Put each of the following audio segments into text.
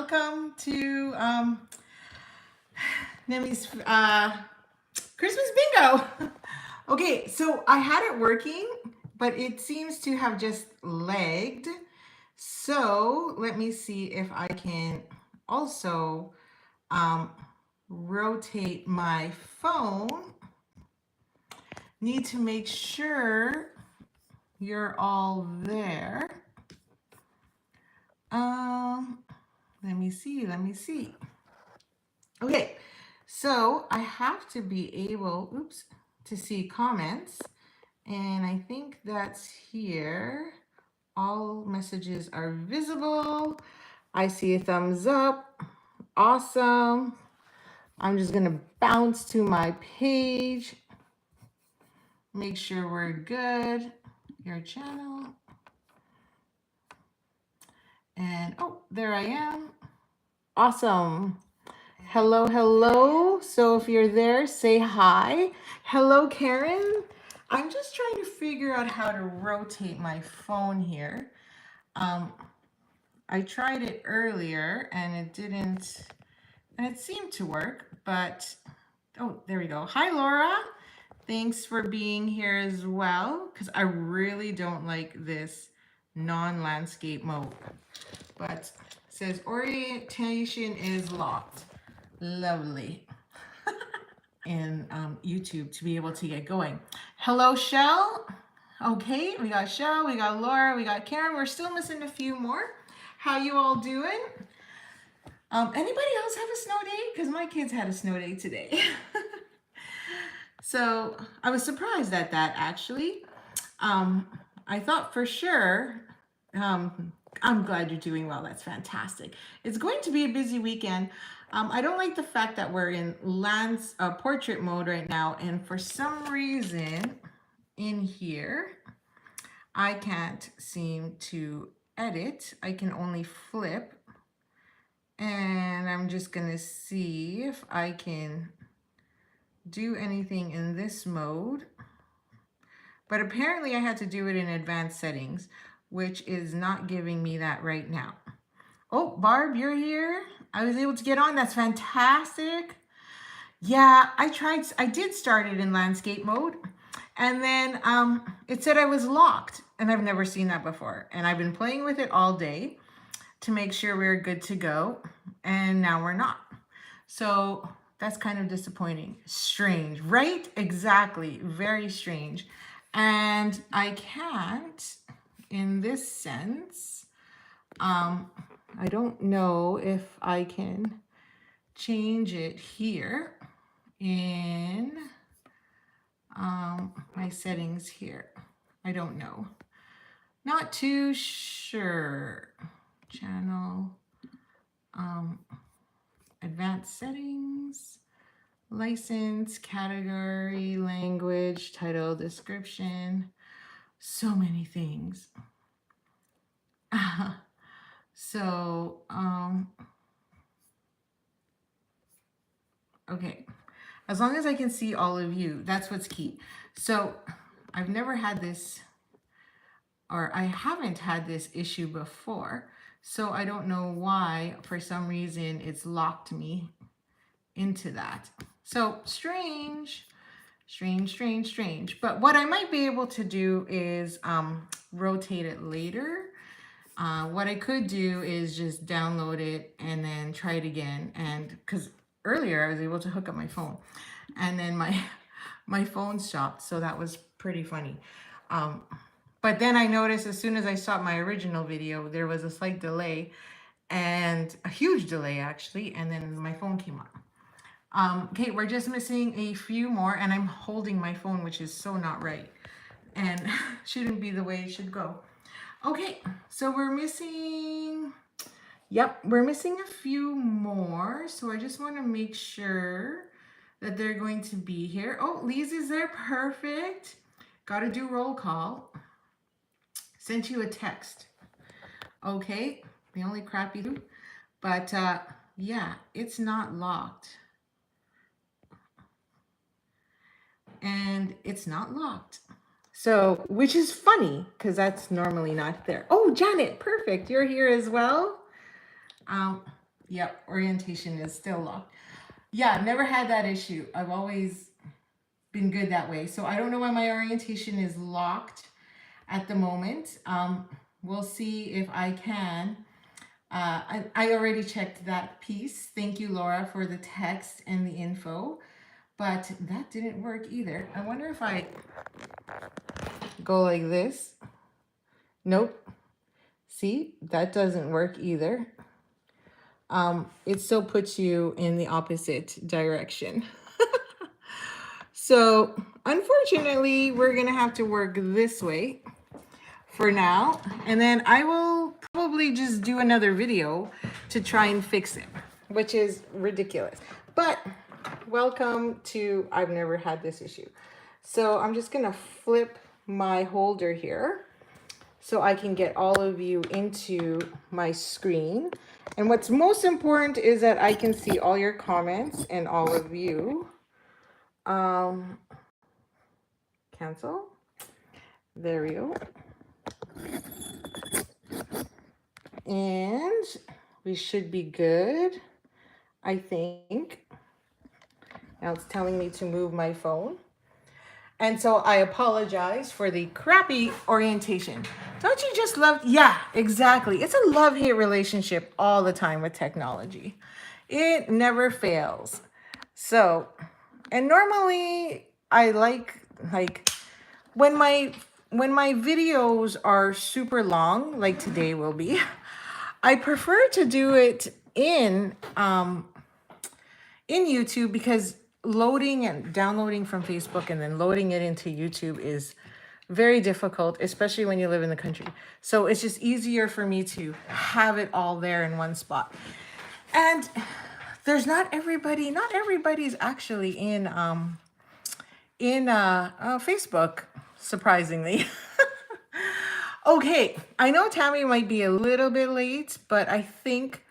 welcome to Nemi's Christmas bingo. Okay, so I had it working, but it seems to have just lagged. So let me see if I can also um, rotate my phone. Need to make sure you're all there. Let me see. Okay, so I have to be able, to see comments. And I think that's here. All messages are visible. I see a thumbs up. Awesome. I'm just gonna bounce to my page. Make sure we're good. Your channel. And oh, there I am. Awesome. Hello, hello. So if you're there, say hi. Hello, Karen. I'm just trying to figure out how to rotate my phone here. I tried it earlier and it didn't, and it seemed to work, but, oh, there we go. Hi, Laura. Thanks for being here as well, because I really don't like this non-landscape mode. But it says orientation is locked. Lovely. In YouTube to be able to get going. Hello, Shell. Okay, we got Shell, we got Laura, we got Karen. We're still missing a few more. How you all doing? Anybody else have a snow day? Because my kids had a snow day today. So I was surprised at that, actually. I thought for sure, I'm glad you're doing well. That's fantastic. It's going to be a busy weekend. I don't like the fact that we're in portrait mode right now. And for some reason in here, I can't seem to edit. I can only flip. And I'm just going to see if I can do anything in this mode. But apparently I had to do it in advanced settings, which is not giving me that right now. Oh, Barb, you're here. I was able to get on. That's fantastic. Yeah, I did start it in landscape mode. And then it said I was locked. And I've never seen that before. And I've been playing with it all day to make sure we're good to go. And now we're not. So that's kind of disappointing. Strange, right? Exactly. Very strange. And I can't, in this sense, I don't know if I can change it here in my settings here. I don't know. Not too sure. Channel, advanced settings, license, category, language, title, description, so many things. So, okay, as long as I can see all of you, that's what's key. So I've never had this, or I haven't had this issue before. So I don't know why, for some reason, it's locked me into that. So strange. But what I might be able to do is rotate it later. What I could do is just download it and then try it again. And because earlier I was able to hook up my phone and then my phone stopped. So that was pretty funny. But then I noticed as soon as I stopped my original video, there was a slight delay, and a huge delay actually. And then my phone came on. Okay, we're just missing a few more, and I'm holding my phone, which is so not right and shouldn't be the way it should go. Okay, so we're missing, we're missing a few more. So I just want to make sure that they're going to be here. Oh, Lise is there, perfect. Got to do roll call. Sent you a text. Okay, the only crappy do, but yeah, it's not locked. And it's not locked. So, which is funny because that's normally not there. Oh, Janet, perfect. You're here as well. Yep, orientation is still locked. Yeah, never had that issue. I've always been good that way. So I don't know why my orientation is locked at the moment. We'll see if I can. I already checked that piece. Thank you, Laura, for the text and the info. But that didn't work either. I wonder if I go like this. Nope. See, that doesn't work either. It still puts you in the opposite direction. So unfortunately, we're gonna have to work this way for now. And then I will probably just do another video to try and fix it, which is ridiculous. But welcome to, I've never had this issue. So I'm just gonna flip my holder here so I can get all of you into my screen. And what's most important is that I can see all your comments and all of you. Cancel. There we go. And we should be good, I think. Now it's telling me to move my phone. And so I apologize for the crappy orientation. Don't you just love? Yeah, exactly. It's a love-hate relationship all the time with technology. It never fails. So, and normally I like when my videos are super long, like today will be, I prefer to do it in YouTube, because loading and downloading from Facebook and then loading it into YouTube is very difficult, especially when you live in the country. So it's just easier for me to have it all there in one spot. And there's not everybody's actually in Facebook, surprisingly. Okay, I know Tammy might be a little bit late, but I think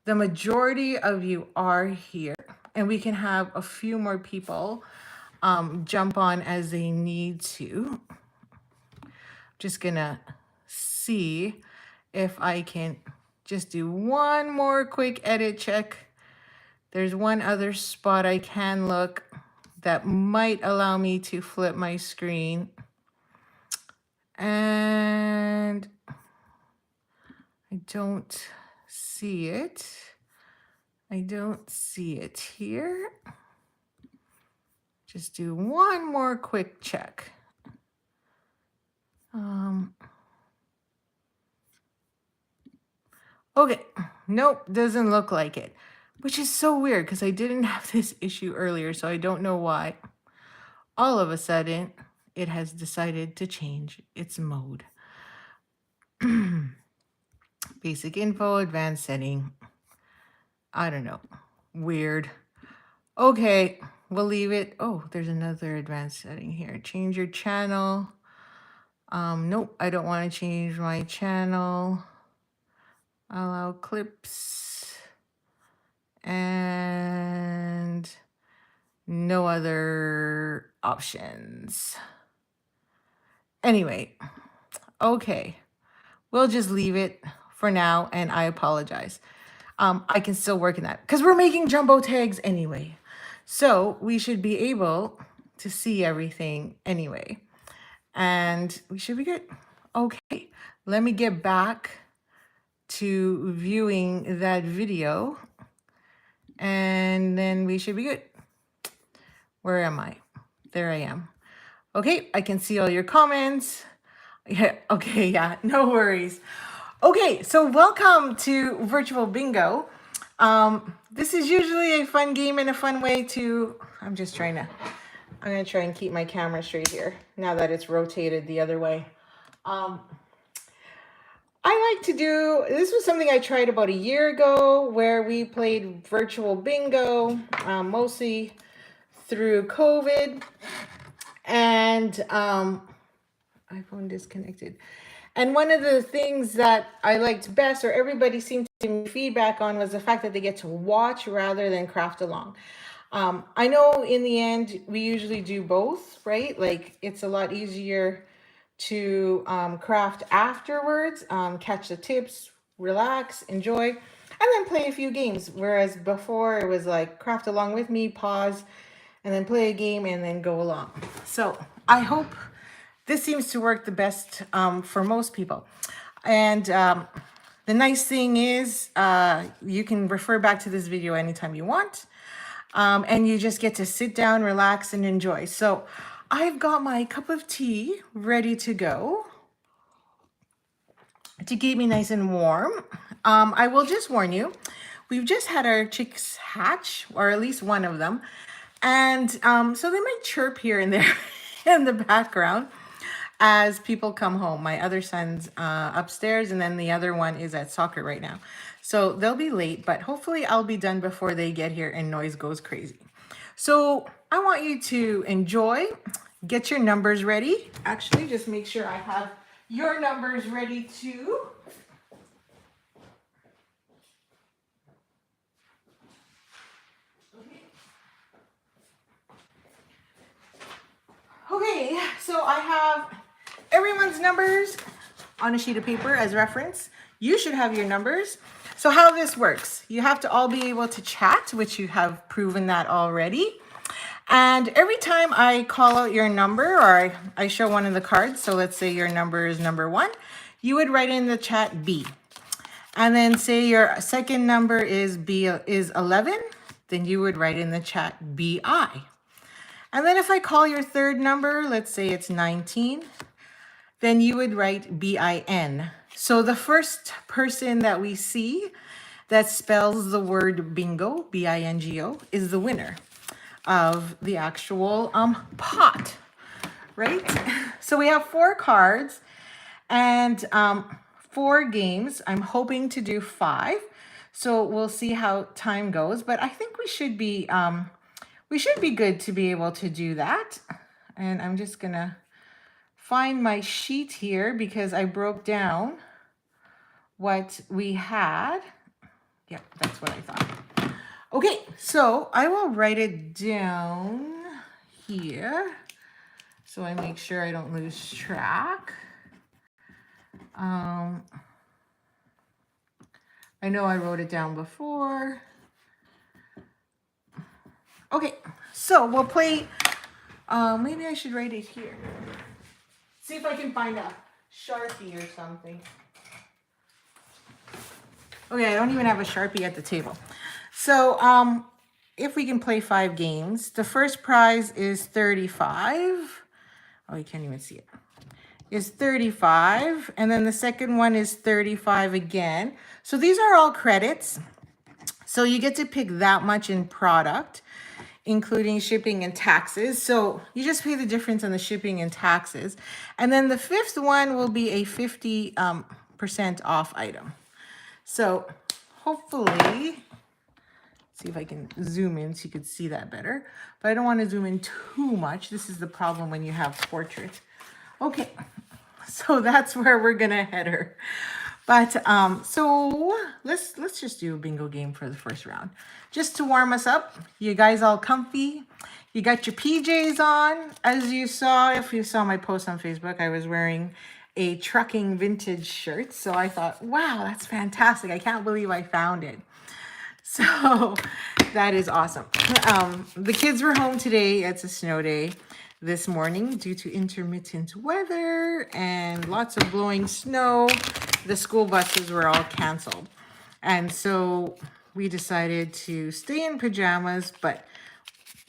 the majority of you are here, and we can have a few more people jump on as they need to. Just gonna see if I can just do one more quick edit check. There's one other spot I can look that might allow me to flip my screen. And I don't see it. I don't see it here. Just do one more quick check. Okay, nope, doesn't look like it, which is so weird because I didn't have this issue earlier, so I don't know why. All of a sudden, it has decided to change its mode. Basic info, advanced setting. I don't know. Weird. Okay, we'll leave it. Oh, there's another advanced setting here. Change your channel. Nope, I don't want to change my channel. Allow clips. And no other options. Anyway, okay. We'll just leave it for now, and I apologize. I can still work in that because we're making jumbo tags anyway. So we should be able to see everything anyway. And we should be good. Okay, let me get back to viewing that video, and then we should be good. Where am I? There I am. Okay, I can see all your comments. Yeah, okay, yeah, no worries. Okay, so welcome to Virtual Bingo. This is usually a fun game and a fun way to, I'm gonna try and keep my camera straight here now that it's rotated the other way. I like to do, this was something I tried about a year ago where we played Virtual Bingo, mostly through COVID, and iPhone disconnected. And one of the things that I liked best, or everybody seemed to give me feedback on, was the fact that they get to watch rather than craft along. I know in the end, we usually do both, right? Like it's a lot easier to craft afterwards, catch the tips, relax, enjoy. and then play a few games. Whereas before it was like craft along with me, pause, and then play a game and then go along. So I hope this seems to work the best for most people. And the nice thing is you can refer back to this video anytime you want. And you just get to sit down, relax, and enjoy. So I've got my cup of tea ready to go to keep me nice and warm. I will just warn you, we've just had our chicks hatch, or at least one of them. And so they might chirp here and there in the background as people come home. My other son's upstairs, and then the other one is at soccer right now. So they'll be late, but hopefully I'll be done before they get here and noise goes crazy. So I want you to enjoy, get your numbers ready. Actually, just make sure I have your numbers ready too. Okay, so I have everyone's numbers on a sheet of paper as reference. You should have your numbers. So how this works, you have to all be able to chat, which you have proven that already. And every time I call out your number, or I show one of the cards, so let's say your number is number 1, you would write in the chat B. And then say your second number is 11, then you would write in the chat BI. And then if I call your third number, let's say it's 19, then you would write BIN. So the first person that we see that spells the word bingo, B-I-N-G-O, is the winner of the actual pot, right? So we have 4 cards and 4 games. I'm hoping to do 5. So we'll see how time goes, but I think we should be good to be able to do that. And I'm just gonna find my sheet here because I broke down what we had. Yep, that's what I thought. Okay, so I will write it down here so I make sure I don't lose track. I know I wrote it down before. Okay, so we'll play, maybe I should write it here. See if I can find a Sharpie or something. Okay, I don't even have a Sharpie at the table. So if we can play 5 games, the first prize is 35. Oh, you can't even see it. Is 35. And then the second one is 35 again. So these are all credits. So you get to pick that much in product, including shipping and taxes. So you just pay the difference on the shipping and taxes. And then the 5th one will be a 50% off item. So hopefully, see if I can zoom in so you could see that better. But I don't want to zoom in too much. This is the problem when you have portrait. Okay, so that's where we're gonna head her. But so let's just do a bingo game for the first round. Just to warm us up. You guys all comfy? You got your PJs on. As you saw, if you saw my post on Facebook, I was wearing a trucking vintage shirt. So I thought, wow, that's fantastic. I can't believe I found it. So that is awesome. The kids were home today. It's a snow day this morning due to intermittent weather and lots of blowing snow. The school buses were all canceled. And so we decided to stay in pajamas, but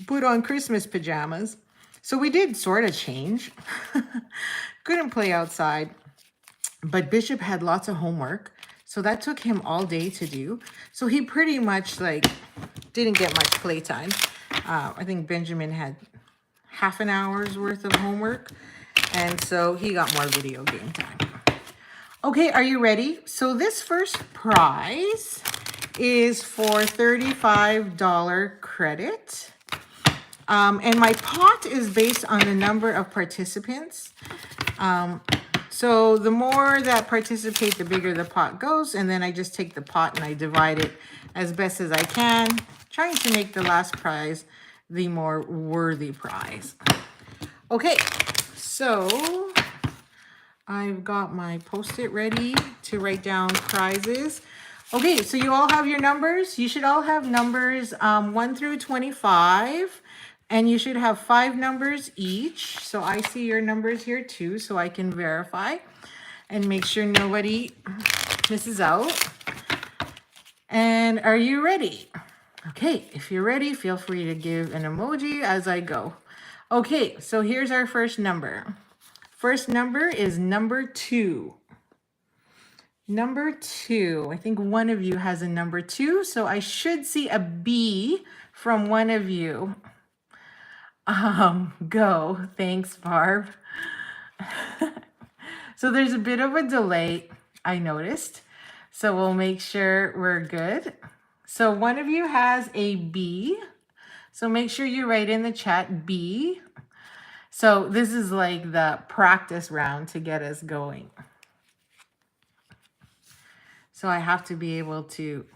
put on Christmas pajamas. So we did sort of change. Couldn't play outside, but Bishop had lots of homework. So that took him all day to do. So he pretty much like didn't get much playtime. I think Benjamin had half an hour's worth of homework. And so he got more video game time. Okay, are you ready? So this first prize is for $35 credit. And my pot is based on the number of participants. So the more that participate, the bigger the pot goes. And then I just take the pot and I divide it as best as I can, trying to make the last prize the more worthy prize. Okay, so I've got my Post-it ready to write down prizes. Okay, so you all have your numbers. You should all have numbers 1 through 25. And you should have 5 numbers each. So I see your numbers here too, so I can verify and make sure nobody misses out. And are you ready? Okay, if you're ready, feel free to give an emoji as I go. Okay, so here's our first number. First number is number 2. Number 2. I think one of you has a number 2, so I should see a B from one of you. Go. Thanks, Barb. So there's a bit of a delay, I noticed. So we'll make sure we're good. So one of you has a B. So make sure you write in the chat B. So this is like the practice round to get us going. So I have to be able to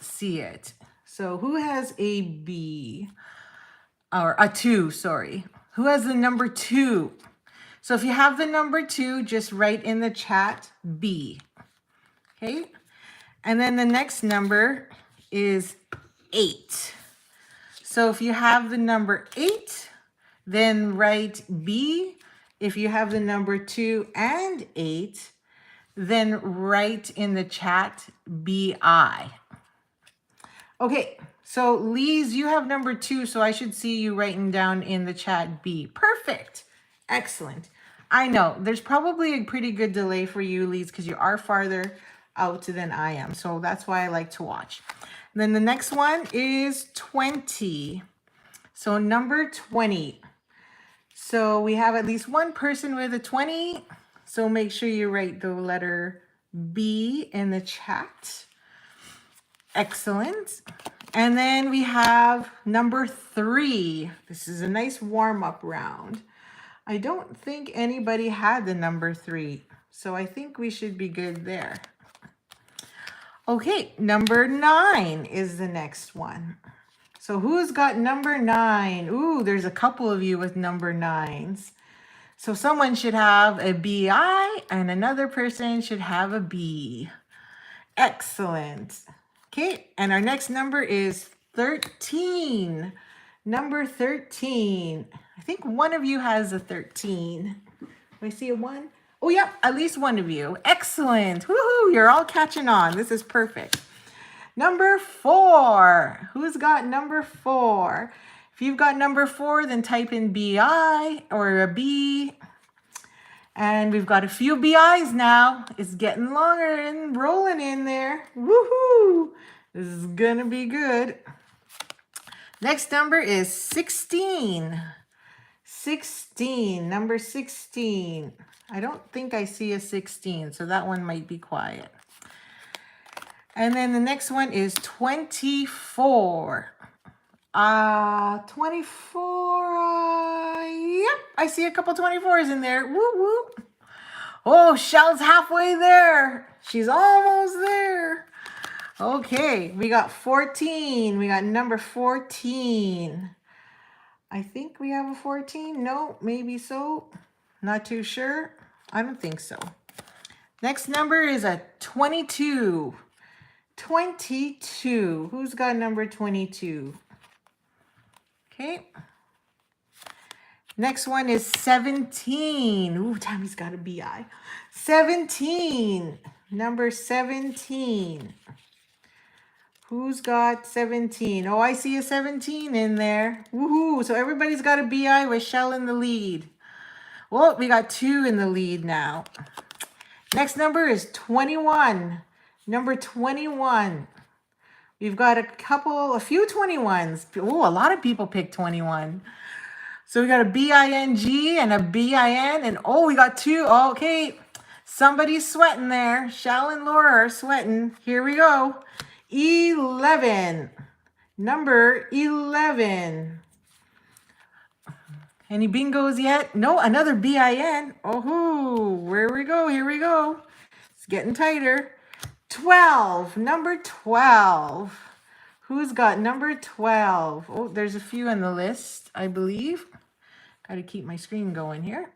see it. So who has a B? Or a 2, sorry. Who has the number 2? So if you have the number 2, just write in the chat B. Okay? And then the next number is 8. So if you have the number 8, then write B. If you have the number 2 and 8, then write in the chat BI. Okay, so Lise, you have number 2, so I should see you writing down in the chat B. Perfect. Excellent. I know there's probably a pretty good delay for you, Lise, because you are farther out than I am. So that's why I like to watch. And then the next one is 20. So number 20. So we have at least one person with a 20. So make sure you write the letter B in the chat. Excellent. And then we have number 3. This is a nice warm-up round. I don't think anybody had the number 3, so I think we should be good there. Okay, number 9 is the next one. So who's got number 9? Ooh, there's a couple of you with number 9s. So someone should have a BI and another person should have a B. Excellent. Okay, and our next number is 13. Number 13. I think one of you has a 13. Do I see a 1? Oh, yeah, at least one of you. Excellent. Woohoo, you're all catching on. This is perfect. Number 4. Who's got number 4? If you've got number 4, then type in BI or a B. And we've got a few BIs now. It's getting longer and rolling in there. Woohoo! This is going to be good. Next number is 16. 16, number 16. I don't think I see a 16, so that one might be quiet. And then the next one is 24. 24, yep, I see a couple 24s in there. Woo woo. Oh, Shell's halfway there. She's almost there. Okay, we got 14. We got number 14. I think we have a 14. No, maybe so. Not too sure. I don't think so. Next number is a 22. 22. Who's got number 22? Okay. Next one is 17. Ooh, Tammy's got a BI. 17. Number 17. Who's got 17? Oh, I see a 17 in there. Woohoo. So everybody's got a BI with Shell in the lead. Well, we got 2 in the lead now. Next number is 21. Number 21. We've got a few 21s. Oh, a lot of people picked 21. So we got a BING and a BIN. And oh, we got 2. Okay. Somebody's sweating there. Shell and Laura are sweating. Here we go. 11. Number 11. Any bingos yet? No, another BIN. Oh, where we go? Here we go. It's getting tighter. 12. Number 12. Who's got number 12? Oh, there's a few on the list, I believe. Got to keep my screen going here.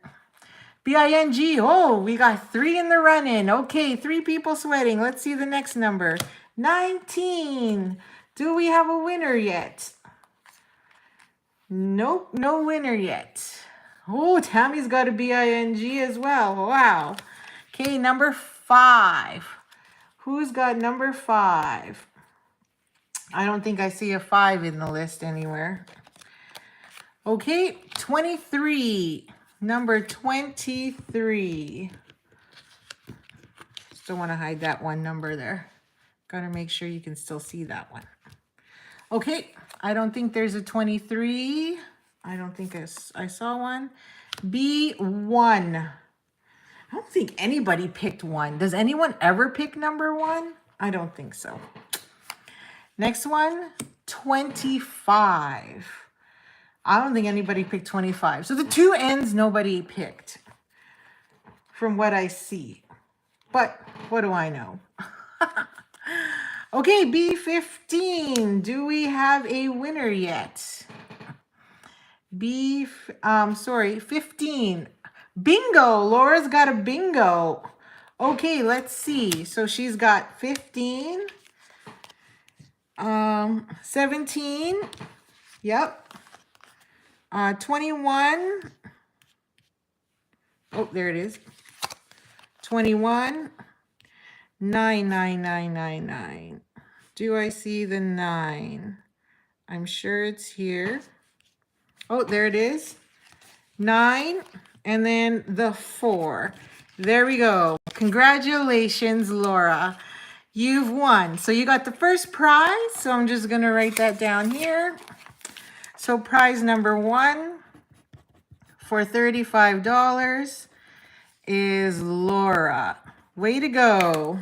BING. Oh, we got 3 in the run-in. Okay, 3 people sweating. Let's see the next number. 19. Do we have a winner yet? Nope, no winner yet. Oh, Tammy's got a BING as well. Wow. Okay, number 5. Who's got number 5? I don't think I see a 5 in the list anywhere. Okay, 23. Number 23. Still want to hide that one number there. Got to make sure you can still see that one. Okay, I don't think there's a 23. I don't think I saw one. B1. I don't think anybody picked 1. Does anyone ever pick number 1? I don't think so. Next one, 25. I don't think anybody picked 25. So the 2 ends nobody picked from what I see. But what do I know? Okay, B15. Do we have a winner yet? 15. Bingo. Laura's got a bingo. Okay, let's see. So she's got 15. 17. Yep. 21. Oh, there it is. 21. 9. Do I see the 9? I'm sure it's here. Oh, there it is. 9. And then the 4. There we go. Congratulations, Laura. You've won. So you got the first prize. So I'm just going to write that down here. So prize number 1 for $35 is Laura. Way to go.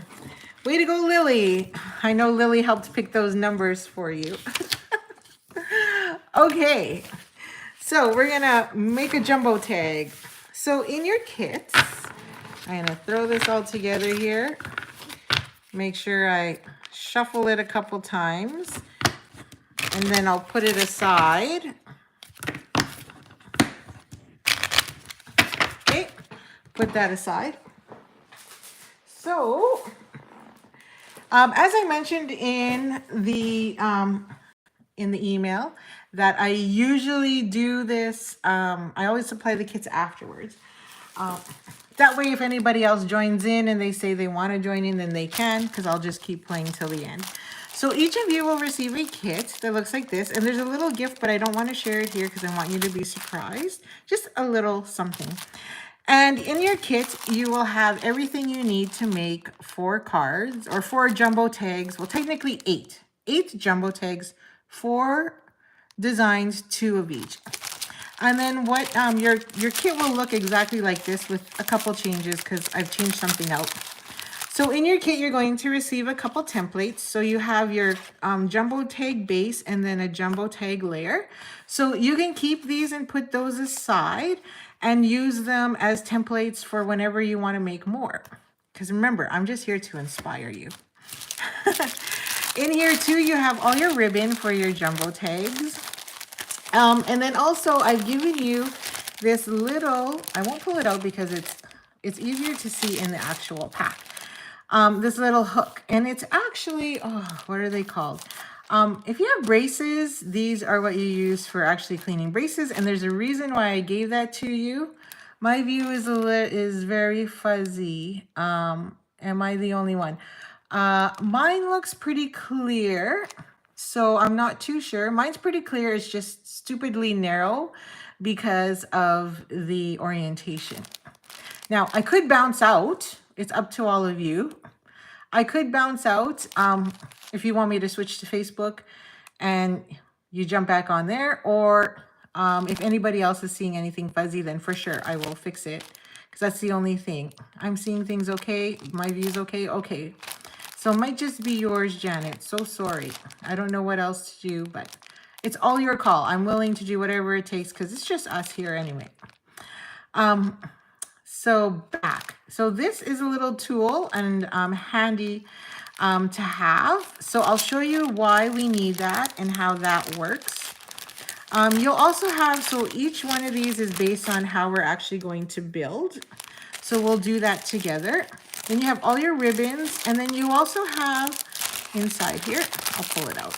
Way to go, Lily. I know Lily helped pick those numbers for you. Okay. So we're going to make a jumbo tag. So in your kits, I'm going to throw this all together here. Make sure I shuffle it a couple times. And then I'll put it aside. Okay. Put that aside. So, as I mentioned in the email, that I usually do this, I always supply the kits afterwards. That way, if anybody else joins in and they say they want to join in, then they can, because I'll just keep playing till the end. So each of you will receive a kit that looks like this, and there's a little gift, but I don't want to share it here because I want you to be surprised. Just a little something. And in your kit, you will have everything you need to make 4 cards or 4 jumbo tags. Well, technically 8. 8 jumbo tags, 4 designs, 2 of each. And then what your kit will look exactly like this with a couple changes because I've changed something out. So in your kit, you're going to receive a couple templates. So you have your jumbo tag base and then a jumbo tag layer. So you can keep these and put those aside and use them as templates for whenever you want to make more. Because remember, I'm just here to inspire you. In here too, you have all your ribbon for your jumbo tags. And then also I've given you this little, I won't pull it out because it's easier to see in the actual pack. This little hook, and it's actually, what are they called? If you have braces, these are what you use for actually cleaning braces, and there's a reason why I gave that to you. My view is very fuzzy. Am I the only one? Mine looks pretty clear, so I'm not too sure. Mine's pretty clear. It's just stupidly narrow because of the orientation. Now, I could bounce out. It's up to all of you. I could bounce out if you want me to switch to Facebook and you jump back on there, or if anybody else is seeing anything fuzzy, then for sure I will fix it, because that's the only thing. I'm seeing things okay. My view's okay. Okay. So it might just be yours, Janet. So sorry. I don't know what else to do, but it's all your call. I'm willing to do whatever it takes because it's just us here anyway. So back. So this is a little tool and handy to have. So I'll show you why we need that and how that works. You'll also have, so each one of these is based on how we're actually going to build. So we'll do that together. Then you have all your ribbons, and then you also have inside here. I'll pull it out.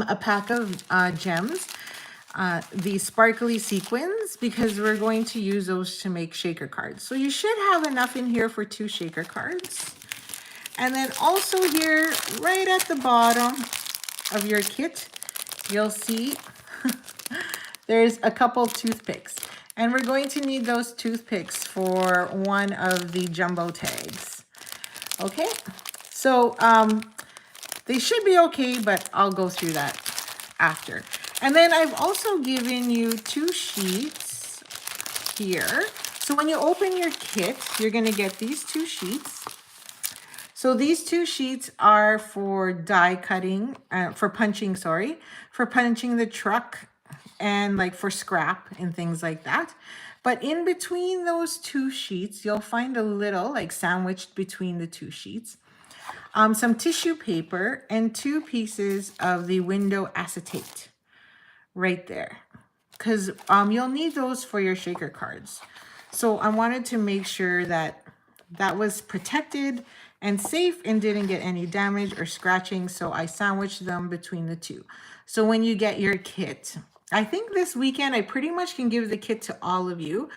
A pack of gems, the sparkly sequins, because we're going to use those to make shaker cards. So you should have enough in here for 2 shaker cards. And then also here, right at the bottom of your kit, you'll see there's a couple toothpicks. And we're going to need those toothpicks for one of the jumbo tags. Okay, so they should be okay, but I'll go through that after. And then I've also given you 2 sheets here. So when you open your kit, you're going to get these 2 sheets. So these 2 sheets are for die cutting, for punching the truck and like for scrap and things like that. But in between those 2 sheets, you'll find a little like sandwiched between the 2 sheets, some tissue paper and 2 pieces of the window acetate right there. Because you'll need those for your shaker cards. So I wanted to make sure that that was protected and safe and didn't get any damage or scratching. So I sandwiched them between the 2. So when you get your kit, I think this weekend I pretty much can give the kit to all of you.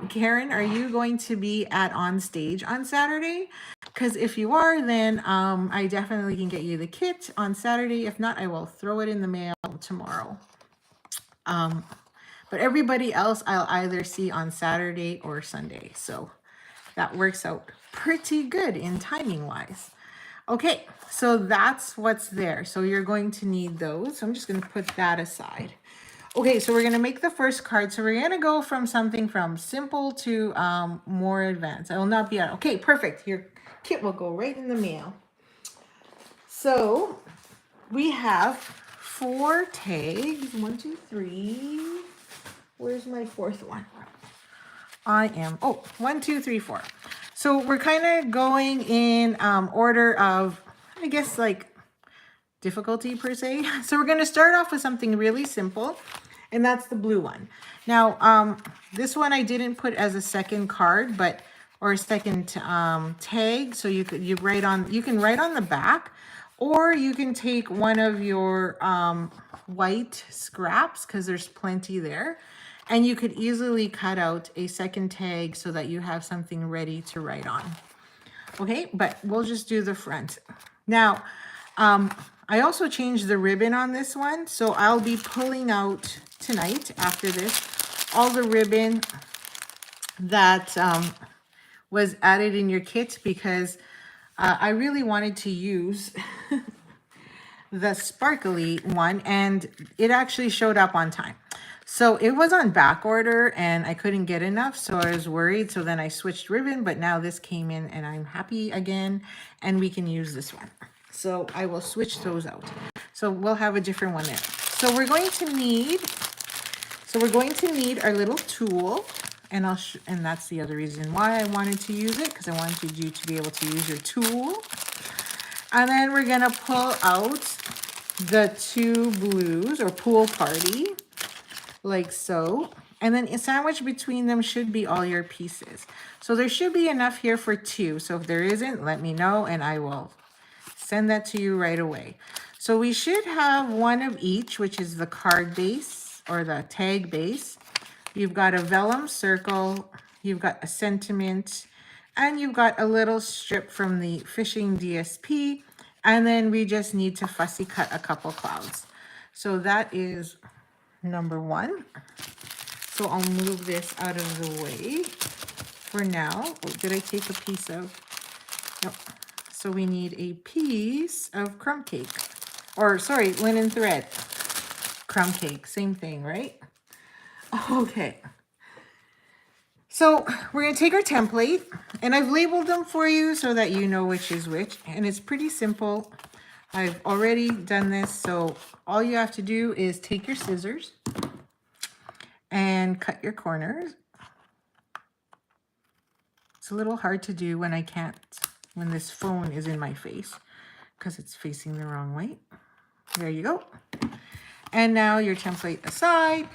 Karen, are you going to be at On Stage on Saturday? Because if you are, then I definitely can get you the kit on Saturday. If not, I will throw it in the mail tomorrow. But everybody else I'll either see on Saturday or Sunday. So that works out pretty good in timing wise. Okay, so that's what's there. So you're going to need those. So I'm just going to put that aside. Okay, so we're going to make the first card. So we're going to go from something from simple to more advanced. I will not be on. Okay, perfect. Your kit will go right in the mail. So we have 4 tags. 1, 2, 3. Where's my 4th one? I am, 1, 2, 3, 4. So we're kind of going in order of, I guess, like difficulty per se. So we're going to start off with something really simple, and that's the blue one. Now, this one I didn't put as a second card, or a second tag. So you can write on the back, or you can take one of your white scraps, because there's plenty there. And you could easily cut out a second tag so that you have something ready to write on. Okay, but we'll just do the front. Now, I also changed the ribbon on this one. So I'll be pulling out tonight after this, all the ribbon that was added in your kit, because I really wanted to use the sparkly one, and it actually showed up on time. So it was on back order and I couldn't get enough, so I was worried. So then I switched ribbon, but now this came in and I'm happy again, and we can use this one. So I will switch those out. So we'll have a different one there. So we're going to need our little tool, and and that's the other reason why I wanted to use it, because I wanted you to be able to use your tool. And then we're gonna pull out the 2 blues, or pool party, like so. And then a sandwich between them should be all your pieces. So there should be enough here for 2. So if there isn't, let me know and I will send that to you right away. So we should have 1 of each, which is the card base or the tag base. You've got a vellum circle, you've got a sentiment, and you've got a little strip from the fishing DSP. And then we just need to fussy cut a couple clouds. So that is number 1. So I'll move this out of the way for now. Oh, did I take a piece of? Nope. So we need a piece of crumb cake, or sorry, linen thread. Crumb cake, same thing, right? Okay. So we're going to take our template, and I've labeled them for you so that you know which is which, and it's pretty simple. I've already done this, so all you have to do is take your scissors and cut your corners. It's a little hard to do when when this phone is in my face, because it's facing the wrong way. There you go. And now your template aside,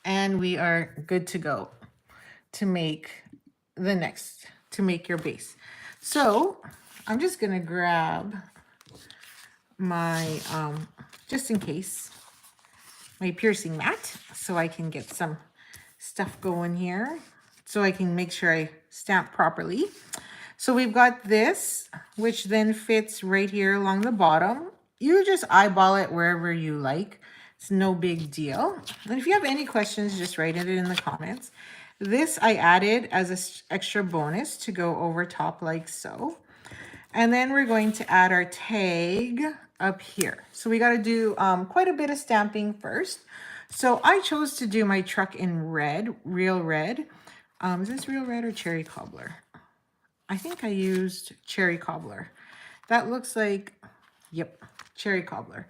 and we are good to go to make your base. So I'm just going to grab my, just in case, my piercing mat so I can get some stuff going here so I can make sure I stamp properly. So we've got this, which then fits right here along the bottom. You just eyeball it wherever you like. It's no big deal. And if you have any questions, just write it in the comments. This I added as an extra bonus to go over top like so. And then we're going to add our tag up here. So we got to do quite a bit of stamping first. So I chose to do my truck in red, real red. Is this real red or cherry cobbler? I think I used cherry cobbler. That looks like, yep, cherry cobbler.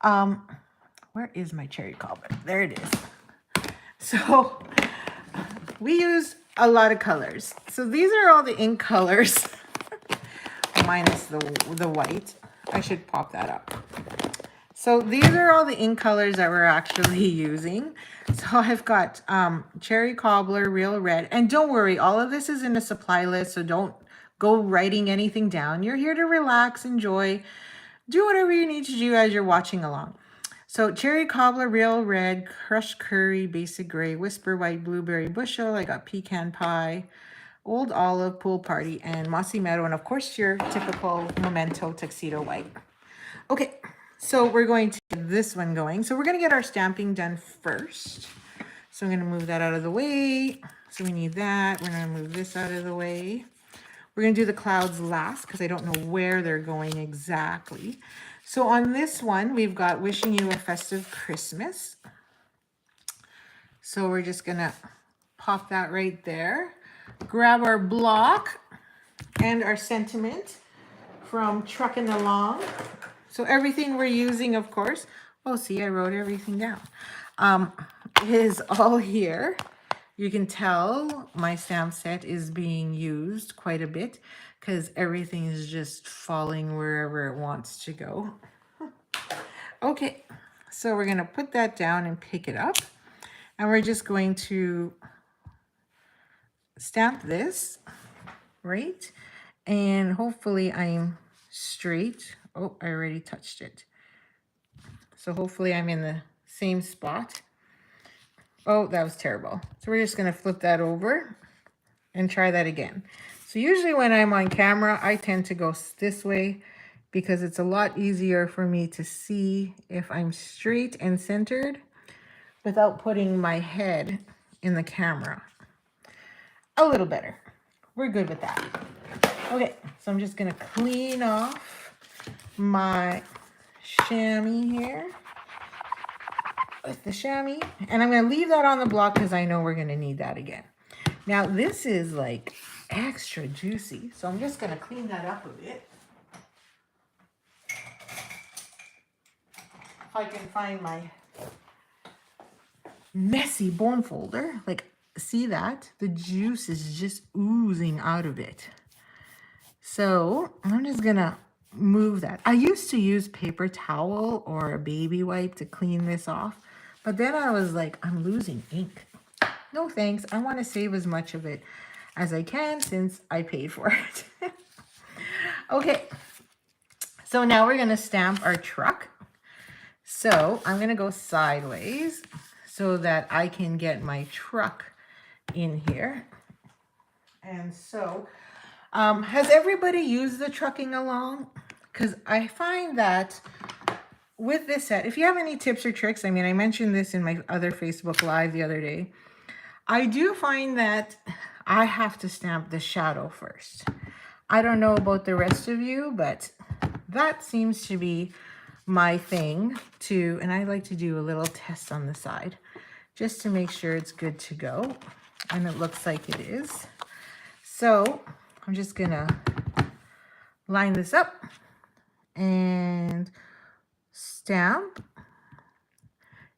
Where is my cherry cobbler? There it is. So we use a lot of colors. So these are all the ink colors. Minus the white. I should pop that up. So these are all the ink colors that we're actually using. So I've got cherry cobbler, real red, and don't worry, all of this is in a supply list, so don't go writing anything down. You're here to relax, enjoy, do whatever you need to do as you're watching along. So cherry cobbler, real red, crushed curry, basic gray, whisper white, blueberry bushel. I got pecan pie, Old Olive, Pool Party, and Mossy Meadow, and of course your typical Memento Tuxedo White. Okay, so we're going to get this one going. So we're going to get our stamping done first. So I'm going to move that out of the way. So we need that. We're going to move this out of the way. We're going to do the clouds last because I don't know where they're going exactly. So on this one, we've got Wishing You a Festive Christmas. So we're just going to pop that right there. Grab our block and our sentiment from Truckin' Along. So everything we're using, of course, oh, see, I wrote everything down, is all here. You can tell my stamp set is being used quite a bit because everything is just falling wherever it wants to go. Okay, so we're going to put that down and pick it up. And we're just going to stamp this, right? And hopefully I'm straight. Oh, I already touched it. So hopefully I'm in the same spot. Oh, that was terrible. So we're just going to flip that over and try that again. So usually when I'm on camera, I tend to go this way because it's a lot easier for me to see if I'm straight and centered without putting my head in the camera. A little better. We're good with that. Okay, so I'm just gonna clean off my chamois here with the chamois, and I'm gonna leave that on the block because I know we're gonna need that again. Now this is like extra juicy, so I'm just gonna clean that up a bit. If I can find my messy bone folder, like, see that? The juice is just oozing out of it. So I'm just gonna move that. I used to use paper towel or a baby wipe to clean this off, but then I was like, I'm losing ink. No thanks. I want to save as much of it as I can since I paid for it. Okay, so now we're gonna stamp our truck. So I'm gonna go sideways so that I can get my truck in here. And so, has everybody used the Trucking Along? Because I find that with this set, if you have any tips or tricks, I mean, I mentioned this in my other Facebook Live the other day, I do find that I have to stamp the shadow first. I don't know about the rest of you, but that seems to be my thing too. And I like to do a little test on the side just to make sure it's good to go. And it looks like it is. So I'm just gonna line this up and stamp.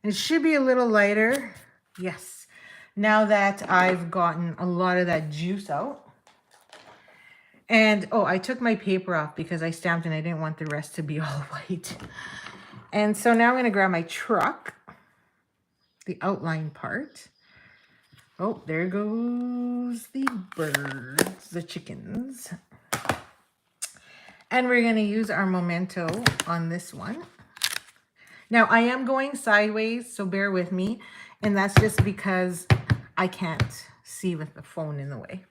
It should be a little lighter. Yes. Now that I've gotten a lot of that juice out. And oh, I took my paper off because I stamped and I didn't want the rest to be all white. And so now I'm gonna grab my truck, the outline part. Oh, there goes the birds, the chickens. And we're going to use our Memento on this one. Now, I am going sideways, so bear with me. And that's just because I can't see with the phone in the way.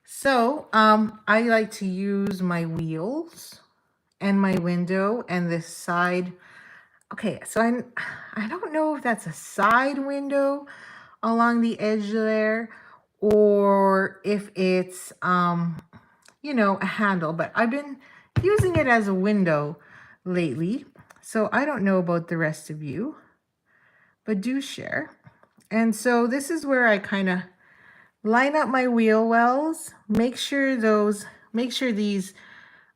So I like to use my wheels and my window and this side. Okay, so I don't know if that's a side window along the edge there or if it's, you know, a handle, but I've been using it as a window lately. So I don't know about the rest of you, but do share. And so this is where I kind of line up my wheel wells, make sure these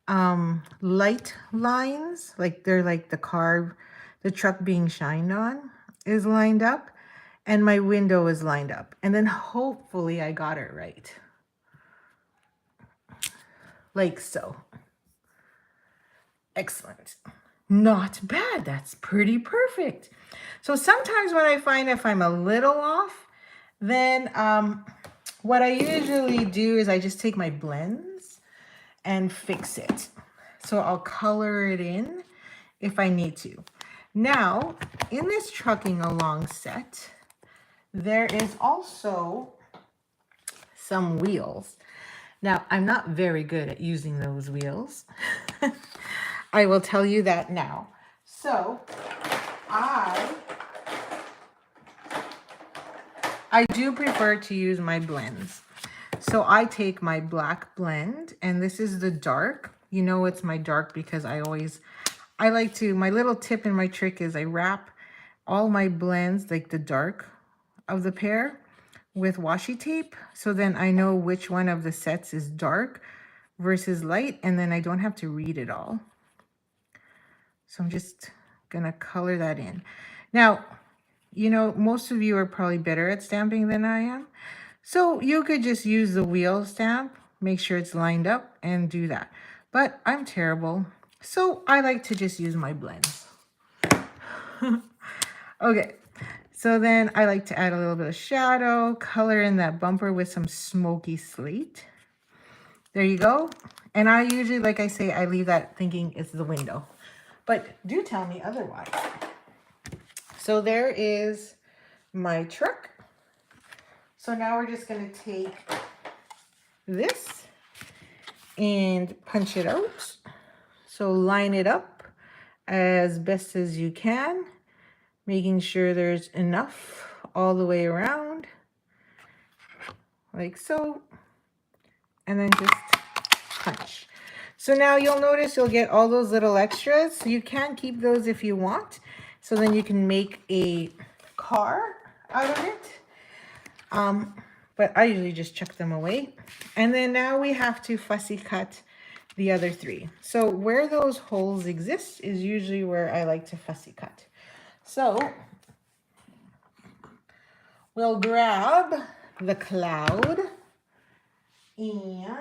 light lines, like they're like the truck being shined on is lined up, and my window is lined up. And then hopefully I got it right. Like so. Excellent. Not bad. That's pretty perfect. So sometimes when I find if I'm a little off, then what I usually do is I just take my blends and fix it. So I'll color it in if I need to. Now, in this trucking along set, there is also some wheels. Now, I'm not very good at using those wheels. I will tell you that now. So I do prefer to use my blends. So I take my black blend, and this is the dark. You know it's my dark because I like to, my little tip and my trick is I wrap all my blends, like the dark of the pair, with washi tape. So then I know which one of the sets is dark versus light, and then I don't have to read it all. So I'm just gonna color that in. Now, you know, most of you are probably better at stamping than I am. So you could just use the wheel stamp, make sure it's lined up and do that. But I'm terrible. So I like to just use my blends. Okay, so then I like to add a little bit of shadow, color in that bumper with some smoky slate. There you go. And I usually, like I say, I leave that thinking it's the window. But do tell me otherwise. So there is my truck. So now we're just going to take this and punch it out. So line it up as best as you can, making sure there's enough all the way around, like so, and then just punch. So now you'll notice you'll get all those little extras. So you can keep those if you want. So then you can make a car out of it. But I usually just chuck them away. And then now we have to fussy cut the other three. So where those holes exist is usually where I like to fussy cut. So we'll grab the cloud, and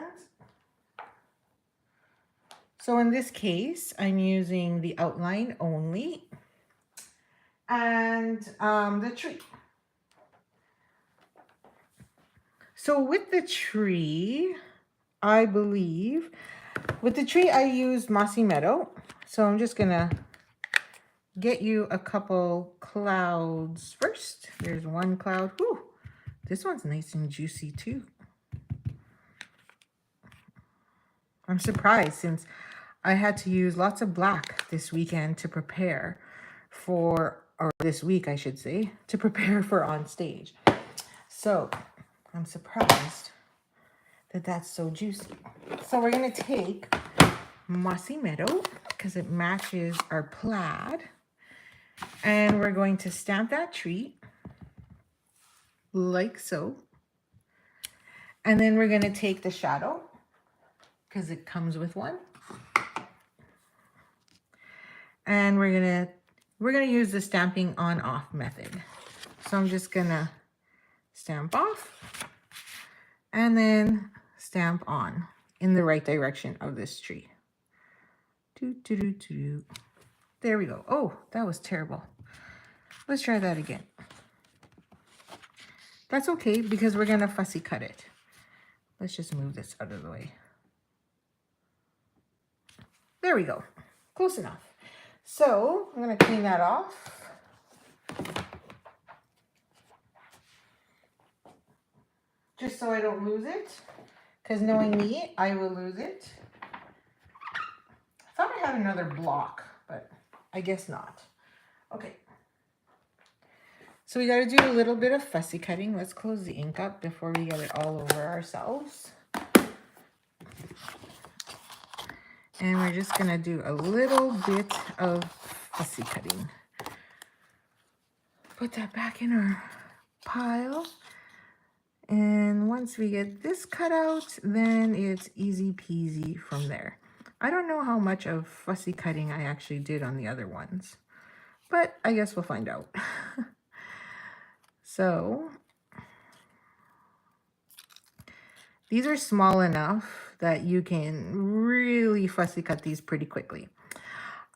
so in this case, I'm using the outline only, and the tree. So with the tree, I believe, with the tree I used Mossy Meadow. So I'm just gonna get you a couple clouds first. There's one cloud. Whew, this one's nice and juicy too. I'm surprised since I had to use lots of black this weekend to prepare for, or this week I should say, to prepare for on stage. So I'm surprised that that's so juicy. So we're gonna take Mossy Meadow because it matches our plaid, and we're going to stamp that tree like so. And then we're gonna take the shadow because it comes with one. And we're gonna use the stamping on off method. So I'm just gonna stamp off and then stamp on in the right direction of this tree. There we go. Oh, that was terrible. Let's try that again. That's okay because we're gonna fussy cut it. Let's just move this out of the way. There we go. Close enough. So I'm going to clean that off. Just so I don't lose it. Because knowing me, I will lose it. I thought I had another block, but I guess not. Okay. So we got to do a little bit of fussy cutting. Let's close the ink up before we get it all over ourselves. And we're just going to do a little bit of fussy cutting. Put that back in our pile. And once we get this cut out, then it's easy peasy from there. I don't know how much of fussy cutting I actually did on the other ones, but I guess we'll find out. So these are small enough that you can really fussy cut these pretty quickly.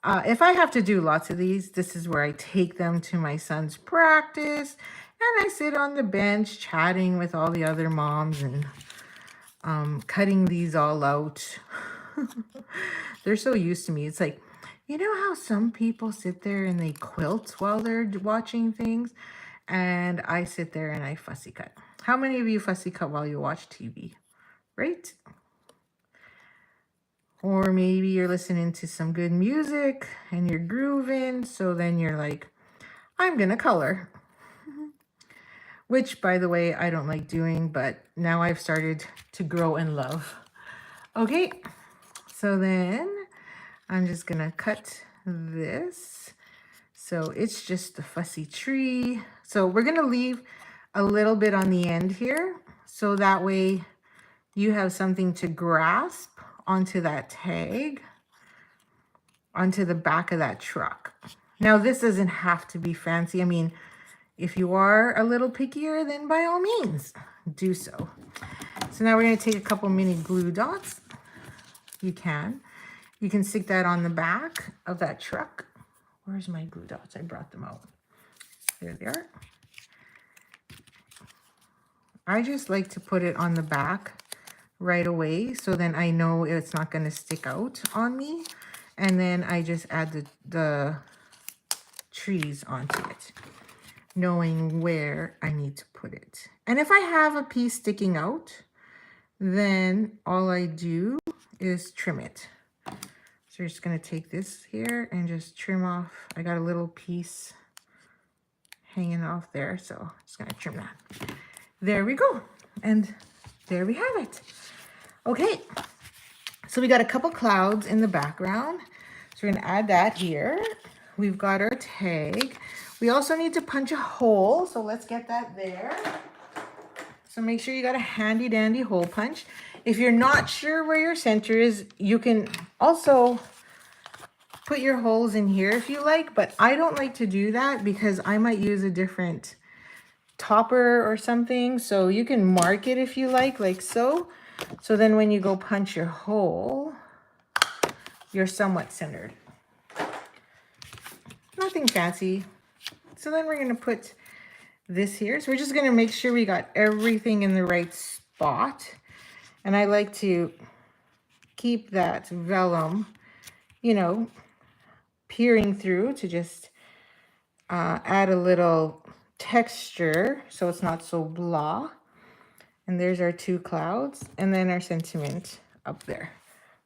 If I have to do lots of these, this is where I take them to my son's practice and I sit on the bench chatting with all the other moms and cutting these all out. They're so used to me. It's like, you know how some people sit there and they quilt while they're watching things? And I sit there and I fussy cut. How many of you fussy cut while you watch TV? Right? Or maybe you're listening to some good music and you're grooving. So then you're like, I'm going to color. Which, by the way, I don't like doing, but now I've started to grow and love. Okay, so then I'm just going to cut this. So it's just a fussy tree. So we're going to leave a little bit on the end here. So that way you have something to grasp onto that tag, onto the back of that truck. Now, this doesn't have to be fancy. I mean, if you are a little pickier, then by all means, do so. So now we're going to take a couple mini glue dots. You can stick that on the back of that truck. Where's my glue dots? I brought them out. There they are. I just like to put it on the back right away, so then I know it's not going to stick out on me. And then I just add the trees onto it, knowing where I need to put it. And if I have a piece sticking out, then all I do is trim it. So we're just going to take this here and just trim off. I got a little piece hanging off there, so I'm just going to trim that. There we go. And there we have it. Okay, so we got a couple clouds in the background. So we're going to add that here. We've got our tag. We also need to punch a hole, so let's get that there. So make sure you got a handy dandy hole punch. If you're not sure where your center is, you can also put your holes in here if you like, but I don't like to do that because I might use a different topper or something. So you can mark it if you like so. So then when you go punch your hole, you're somewhat centered. Nothing fancy. So then we're going to put this here. So we're just going to make sure we got everything in the right spot. And I like to keep that vellum, you know, peering through to just add a little texture so it's not so blah. And there's our two clouds and then our sentiment up there.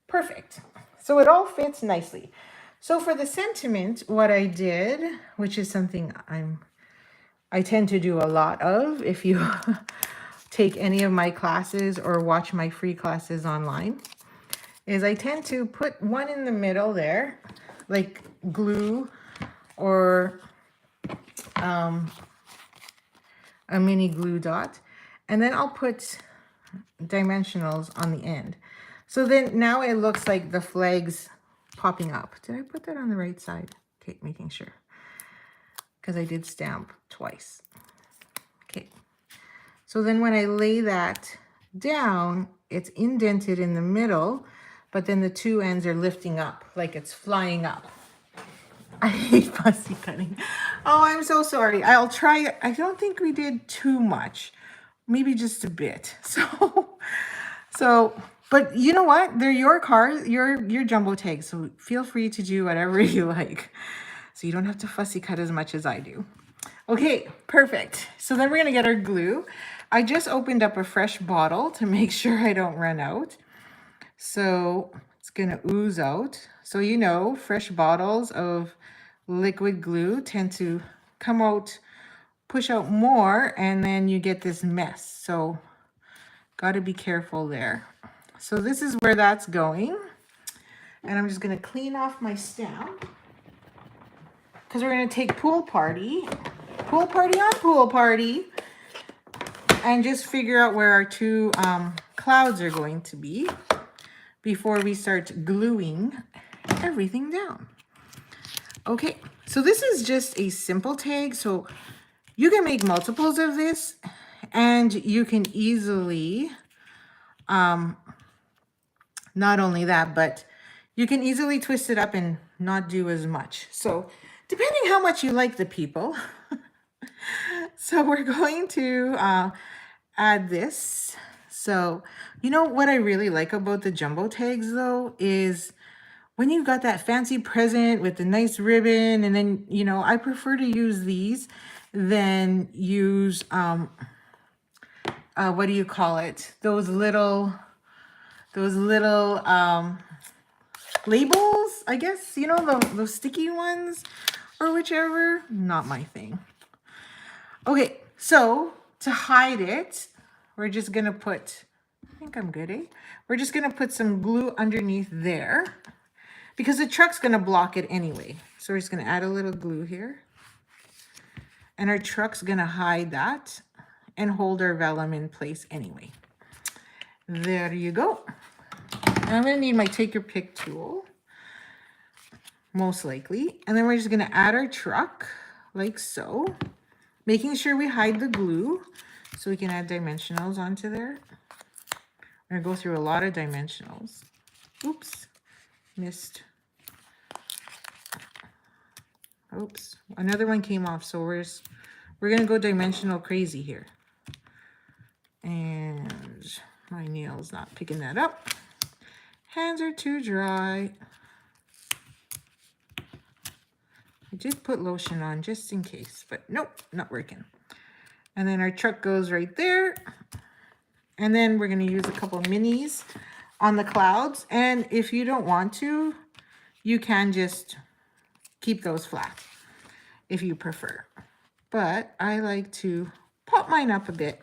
Perfect. So it all fits nicely. So for the sentiment, what I did, which is something I tend to do a lot of if you take any of my classes or watch my free classes online, is I tend to put one in the middle there, like glue or a mini glue dot. And then I'll put dimensionals on the end. So then now it looks like the flags popping up. Did I put that on the right side? Okay, making sure. Because I did stamp twice. Okay. So then when I lay that down, it's indented in the middle, but then the two ends are lifting up like it's flying up. I hate fussy cutting. Oh, I'm so sorry. I'll try. I don't think we did too much. Maybe just a bit. So But you know what? They're your cars, your jumbo tags. So feel free to do whatever you like. So you don't have to fussy cut as much as I do. Okay, perfect. So then we're gonna get our glue. I just opened up a fresh bottle to make sure I don't run out. So it's gonna ooze out. So you know, fresh bottles of liquid glue tend to come out, push out more, and then you get this mess. So gotta be careful there. So this is where that's going. And I'm just gonna clean off my stamp because we're gonna take pool party on pool party, and just figure out where our two clouds are going to be before we start gluing everything down. Okay, so this is just a simple tag. So you can make multiples of this, and you can easily, not only that, but you can easily twist it up and not do as much. So depending how much you like the people. So we're going to add this. So you know what I really like about the jumbo tags though is when you've got that fancy present with the nice ribbon, and then, you know, I prefer to use these than use, what do you call it? Those little labels, I guess, you know, those sticky ones or whichever. Not my thing. Okay, so to hide it, we're just gonna put, I think I'm good, eh? We're just gonna put some glue underneath there because the truck's gonna block it anyway. So we're just gonna add a little glue here. And our truck's gonna hide that and hold our vellum in place anyway. There you go. And I'm gonna need my take your pick tool, most likely. And then we're just gonna add our truck like so, making sure we hide the glue so we can add dimensionals onto there. I'm gonna go through a lot of dimensionals. Oops, missed. Oops, another one came off. So we're gonna go dimensional crazy here. And my nail's not picking that up. Hands are too dry. I did put lotion on just in case, but nope, not working. And then our truck goes right there. And then we're gonna use a couple minis on the clouds. And if you don't want to, you can just keep those flat if you prefer. But I like to pop mine up a bit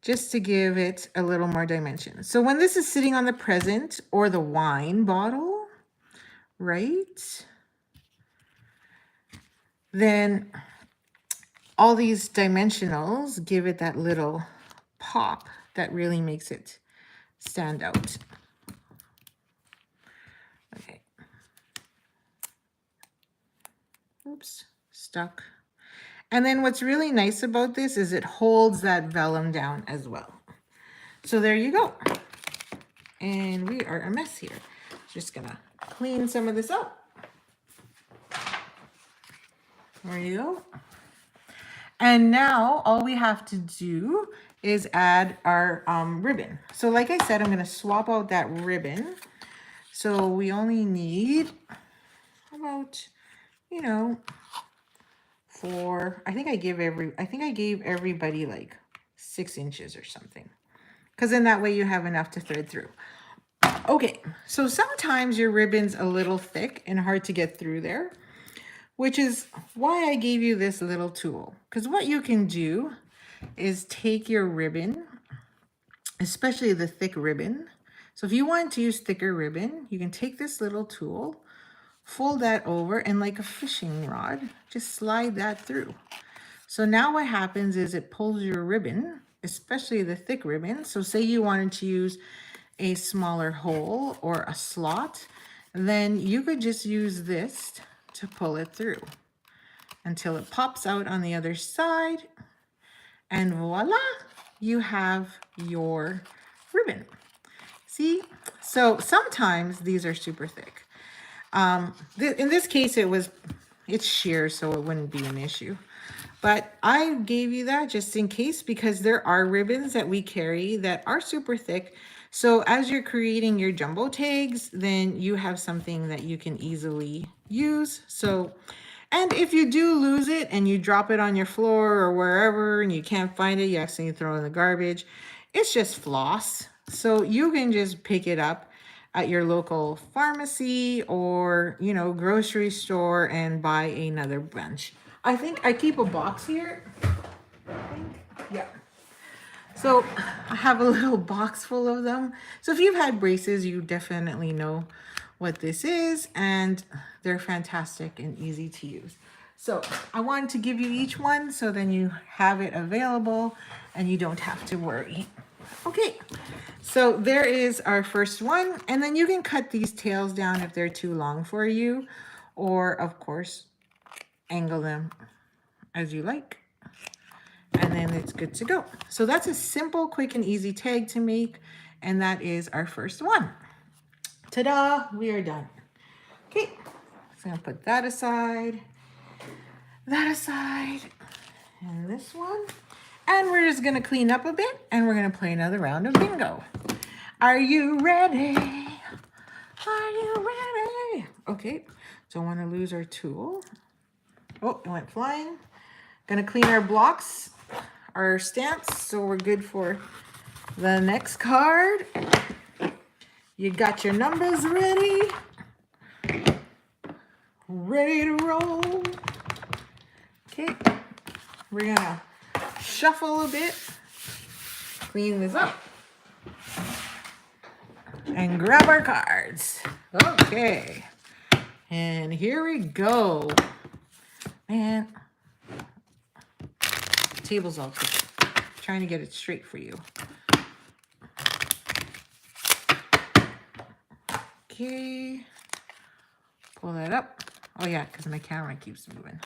just to give it a little more dimension. So when this is sitting on the present or the wine bottle, right? Then all these dimensionals give it that little pop that really makes it stand out. Okay. Oops, stuck. And then what's really nice about this is it holds that vellum down as well. So there you go. And we are a mess here. Just gonna clean some of this up. There you go. And now all we have to do is add our ribbon. So like I said, I'm gonna swap out that ribbon. So we only need about, you know, I think I gave everybody like 6 inches or something. Because then that way you have enough to thread through. Okay, so sometimes your ribbon's a little thick and hard to get through there, which is why I gave you this little tool. Because what you can do is take your ribbon, especially the thick ribbon. So if you want to use thicker ribbon, you can take this little tool, fold that over, and like a fishing rod, just slide that through. So now what happens is it pulls your ribbon, especially the thick ribbon. So say you wanted to use a smaller hole or a slot, then you could just use this to pull it through until it pops out on the other side. And voila, you have your ribbon. See? So sometimes these are super thick. In this case, it's sheer, so it wouldn't be an issue. But I gave you that just in case, because there are ribbons that we carry that are super thick. So as you're creating your jumbo tags, then you have something that you can easily use. So, and if you do lose it and you drop it on your floor or wherever and you can't find it, you accidentally throw it in the garbage, it's just floss. So you can just pick it up at your local pharmacy or, you know, grocery store and buy another bunch. I think I keep a box here. I think. Yeah. So I have a little box full of them. So if you've had braces, you definitely know what this is, and they're fantastic and easy to use. So I wanted to give you each one so then you have it available and you don't have to worry. Okay, so there is our first one, and then you can cut these tails down if they're too long for you, or of course, angle them as you like. And then it's good to go. So that's a simple, quick, and easy tag to make. And that is our first one. Ta-da, we are done. Okay, so I'm gonna put that aside, and this one. And we're just gonna clean up a bit and we're gonna play another round of bingo. Are you ready? Are you ready? Okay, don't wanna lose our tool. Oh, it went flying. Gonna clean our blocks, our stamps, so we're good for the next card. You got your numbers ready? Ready to roll? Okay, we're gonna shuffle a bit, clean this up, and grab our cards. Okay, and here we go. Man, the table's all crooked. Trying to get it straight for you. Okay, pull that up. Oh yeah, because my camera keeps moving.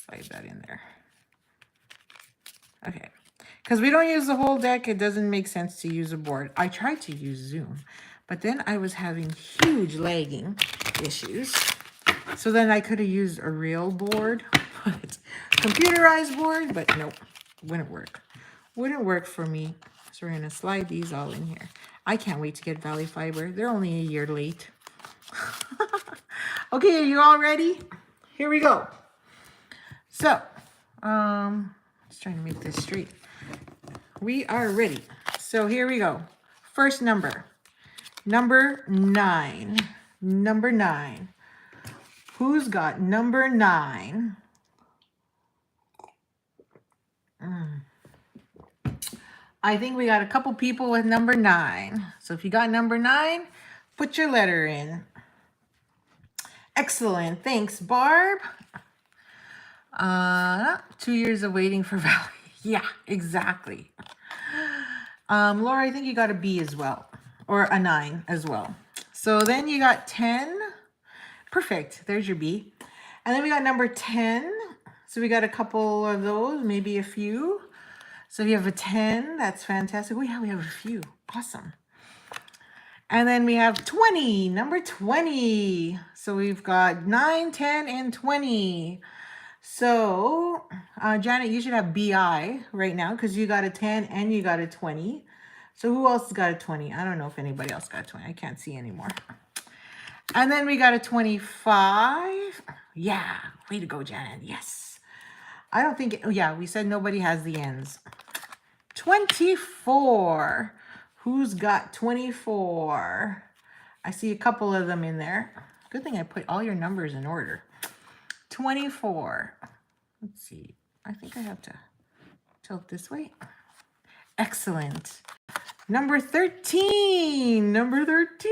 Slide that in there. Okay, because we don't use the whole deck, it doesn't make sense to use a board. I tried to use Zoom, but then I was having huge lagging issues. So then I could have used a real board, but computerized board, but nope, wouldn't work. Wouldn't work for me. So we're gonna slide these all in here. I can't wait to get Valley Fiber. They're only a year late. Okay, are you all ready? Here we go. So, just trying to make this straight. We are ready. So here we go. First number. Number 9. Number 9. Who's got number 9? I think we got a couple people with number 9. So if you got number 9, put your letter in. Excellent. Thanks, Barb. 2 years of waiting for Valley. Yeah, exactly. Laura, I think you got a B as well, or a 9 as well. So then you got 10. Perfect. There's your B. And then we got number 10. So we got a couple of those, maybe a few. So if you have a 10, that's fantastic. Oh yeah, we have a few. Awesome. And then we have 20, number 20. So we've got 9, 10, and 20. So, Janet, you should have BI right now because you got a 10 and you got a 20. So who else got a 20? I don't know if anybody else got a 20. I can't see anymore. And then we got a 25. Yeah, way to go, Janet. Yes. I don't think, oh yeah, we said nobody has the ends. 24. Who's got 24? I see a couple of them in there. Good thing I put all your numbers in order. 24. Let's see. I think I have to tilt this way. Excellent. Number 13. Number 13.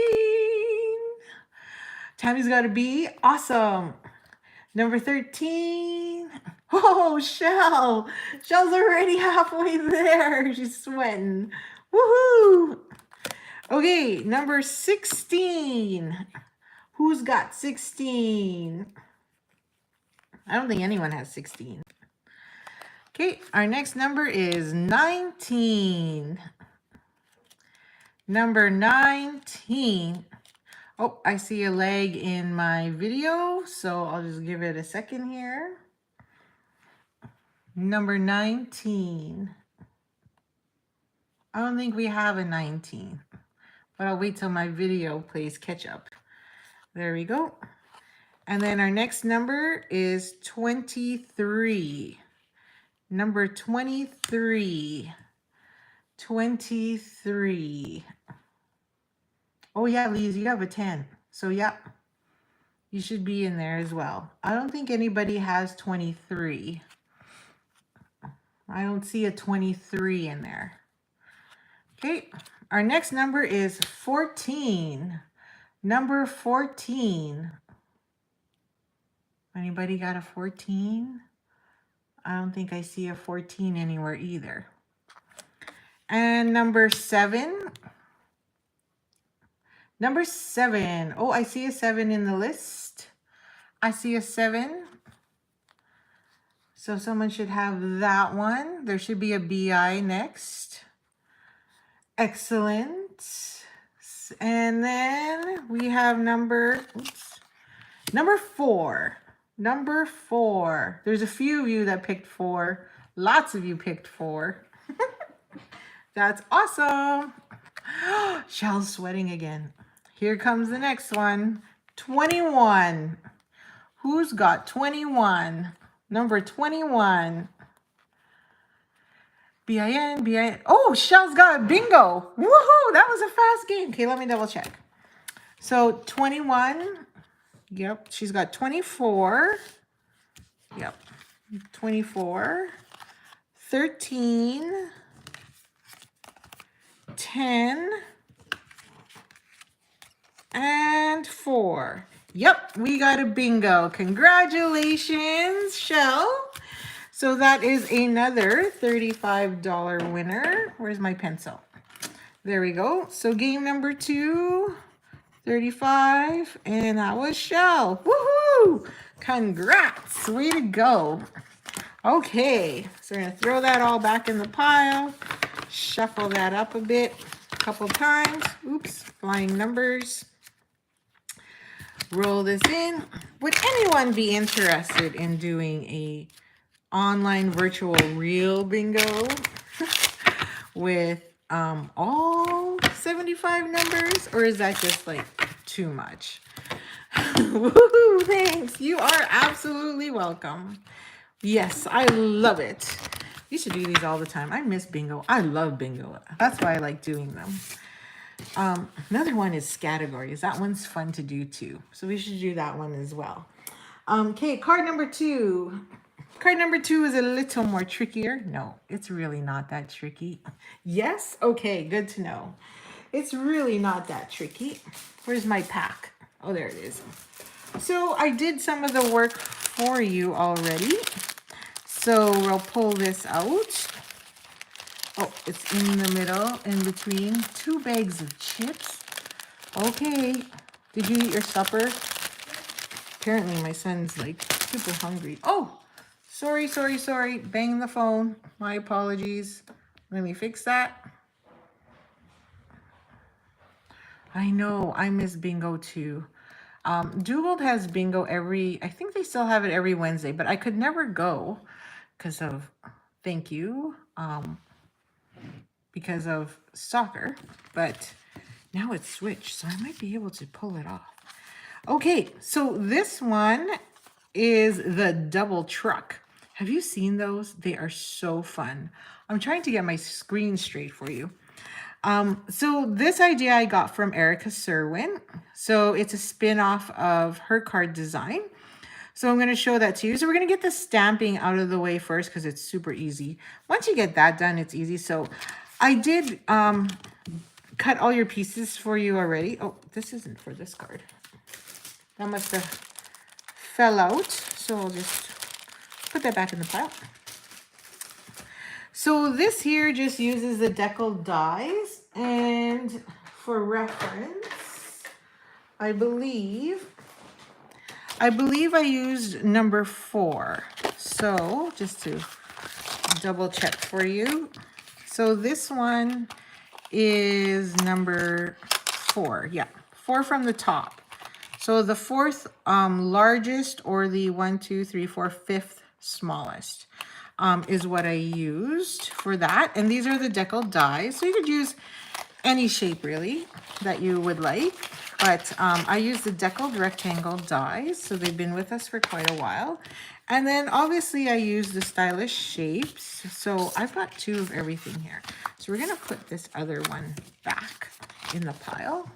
Tammy's got a B. Awesome. Number 13. Oh, Shell. Shell's already halfway there. She's sweating. Woohoo. Okay, number 16. Who's got 16? I don't think anyone has 16. Okay, our next number is 19. Number 19. Oh, I see a lag in my video, so I'll just give it a second here. Number 19. I don't think we have a 19, but I'll wait till my video plays catch up. There we go. And then our next number is 23. Number 23. 23. Oh yeah, Lise, you have a 10. So yeah, you should be in there as well. I don't think anybody has 23. I don't see a 23 in there. Okay, our next number is 14. Number 14. Anybody got a 14? I don't think I see a 14 anywhere either. And number 7. Number 7. Oh, I see a 7 in the list. I see a 7. So someone should have that one. There should be a BI next. Excellent. And then we have number 4. Number 4. There's a few of you that picked 4. Lots of you picked 4. That's awesome. Shell's sweating again. Here comes the next one. 21. Who's got 21? Number 21. BIN, BIN. Oh, Shell's got a bingo. Woohoo! That was a fast game. Okay, let me double check. So 21. Yep, she's got 24. Yep, 24. 13. 10. And 4. Yep, we got a bingo. Congratulations, Shell. So that is another $35 winner. Where's my pencil? There we go. So game number 2, 35, and that was Shell. Woohoo! Congrats, way to go. Okay, so we're gonna throw that all back in the pile, shuffle that up a bit, a couple times. Oops, flying numbers. Roll this in. Would anyone be interested in doing a online virtual real bingo with all 75 numbers, or is that just like too much? Woohoo, thanks. You are absolutely welcome. Yes, I love it. You should do these all the time. I miss bingo. I love bingo. That's why I like doing them. Another one is categories. That one's fun to do too. So we should do that one as well. Okay, card number 2. Card number 2 is a little more trickier. No, it's really not that tricky. Yes? Okay, good to know. It's really not that tricky. Where's my pack? Oh, there it is. So I did some of the work for you already. So we'll pull this out. Oh, it's in the middle, in between 2 bags of chips. Okay. Did you eat your supper? Apparently my son's like super hungry. Oh, sorry. Bang the phone. My apologies. Let me fix that. I know, I miss bingo too. Dugald has bingo I think they still have it every Wednesday, but I could never go because of, thank you, because of soccer, but now it's switched, so I might be able to pull it off. Okay, so this one is the double truck. Have you seen those? They are so fun. I'm trying to get my screen straight for you. So this idea I got from Erica Serwin. So it's a spin-off of her card design. So I'm going to show that to you. So we're going to get the stamping out of the way first because it's super easy. Once you get that done, it's easy. So I did cut all your pieces for you already. Oh, this isn't for this card. That must have fell out. So I'll just put that back in the pile. So this here just uses the decal dies, and for reference, I believe I used number 4. So just to double check for you. So this one is number 4. Yeah, 4 from the top. So the 4th largest, or the 1, 2, 3, 4, 5th smallest. is what I used for that. And these are the decal dies. So you could use any shape really that you would like. But I use the deckled rectangle dies. So they've been with us for quite a while. And then obviously I use the stylish shapes. So I've got 2 of everything here. So we're going to put this other one back in the pile.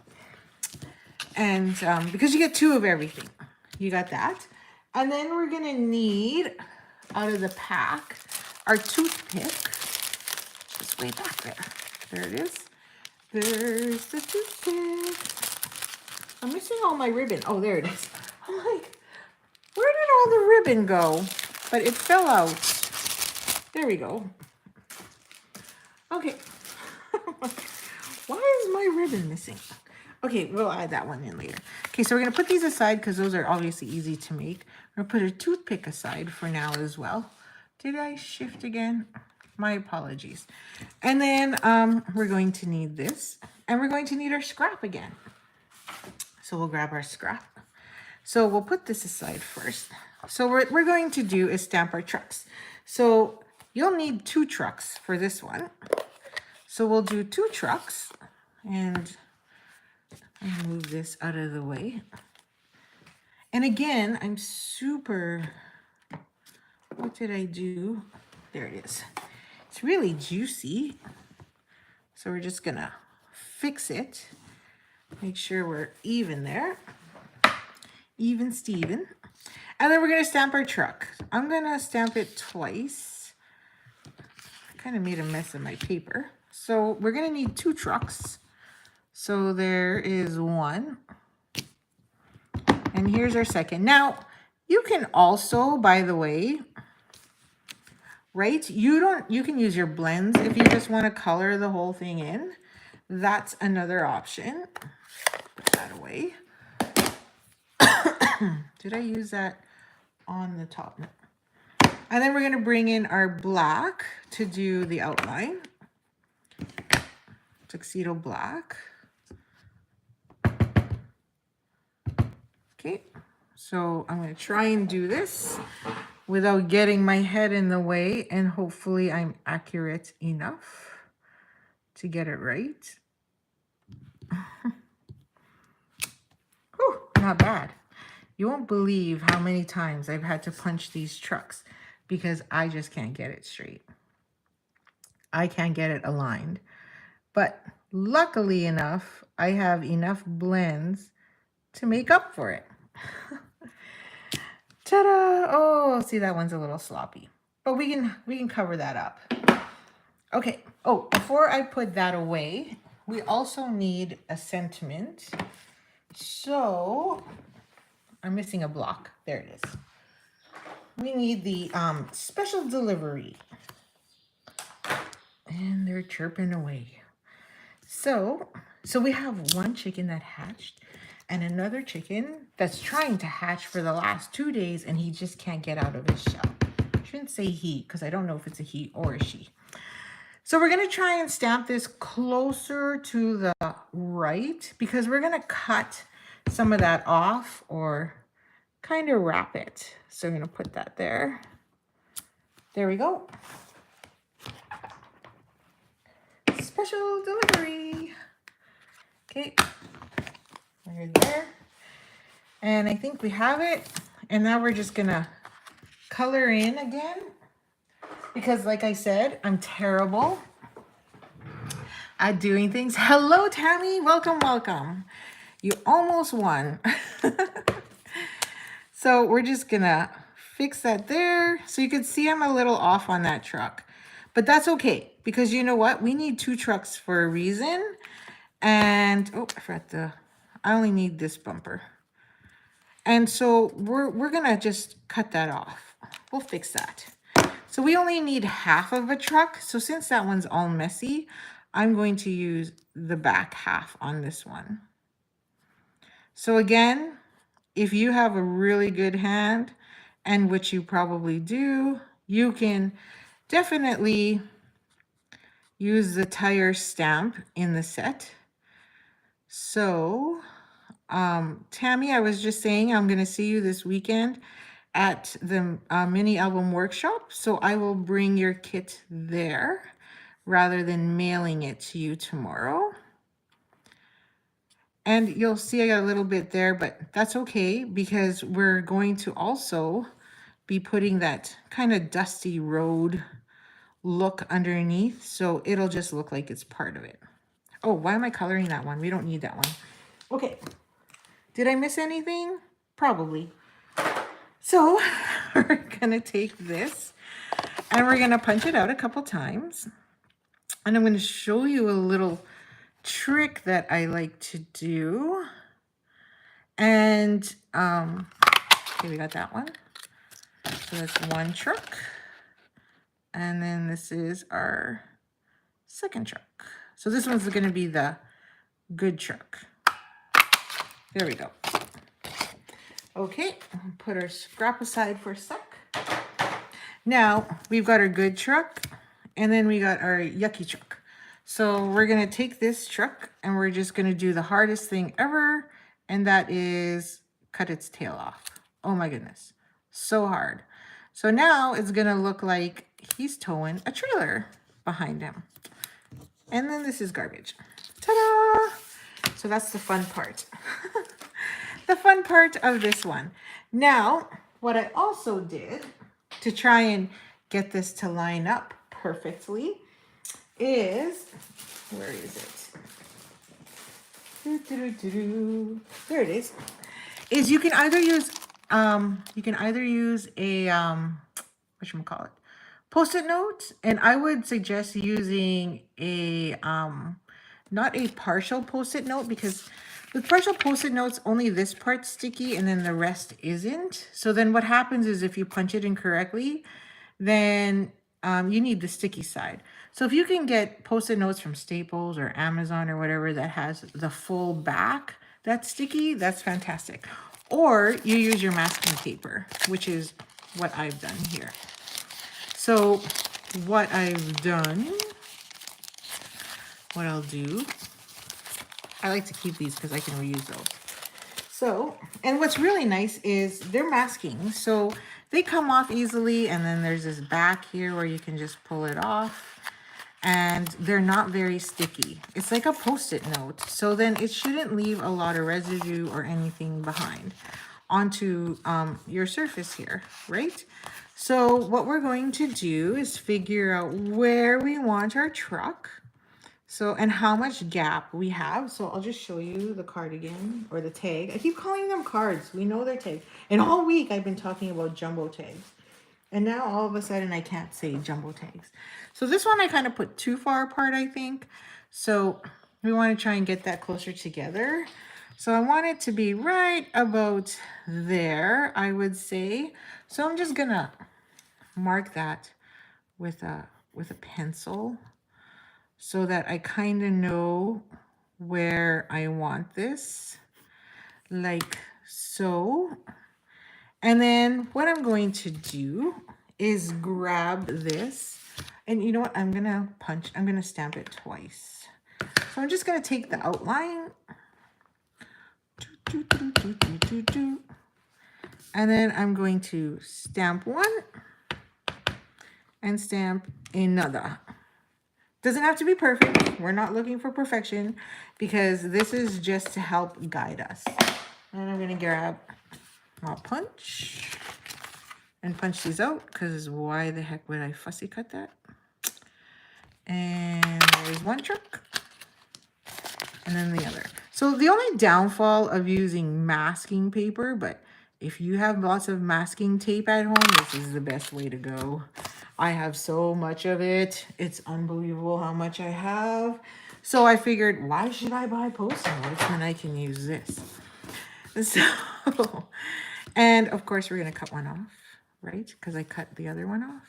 And because you get 2 of everything, you got that. And then we're going to need, out of the pack, our toothpick. It's way back there. There it is. There's the toothpick. I'm missing all my ribbon. Oh, there it is. I'm like, where did all the ribbon go? But it fell out. There we go. Okay. Why is my ribbon missing? Okay, we'll add that one in later. Okay, so we're going to put these aside because those are obviously easy to make. We're going to put a toothpick aside for now as well. Did I shift again? My apologies. And then we're going to need this. And we're going to need our scrap again. So we'll grab our scrap. So we'll put this aside first. So what we're going to do is stamp our trucks. So you'll need 2 trucks for this one. So we'll do 2 trucks. And I'll move this out of the way. And again, I'm super, what did I do? There it is. It's really juicy. So we're just gonna fix it. Make sure we're even there. Even Steven. And then we're gonna stamp our truck. I'm gonna stamp it twice. I kind of made a mess of my paper. So we're gonna need 2 trucks. So there is 1. And here's our second. Now, you can also, by the way, right? You can use your blends if you just want to color the whole thing in. That's another option. Put that away. Did I use that on the top? No. And then we're going to bring in our black to do the outline. Tuxedo black. Okay, so I'm going to try and do this without getting my head in the way, and hopefully I'm accurate enough to get it right. Whew, not bad. You won't believe how many times I've had to punch these trucks because I just can't get it straight. I can't get it aligned. But luckily enough, I have enough blends to make up for it. Ta-da! Oh, see, that one's a little sloppy, but we can cover that up. Okay. Oh, before I put that away, we also need a sentiment. So I'm missing a block. There it is. We need the special delivery, and they're chirping away. So we have 1 chicken that hatched and another chicken that's trying to hatch for the last 2 days, and he just can't get out of his shell. I shouldn't say he, because I don't know if it's a he or a she. So we're going to try and stamp this closer to the right, because we're going to cut some of that off or kind of wrap it. So I'm going to put that there. There we go. Special delivery. Okay. Right there. And I think we have it. And now we're just going to color in again. Because like I said, I'm terrible at doing things. Hello, Tammy. Welcome, welcome. You almost won. So we're just going to fix that there. So you can see I'm a little off on that truck. But that's okay. Because you know what? We need 2 trucks for a reason. And, oh, I forgot I only need this bumper. And so we're going to just cut that off. We'll fix that. So we only need half of a truck. So since that one's all messy, I'm going to use the back half on this one. So again, if you have a really good hand, and which you probably do, you can definitely use the tire stamp in the set. So Tammy, I was just saying I'm going to see you this weekend at the mini album workshop. So I will bring your kit there rather than mailing it to you tomorrow. And you'll see I got a little bit there, but that's okay because we're going to also be putting that kind of dusty road look underneath. So it'll just look like it's part of it. Oh, why am I coloring that one? We don't need that one. Okay. Did I miss anything? Probably. So we're going to take this and we're going to punch it out a couple times. And I'm going to show you a little trick that I like to do. And okay, we got that one. So that's one truck. And then this is our second truck. So this one's going to be the good truck. There we go. Okay, put our scrap aside for a sec. Now we've got our good truck and then we got our yucky truck. So we're going to take this truck and we're just going to do the hardest thing ever. And that is cut its tail off. Oh my goodness. So hard. So now it's going to look like he's towing a trailer behind him. And then this is garbage. Ta-da! So that's the fun part. The fun part of this one. Now, what I also did to try and get this to line up perfectly is, where is it? There it is you can either use a whatchamacallit, Post-it note, and I would suggest using a not a partial Post-it note, because with partial Post-it notes only this part's sticky and then the rest isn't. So then what happens is if you punch it incorrectly, then you need the sticky side. So if you can get Post-it notes from Staples or Amazon or whatever that has the full back that's sticky, that's fantastic. Or you use your masking paper, which is what I've done here. So what I've done, what I'll do, I like to keep these because I can reuse those. So, and what's really nice is they're masking, so they come off easily, and then there's this back here where you can just pull it off, and they're not very sticky. It's like a Post-it note, so then it shouldn't leave a lot of residue or anything behind onto your surface here, right? So what we're going to do is figure out where we want our truck. So, and how much gap we have. So I'll just show you the cardigan or the tag. I keep calling them cards. We know they're tags. And all week I've been talking about jumbo tags. And now all of a sudden I can't say jumbo tags. So this one I kind of put too far apart, I think. So we want to try and get that closer together. So I want it to be right about there, I would say. So I'm just gonna mark that with a pencil, so that I kind of know where I want this, like so. And then what I'm going to do is grab this, and you know what? I'm gonna stamp it twice. So I'm just gonna take the outline, and then I'm going to stamp one and stamp another. Doesn't have to be perfect. We're not looking for perfection because this is just to help guide us. And I'm going to grab my punch and punch these out, because why the heck would I fussy cut that? And there's one truck and then the other. So the only downfall of using masking paper, but if you have lots of masking tape at home, this is the best way to go. I have so much of it. It's unbelievable how much I have. So I figured, why should I buy Post-it notes when I can use this? So, and of course we're going to cut one off, right? Because I cut the other one off.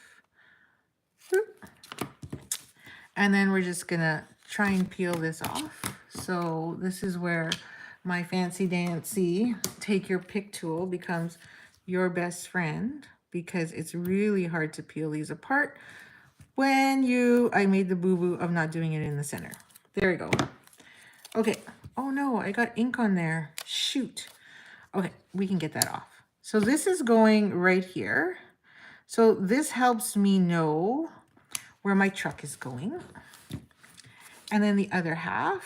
And then we're just going to try and peel this off. So this is where my fancy dancy take your pick tool becomes your best friend, because it's really hard to peel these apart when I made the boo-boo of not doing it in the center. There we go. Okay. Oh no, I got ink on there. Shoot. Okay, we can get that off. So this is going right here. So this helps me know where my truck is going. And then the other half,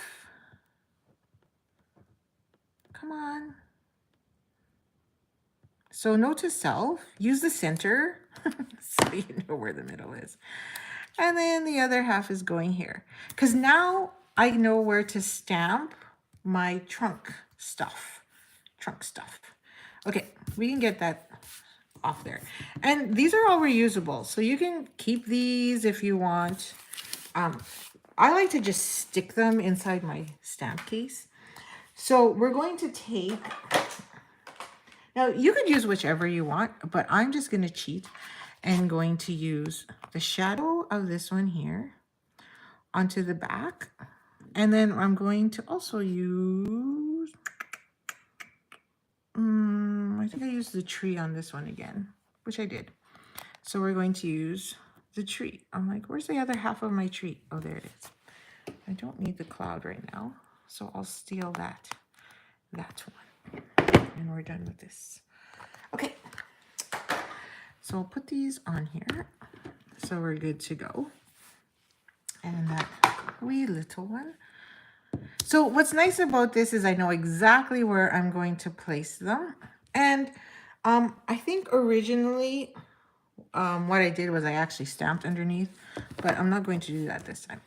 come on. So note to self, use the center so you know where the middle is. And then the other half is going here. Because now I know where to stamp my trunk stuff. Okay, we can get that off there. And these are all reusable. So you can keep these if you want. I like to just stick them inside my stamp case. So we're going to take, now you could use whichever you want, but I'm just going to cheat and going to use the shadow of this one here onto the back. And then I'm going to also use, I think I used the tree on this one again, which I did. So we're going to use the tree. I'm like, where's the other half of my tree? Oh, there it is. I don't need the cloud right now, so I'll steal that one. And we're done with this. Okay, so I'll put these on here. So we're good to go. And that wee little one. So what's nice about this is I know exactly where I'm going to place them. And I think originally what I did was I actually stamped underneath, but I'm not going to do that this time.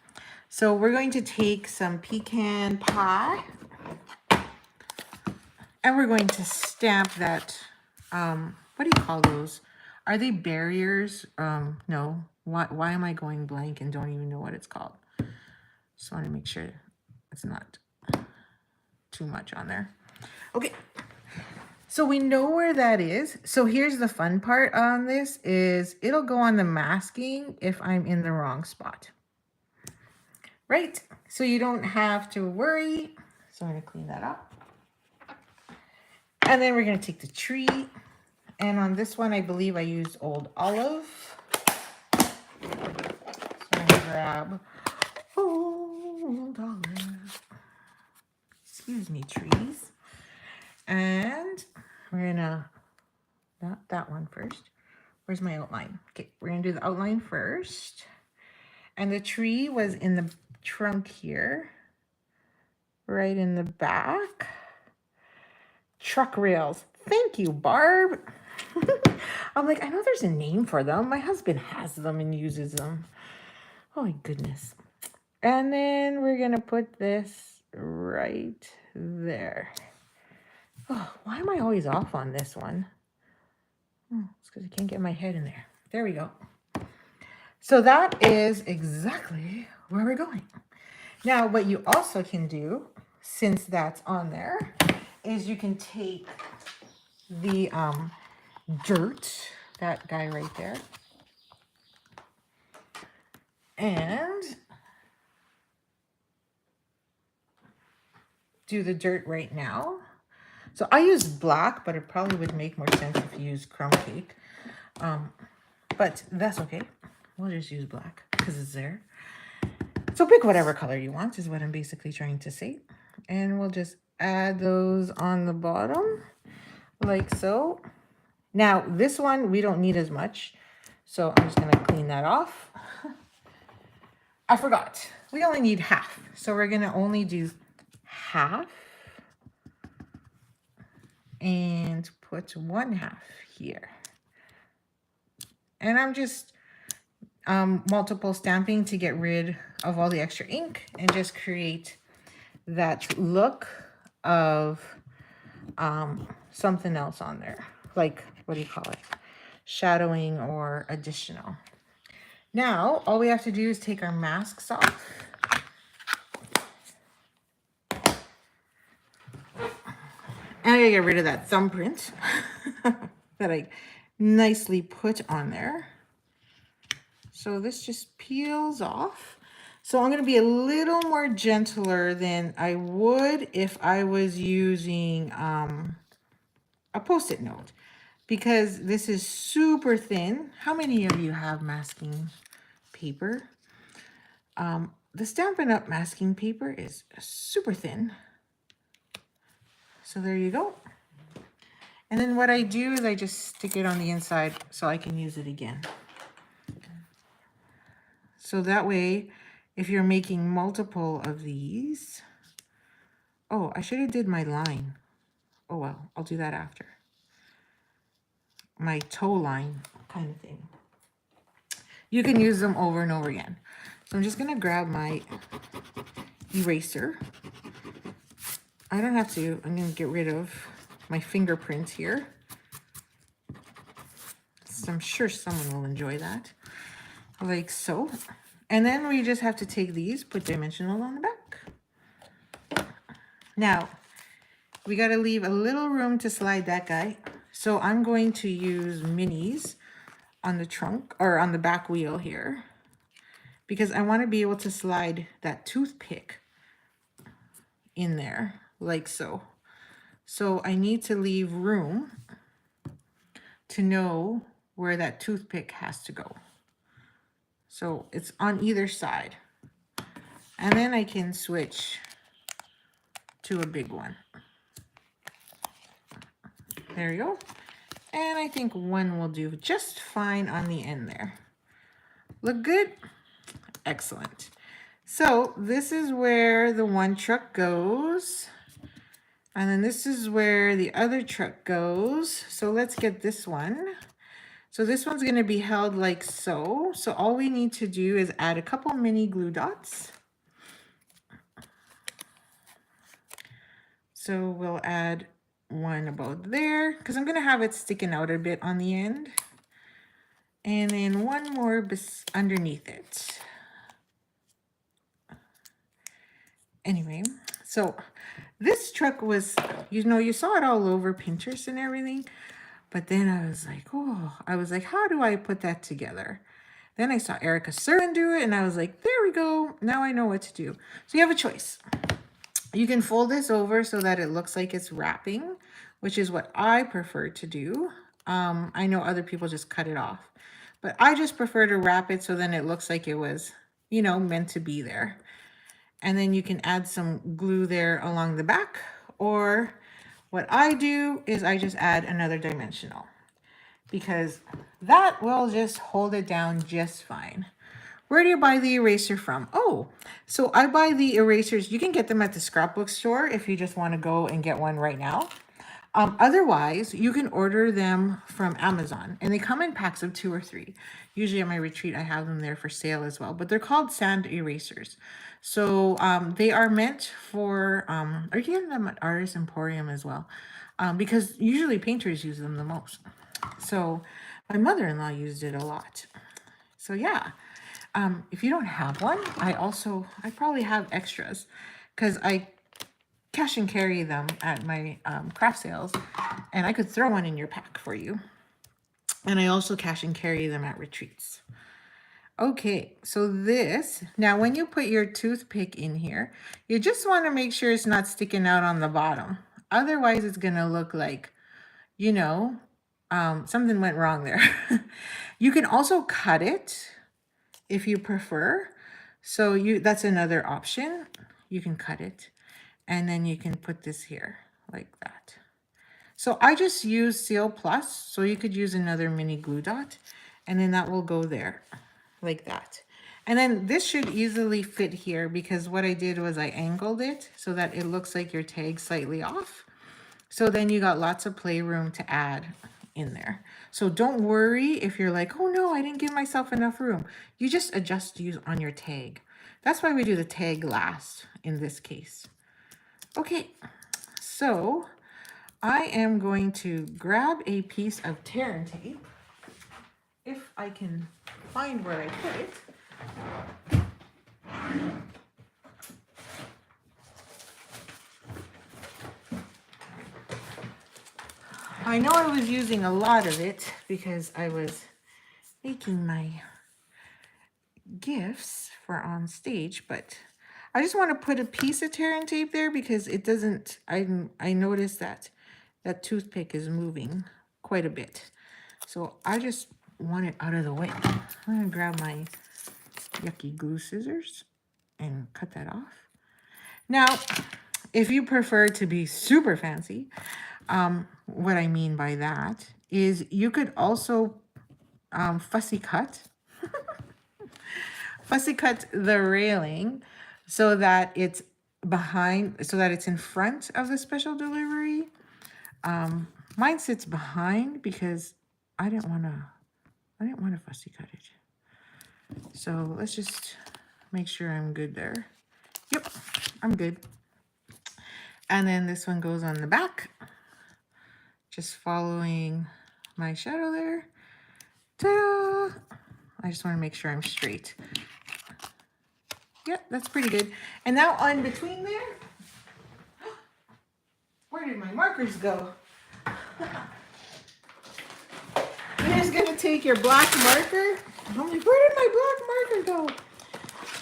So we're going to take some pecan pie and we're going to stamp that, what do you call those? Are they barriers? No. Why am I going blank and don't even know what it's called? Just want to make sure it's not too much on there. Okay. So we know where that is. So here's the fun part on this is it'll go on the masking if I'm in the wrong spot. Right? So you don't have to worry. So I'm going to clean that up. And then we're going to take the tree. And on this one, I believe I used Old Olive. So I'm going to grab Old Olive. Excuse me, trees. And we're going to, not that one first. Where's my outline? Okay, we're going to do the outline first. And the tree was in the trunk here, right in the back. Truck rails. Thank you, Barb. I'm like, I know there's a name for them. My husband has them and uses them. Oh my goodness. And then we're going to put this right there. Oh, why am I always off on this one? Oh, it's because I can't get my head in there. There we go. So that is exactly where we're going. Now, what you also can do, since that's on there, is you can take the dirt, that guy right there, and do the dirt right now. So I use black, but it probably would make more sense if you use crumb cake. But that's okay. We'll just use black because it's there. So pick whatever color you want is what I'm basically trying to say. And we'll just add those on the bottom like so. Now this one, we don't need as much. So I'm just going to clean that off. I forgot. We only need half. So we're going to only do half. And put 1/2 here. And I'm just multiple stamping to get rid of all the extra ink and just create that look of something else on there. Like, what do you call it? Shadowing or additional. Now, all we have to do is take our masks off. And I gotta get rid of that thumbprint that I nicely put on there. So this just peels off. So I'm going to be a little more gentler than I would if I was using a Post-it note, because this is super thin. How many of you have masking paper? The Stampin' Up! Masking paper is super thin. So there you go. And then what I do is I just stick it on the inside so I can use it again. So that way, if you're making multiple of these, oh, I should have did my line. Oh, well, I'll do that after. My toe line kind of thing. You can use them over and over again. So I'm just going to grab my eraser. I don't have to. I'm going to get rid of my fingerprints here. So I'm sure someone will enjoy that. Like so. And then we just have to take these, put dimensional on the back. Now, we got to leave a little room to slide that guy. So I'm going to use minis on the trunk or on the back wheel here because I want to be able to slide that toothpick in there like so. So I need to leave room to know where that toothpick has to go. So it's on either side. And then I can switch to a big one. There you go. And I think one will do just fine on the end there. Look good? Excellent. So this is where the one truck goes. And then this is where the other truck goes. So let's get this one. So this one's going to be held like so. So all we need to do is add a couple mini glue dots. So we'll add one about there because I'm going to have it sticking out a bit on the end. And then one more underneath it. Anyway, so this truck was, you saw it all over Pinterest and everything. But then I was like, how do I put that together? Then I saw Erica Servan do it and I was like, there we go. Now I know what to do. So you have a choice. You can fold this over so that it looks like it's wrapping, which is what I prefer to do. I know other people just cut it off, but I just prefer to wrap it so then it looks like it was, meant to be there. And then you can add some glue there along the back, or what I do is I just add another dimensional because that will just hold it down just fine. Where do you buy the eraser from? Oh, so I buy the erasers. You can get them at the scrapbook store if you just want to go and get one right now. Otherwise, you can order them from Amazon and they come in packs of 2 or 3. Usually at my retreat, I have them there for sale as well, but they're called sand erasers. So they are meant for, or you can get them at Artist Emporium as well, because usually painters use them the most. So my mother-in-law used it a lot. So yeah, if you don't have one, I probably have extras because I cash and carry them at my craft sales, and I could throw one in your pack for you. And I also cash and carry them at retreats. Okay, so this, now when you put your toothpick in here, you just want to make sure it's not sticking out on the bottom. Otherwise, it's going to look like, something went wrong there. You can also cut it if you prefer. So that's another option. You can cut it. And then you can put this here like that. So I just use Seal Plus. So you could use another mini glue dot. And then that will go there like that. And then this should easily fit here because what I did was I angled it so that it looks like your tag slightly off. So then you got lots of playroom to add in there. So don't worry if you're like, oh no, I didn't give myself enough room. You just adjust on your tag. That's why we do the tag last in this case. Okay, so I am going to grab a piece of tear and tape, if I can find where I put it. I know I was using a lot of it because I was making my gifts for on stage, but I just want to put a piece of tear and tape there because it doesn't, I noticed that toothpick is moving quite a bit. So I just want it out of the way. I'm going to grab my yucky glue scissors and cut that off. Now, if you prefer to be super fancy, what I mean by that is you could also fussy cut the railing so that it's so that it's in front of the special delivery. Mine sits behind because I didn't want to fussy cut it. So let's just make sure I'm good there. Yep, I'm good. And then this one goes on the back, just following my shadow there. Ta-da! I just want to make sure I'm straight. Yep, that's pretty good. And now on between there, where did my markers go? You're just gonna take your black marker. I'm like, where did my black marker go?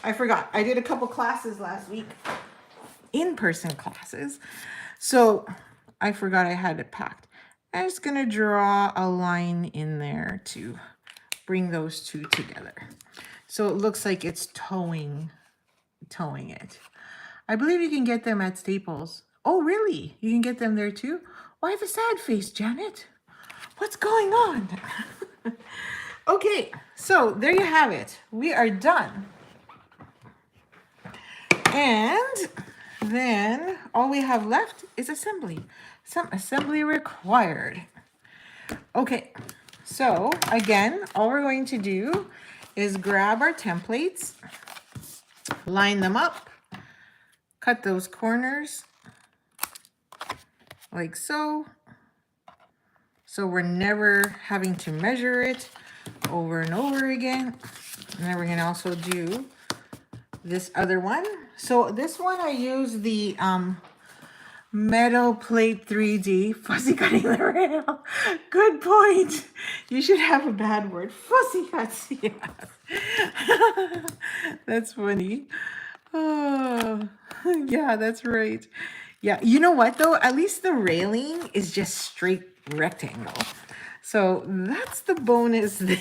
I forgot. I did a couple classes last week, in-person classes. So I forgot I had it packed. I'm just gonna draw a line in there to bring those two together. So it looks like it's towing it. I believe you can get them at Staples. Oh, really? You can get them there too? Why have a sad face, Janet? What's going on? Okay, so there you have it. We are done. And then all we have left is assembly. Some assembly required. Okay, so again, all we're going to do is grab our templates, line them up, cut those corners like so. So we're never having to measure it over and over again. And then we're going to also do this other one. So this one I use the Metal Plate 3D fussy cutting the rail. Good point. You should have a bad word. Fussy cuts. Yes. That's funny. Oh, yeah, that's right. Yeah, you know what though? At least the railing is just straight rectangle. So that's the bonus there.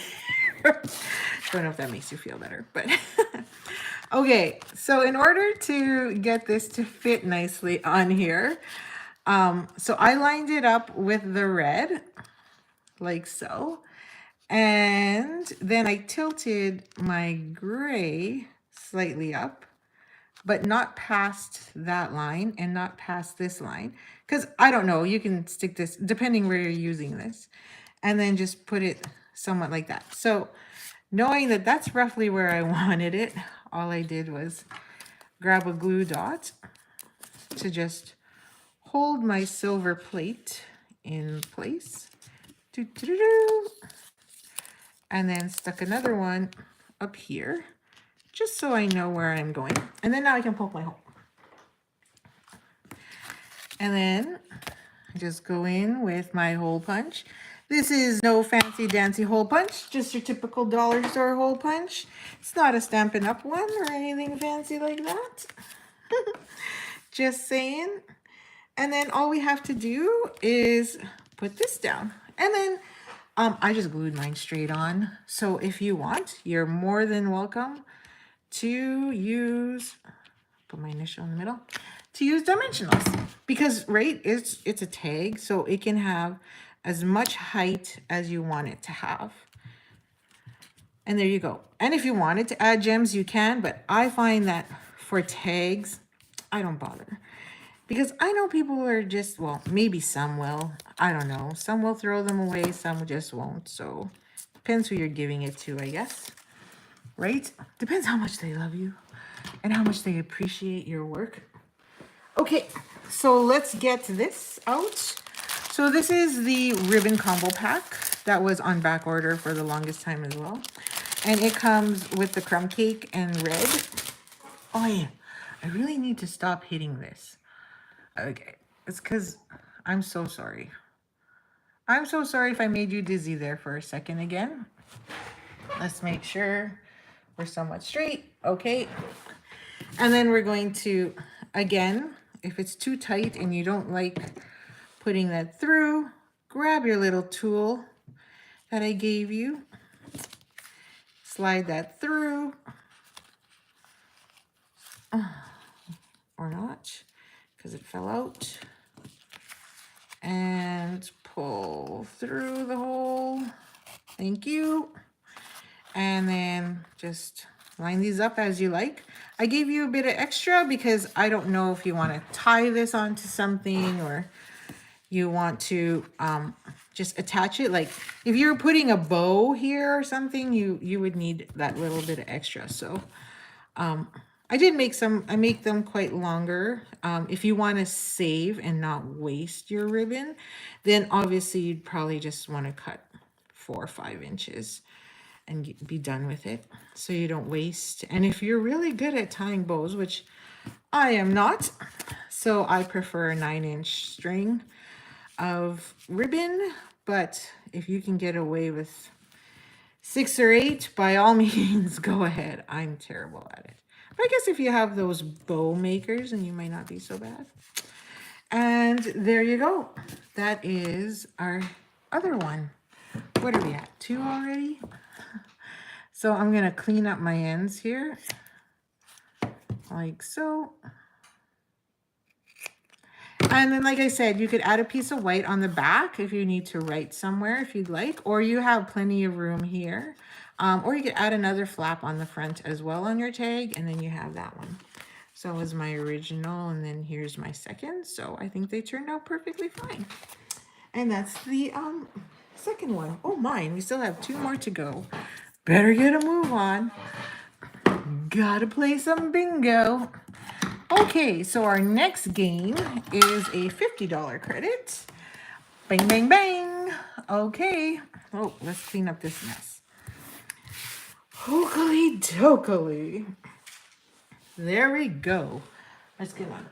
Don't know if that makes you feel better, but okay. So in order to get this to fit nicely on here, so I lined it up with the red, like so. And then I tilted my gray slightly up, but not past that line and not past this line. Because I don't know, you can stick this, depending where you're using this, and then just put it somewhat like that. So knowing that that's roughly where I wanted it, all I did was grab a glue dot to just hold my silver plate in place. Doo-doo-doo-doo. And then stuck another one up here, just so I know where I'm going. And then now I can poke my hole. And then just go in with my hole punch. This is no fancy dancy hole punch, just your typical dollar store hole punch. It's not a Stampin' Up! One or anything fancy like that. Just saying. And then all we have to do is put this down. And then I just glued mine straight on. So if you want, you're more than welcome to use, put my initial in the middle, to use dimensionals. Because, right, it's a tag, so it can have as much height as you want it to have. And there you go. And if you wanted to add gems, you can, but I find that for tags, I don't bother. Because I know people are just, well, maybe some will. I don't know. Some will throw them away, some just won't. So depends who you're giving it to, I guess. Right? Depends how much they love you and how much they appreciate your work. Okay, so let's get this out. So this is the ribbon combo pack that was on back order for the longest time as well. And it comes with the crumb cake and red. Oh yeah, I really need to stop hitting this. Okay, it's because I'm so sorry. I'm so sorry if I made you dizzy there for a second again. Let's make sure we're somewhat straight. Okay. And then we're going to, again, if it's too tight and you don't like putting that through, grab your little tool that I gave you. Slide that through. Or not. because it fell out. And pull through the hole. Thank you. And then just line these up as you like. I gave you a bit of extra because I don't know if you want to tie this onto something or you want to just attach it. Like if you were putting a bow here or something, you would need that little bit of extra. So I did make some, I make them quite longer. If you want to save and not waste your ribbon, then obviously you'd probably just want to cut 4 or 5 inches and be done with it so you don't waste. And if you're really good at tying bows, which I am not, so I prefer a 9-inch string of ribbon, but if you can get away with 6 or 8, by all means, go ahead. I'm terrible at it. But I guess if you have those bow makers, then you might not be so bad. And there you go. That is our other one. What are we at? 2 already? So I'm going to clean up my ends here, like so. And then, like I said, you could add a piece of white on the back if you need to write somewhere if you'd like, or you have plenty of room here. Or you could add another flap on the front as well on your tag, and then you have that one. So it was my original, and then here's my second. So I think they turned out perfectly fine. And that's the second one. Oh, mine. We still have 2 more to go. Better get a move on. Gotta play some bingo. Okay, so our next game is a $50 credit. Bang, bang, bang. Okay. Oh, let's clean up this mess. Hokey dokey. There we go. Let's get on.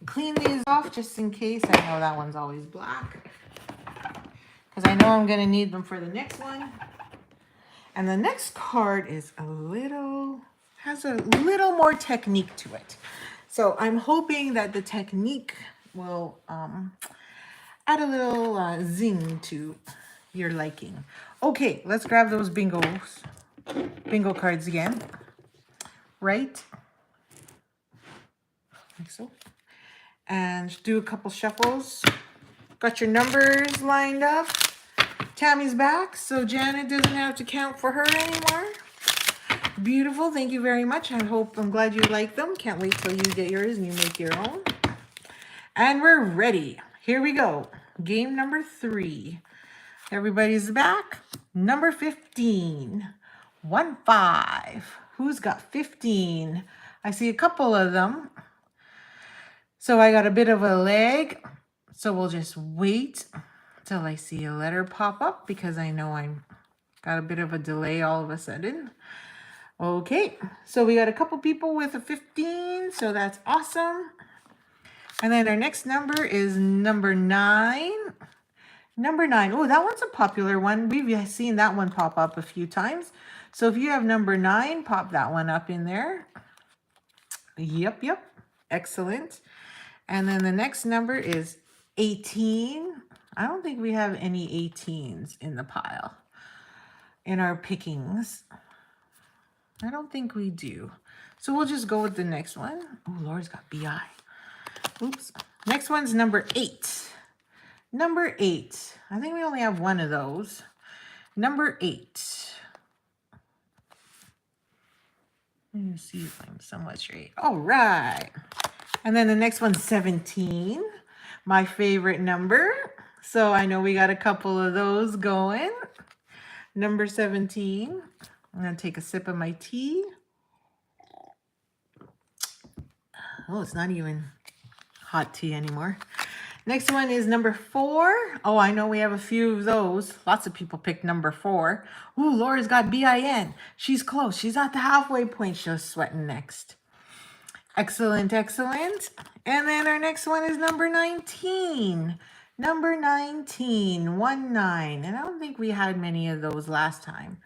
Clean these off just in case. I know that one's always black, because I know I'm going to need them for the next one. And the next card is has a little more technique to it. So I'm hoping that the technique will add a little zing to your liking. Okay, let's grab those bingo cards again. Right? Like so. And do a couple shuffles. Got your numbers lined up. Tammy's back, so Janet doesn't have to count for her anymore. Beautiful. Thank you very much. I'm glad you like them. Can't wait till you get yours and you make your own. And we're ready. Here we go. Game number 3. Everybody's back. Number 15. 1-5. Who's got 15? I see a couple of them. So I got a bit of a lag. So we'll just wait till I see a letter pop up, because I know I'm got a bit of a delay all of a sudden. Okay, so we got a couple people with a 15, so that's awesome. And then our next number is number 9. Number 9. Oh, that one's a popular one. We've seen that one pop up a few times. So if you have number 9, pop that one up in there. Yep. Excellent. And then the next number is 18. I don't think we have any 18s in the pile in our pickings. I don't think we do. So we'll just go with the next one. Oh, Laura's got BI. Oops. Next one's number 8. Number 8. I think we only have one of those. Number 8. Let me see if I'm somewhat straight. All right. And then the next one's 17. My favorite number. So I know we got a couple of those going. Number 17. I'm going to take a sip of my tea. Oh, it's not even hot tea anymore. Next one is number 4. Oh, I know we have a few of those. Lots of people picked number 4. Ooh, Laura's got BIN. She's close. She's at the halfway point. She's sweating next. Excellent. And then our next one is number 19. Number 19, 1-9. And I don't think we had many of those last time,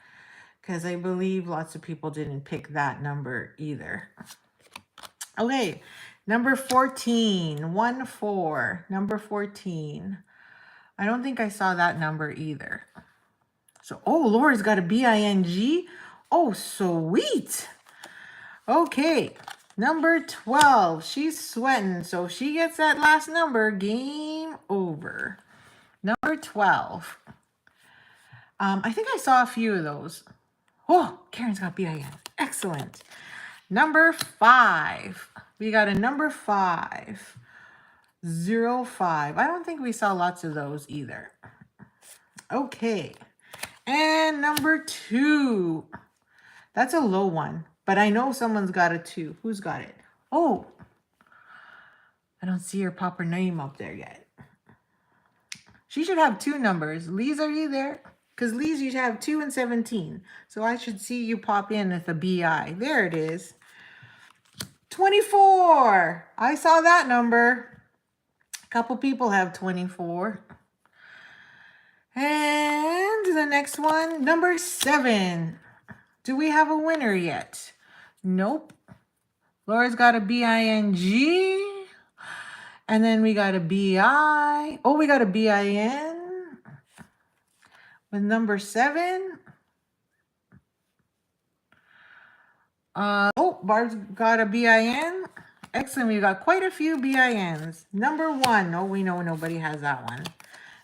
because I believe lots of people didn't pick that number either. Okay, number 14, 1-4. Number 14. I don't think I saw that number either. So, oh, Laura's got a BING. Oh, sweet. Okay, Number 12. She's sweating. So if she gets that last number, game over. Number 12. I think I saw a few of those. Oh, Karen's got BIN. Excellent. Number 5. We got a number 5. 05. I don't think we saw lots of those either. Okay. And number 2. That's a low one, but I know someone's got a 2. Who's got it? Oh, I don't see her pop her name up there yet. She should have 2 numbers. Lise, are you there? Because Lise, you should have 2 and 17. So I should see you pop in with a BI. There it is. 24. I saw that number. A couple people have 24. And the next one, number 7. Do we have a winner yet? Nope. Laura's got a BING. And then we got a BI. Oh, we got a BIN. With number 7. Oh, Barb's got a BIN. Excellent. We got quite a few BINs. Number 1. Oh, we know nobody has that one.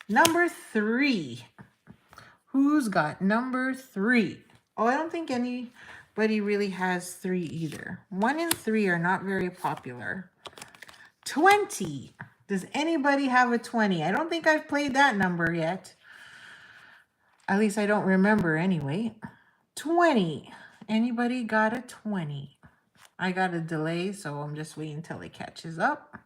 Number 3. Who's got number 3? Oh, I don't think anybody really has 3 either. 1 and 3 are not very popular. 20. Does anybody have a 20? I don't think I've played that number yet. At least I don't remember anyway. 20. Anybody got a 20? I got a delay, so I'm just waiting until it catches up.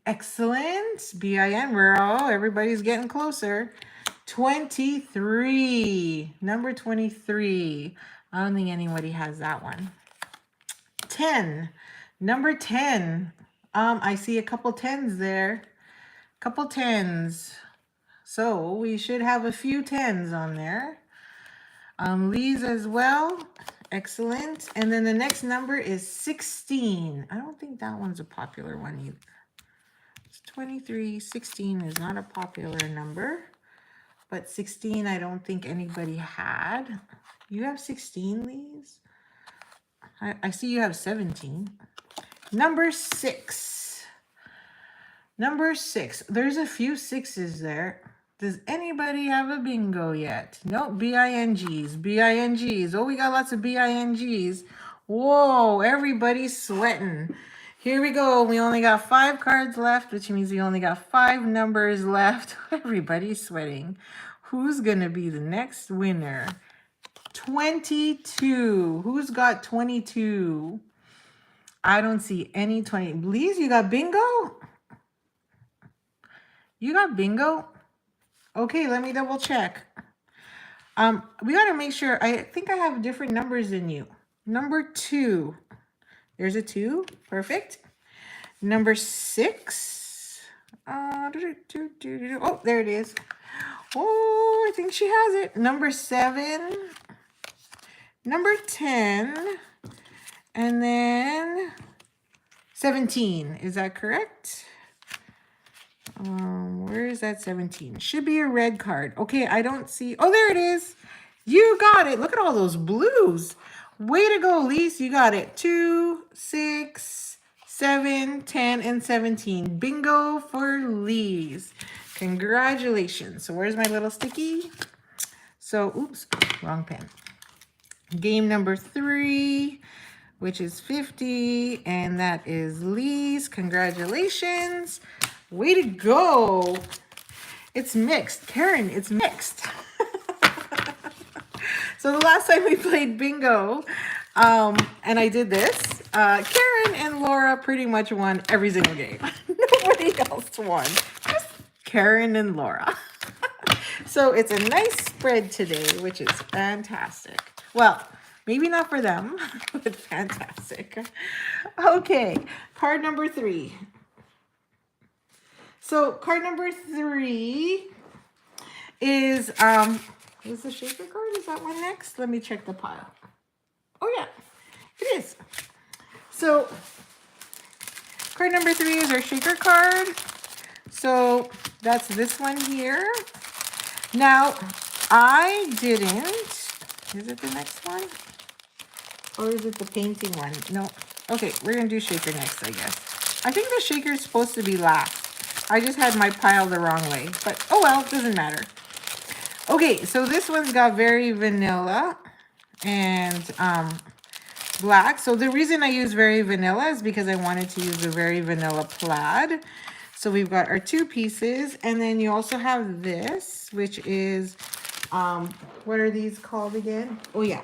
Excellent. BIN. Everybody's getting closer. 23. Number 23. I don't think anybody has that one. 10. Number 10. I see a couple 10s there. Couple 10s. So we should have a few 10s on there. Lise as well. Excellent. And then the next number is 16. I don't think that one's a popular one either. It's 23. 16 is not a popular number. But 16, I don't think anybody had. You have 16, Lise? I see you have 17. Number 6. Number 6. There's a few 6s there. Does anybody have a bingo yet? Nope, BINGs. BINGs. Oh, we got lots of BINGs. Whoa, everybody's sweating. Here we go. We only got 5 cards left, which means we only got 5 numbers left. Everybody's sweating. Who's going to be the next winner? 22. Who's got 22? I don't see any 20. Lise, you got bingo? You got bingo? Okay, let me double check. We got to make sure. I think I have different numbers than you. Number 2. There's a 2. Perfect. Number 6. Oh, there it is. Oh, I think she has it. Number 7. Number 10. And then 17. Is that correct? Where is that 17? Should be a red card. Okay, I don't see. Oh, there it is. You got it. Look at all those blues. Way to go, Lise. You got it. 2, 6, 7, 10, and 17. Bingo for Lise. Congratulations. So where's my little sticky? So, oops, wrong pen. Game number 3, which is 50, and that is Lise. Congratulations. Way to go. It's mixed. Karen, it's mixed. So the last time we played bingo, and I did this, Karen and Laura pretty much won every single game. Nobody else won. Just Karen and Laura. So it's a nice spread today, which is fantastic. Well, maybe not for them, but fantastic. Okay, card number 3. So card number 3 is the shaker card? Is that one next? Let me check the pile. Oh yeah, it is. So card number 3 is our shaker card. So that's this one here. Now I didn't. Is it the next one? Or is it the painting one? No. Okay, we're going to do shaker next, I guess. I think the shaker is supposed to be last. I just had my pile the wrong way. But, oh well, it doesn't matter. Okay, so this one's got very vanilla and black. So the reason I use very vanilla is because I wanted to use a very vanilla plaid. So we've got our 2 pieces. And then you also have this, which is, what are these called again? Oh, yeah.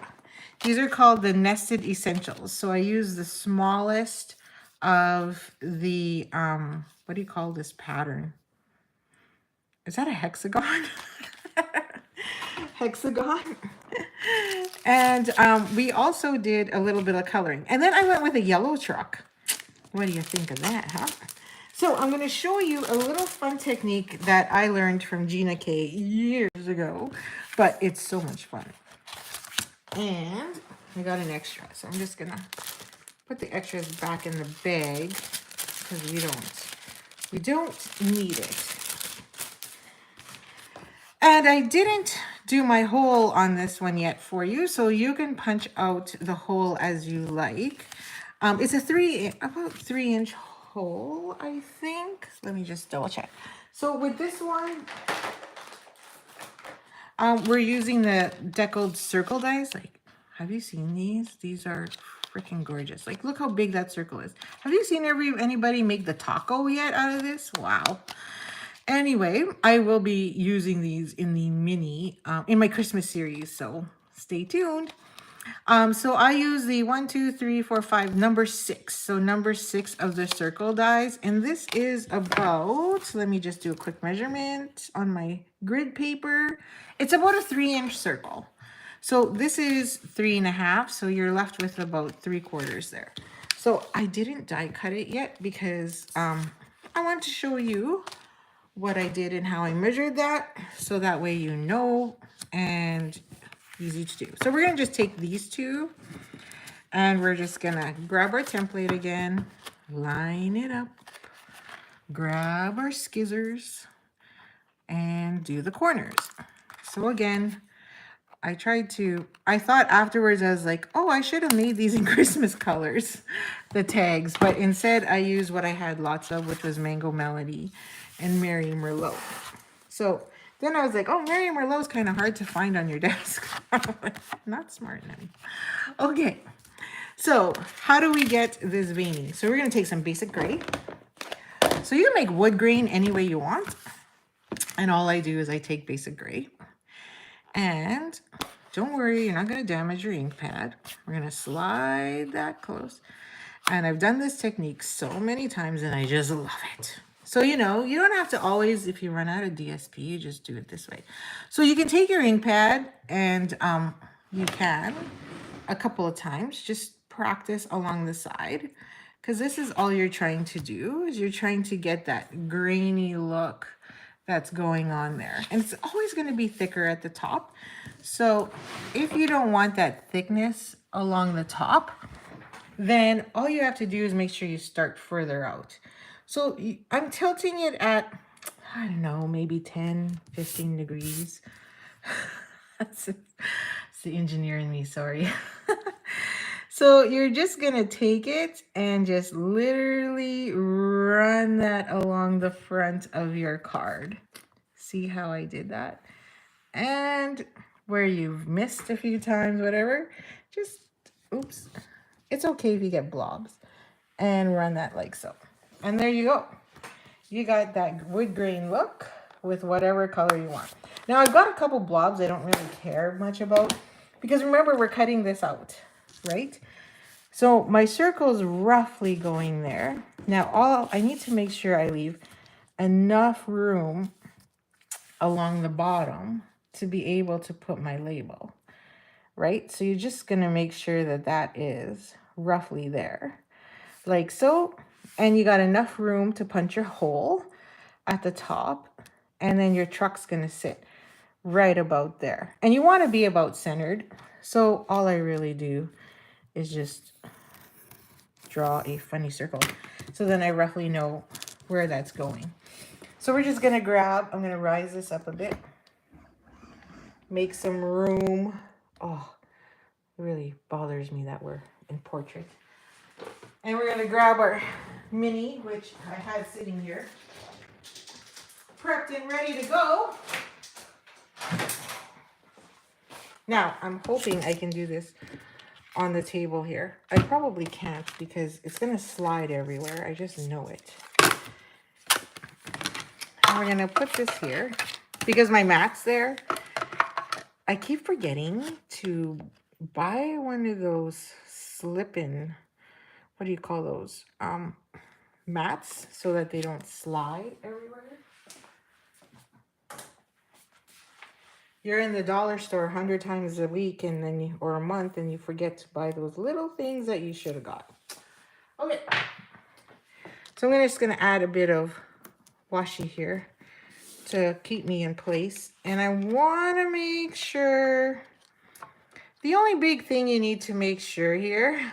These are called the Nested Essentials. So I use the smallest of the, what do you call this pattern? Is that a hexagon? Hexagon. And we also did a little bit of coloring. And then I went with a yellow truck. What do you think of that, huh? So I'm going to show you a little fun technique that I learned from Gina K years ago, but it's so much fun. And I got an extra, so I'm just gonna put the extras back in the bag because we don't need it. And I didn't do my hole on this one yet for you, so you can punch out the hole as you like. It's a about 3-inch hole, I think. Let me just double check. So with this one, we're using the deckled circle dies. Like, have you seen these? These are freaking gorgeous. Like, look how big that circle is. Have you seen anybody make the taco yet out of this? Wow. Anyway, I will be using these in the mini, in my Christmas series, so stay tuned. So I use the 1, 2, 3, 4, 5, number 6. So number 6 of the circle dies. And this is about, let me just do a quick measurement on my grid paper. It's about a 3-inch circle. So this is 3.5. So you're left with about 3/4 there. So I didn't die cut it yet because I want to show you what I did and how I measured that. So that way you know, and easy to do. So we're going to just take these 2 and we're just going to grab our template again, line it up, grab our scissors, and do the corners. So again, I thought afterwards, I was like, oh, I should have made these in Christmas colors, the tags, but instead I used what I had lots of, which was Mango Melody and Mary Merlot. So then I was like, oh, Mary Merlot's kind of hard to find on your desk. Not smart enough. Okay, so how do we get this veining? So we're going to take some basic gray. So you can make wood grain any way you want. And all I do is I take basic gray. And don't worry, you're not going to damage your ink pad. We're going to slide that close. And I've done this technique so many times and I just love it. So, you know, you don't have to always, if you run out of DSP, you just do it this way. So you can take your ink pad and you can a couple of times just practice along the side, because this is all you're trying to do is you're trying to get that grainy look that's going on there. And it's always going to be thicker at the top. So if you don't want that thickness along the top, then all you have to do is make sure you start further out. So I'm tilting it at, I don't know, maybe 10, 15 degrees. It's the engineer in me, sorry. So you're just going to take it and just literally run that along the front of your card. See how I did that? And where you've missed a few times, whatever, just, oops. It's okay if you get blobs, and run that like so. And there you go. You got that wood grain look with whatever color you want. Now I've got a couple blobs I don't really care much about, because remember, we're cutting this out, right? So my circle's roughly going there. Now I need to make sure I leave enough room along the bottom to be able to put my label, right? So you're just gonna make sure that that is roughly there, like so. And you got enough room to punch your hole at the top, and then your truck's gonna sit right about there. And you want to be about centered. So all I really do is just draw a funny circle, so then I roughly know where that's going. So we're just gonna grab, I'm gonna rise this up a bit, make some room. Oh, really bothers me that we're in portrait. And we're gonna grab our mini, which I had sitting here, prepped and ready to go. Now, I'm hoping I can do this on the table here. I probably can't because it's gonna slide everywhere. I just know it. And we're gonna put this here because my mat's there. I keep forgetting to buy one of those slip-in, what do you call those? Mats so that they don't slide everywhere. You're in the dollar store 100 times a week and then or a month and you forget to buy those little things that you should have got. Okay. So I'm just going to add a bit of washi here to keep me in place. And I want to make sure, the only big thing you need to make sure here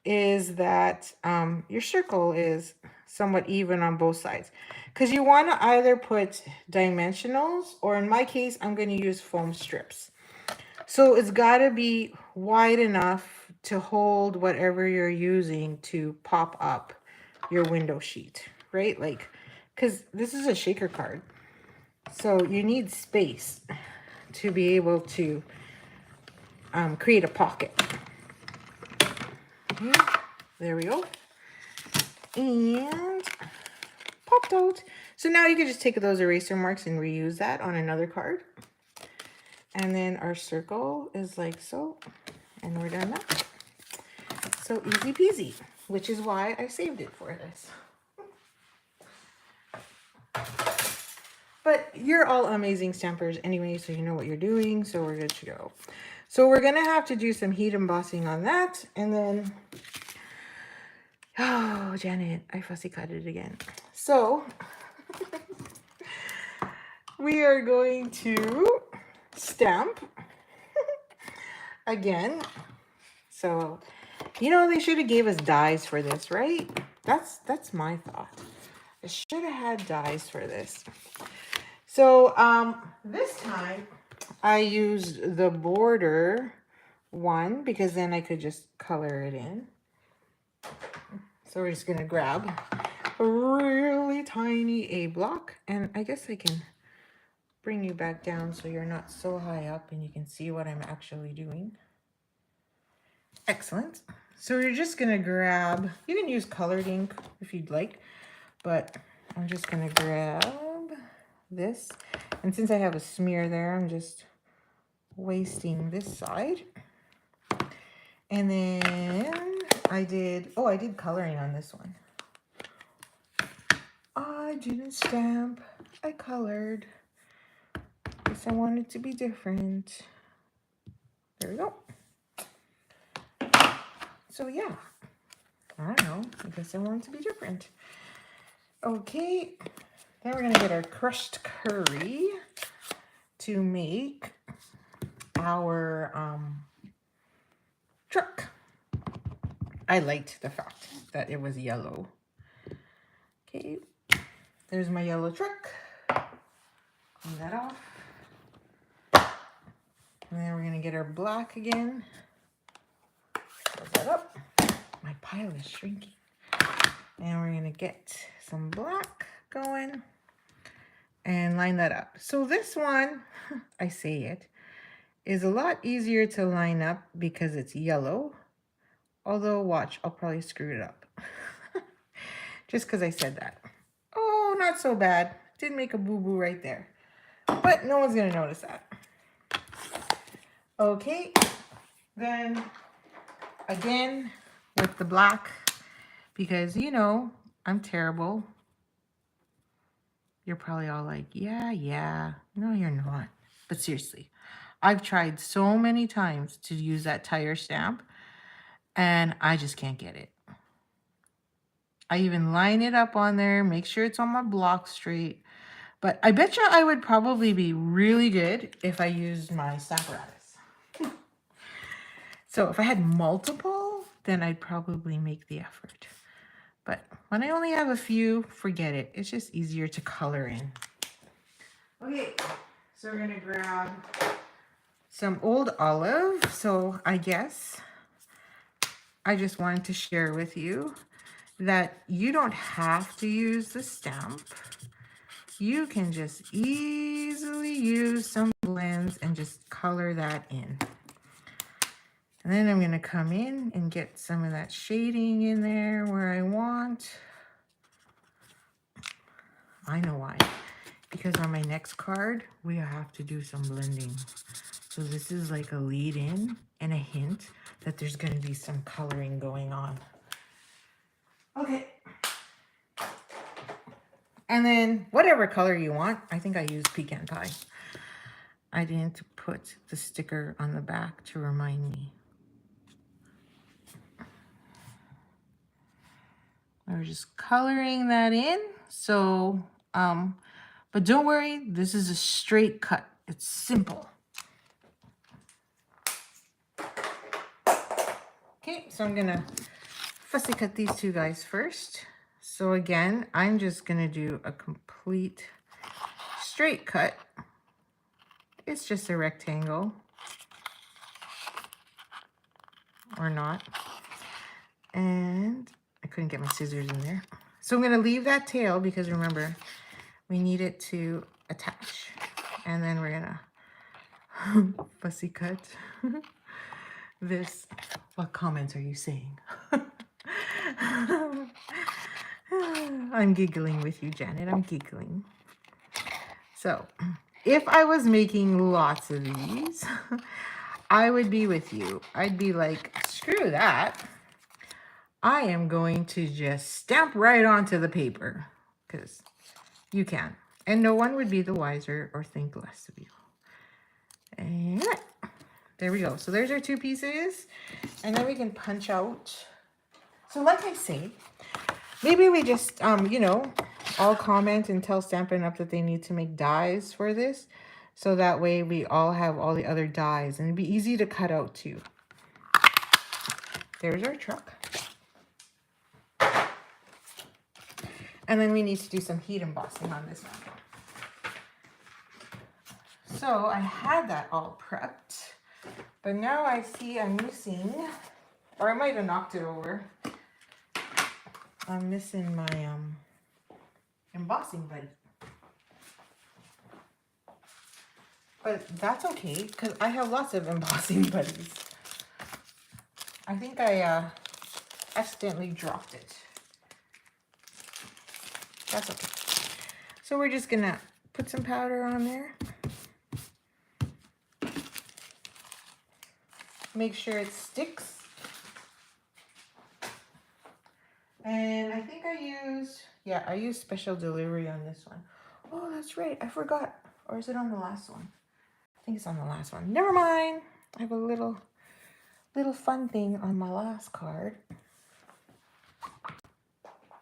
is that your circle is somewhat even on both sides. Because you want to either put dimensionals, or in my case, I'm going to use foam strips. So it's got to be wide enough to hold whatever you're using to pop up your window sheet, right? Like, because this is a shaker card. So you need space to be able to create a pocket. Okay, there we go. And popped out. So now you can just take those eraser marks and reuse that on another card. And then our circle is like so. And we're done that. So easy peasy, which is why I saved it for this. But you're all amazing stampers anyway, so you know what you're doing, so we're good to go. So we're going to have to do some heat embossing on that, and then, oh, Janet, I fussy cut it again. So, we are going to stamp again. So, you know, they should have gave us dies for this, right? That's my thought. I should have had dies for this. So, this time I used the border one because then I could just color it in. So we're just gonna grab a really tiny A block, and I guess I can bring you back down so you're not so high up and you can see what I'm actually doing. Excellent. So you're just gonna grab, you can use colored ink if you'd like, but I'm just gonna grab this. And since I have a smear there, I'm just wasting this side. And then I did coloring on this one. I didn't stamp, I colored. Because I want it to be different. There we go. So yeah, I don't know, I guess I want it to be different. Okay, then we're gonna get our crushed curry to make our truck. I liked the fact that it was yellow. Okay, there's my yellow truck. Clean that off. And then we're gonna get our black again. Close that up. My pile is shrinking. And we're gonna get some black going and line that up. So this one, I say it, is a lot easier to line up because it's yellow. Although, watch, I'll probably screw it up. Just because I said that. Oh, not so bad. Did make a boo-boo right there. But no one's going to notice that. Okay. Then, again, with the black, because, you know, I'm terrible. You're probably all like, yeah. No, you're not. But seriously, I've tried so many times to use that tire stamp, and I just can't get it. I even line it up on there, make sure it's on my block straight. But I bet you I would probably be really good if I used my Stamparatus. So if I had multiple, then I'd probably make the effort. But when I only have a few, forget it. It's just easier to color in. Okay, so we're gonna grab some old olive. So I guess I just wanted to share with you that you don't have to use the stamp. You can just easily use some blends and just color that in. And then I'm going to come in and get some of that shading in there where I want. I know why. Because on my next card, we have to do some blending. So this is like a lead in and a hint that there's going to be some coloring going on. Okay. And then whatever color you want. I think I used pecan pie. I didn't put the sticker on the back to remind me. We're just coloring that in. So, but don't worry, this is a straight cut. It's simple. Okay, so I'm gonna fussy cut these two guys first. So again, I'm just gonna do a complete straight cut. It's just a rectangle. Or not. And I couldn't get my scissors in there. So I'm gonna leave that tail because remember, we need it to attach. And then we're gonna fussy cut this. What comments are you saying? I'm giggling with you, Janet. I'm giggling. So if I was making lots of these, I would be with you. I'd be like, screw that. I am going to just stamp right onto the paper because you can. And no one would be the wiser or think less of you. And there we go. So there's our two pieces. And then we can punch out. So like I say, maybe we just, you know, all comment and tell Stampin' Up! That they need to make dies for this. So that way we all have all the other dies. And it'd be easy to cut out too. There's our truck. And then we need to do some heat embossing on this one. So I had that all prepped. But now I see I'm missing, or I might have knocked it over. I'm missing my embossing buddy. But that's okay, because I have lots of embossing buddies. I think I accidentally dropped it. That's okay. So we're just gonna put some powder on there. Make sure it sticks. And I think I used special delivery on this one. Oh, that's right, I forgot. Or is it on the last one? I think it's on the last one. Never mind. I have a little fun thing on my last card.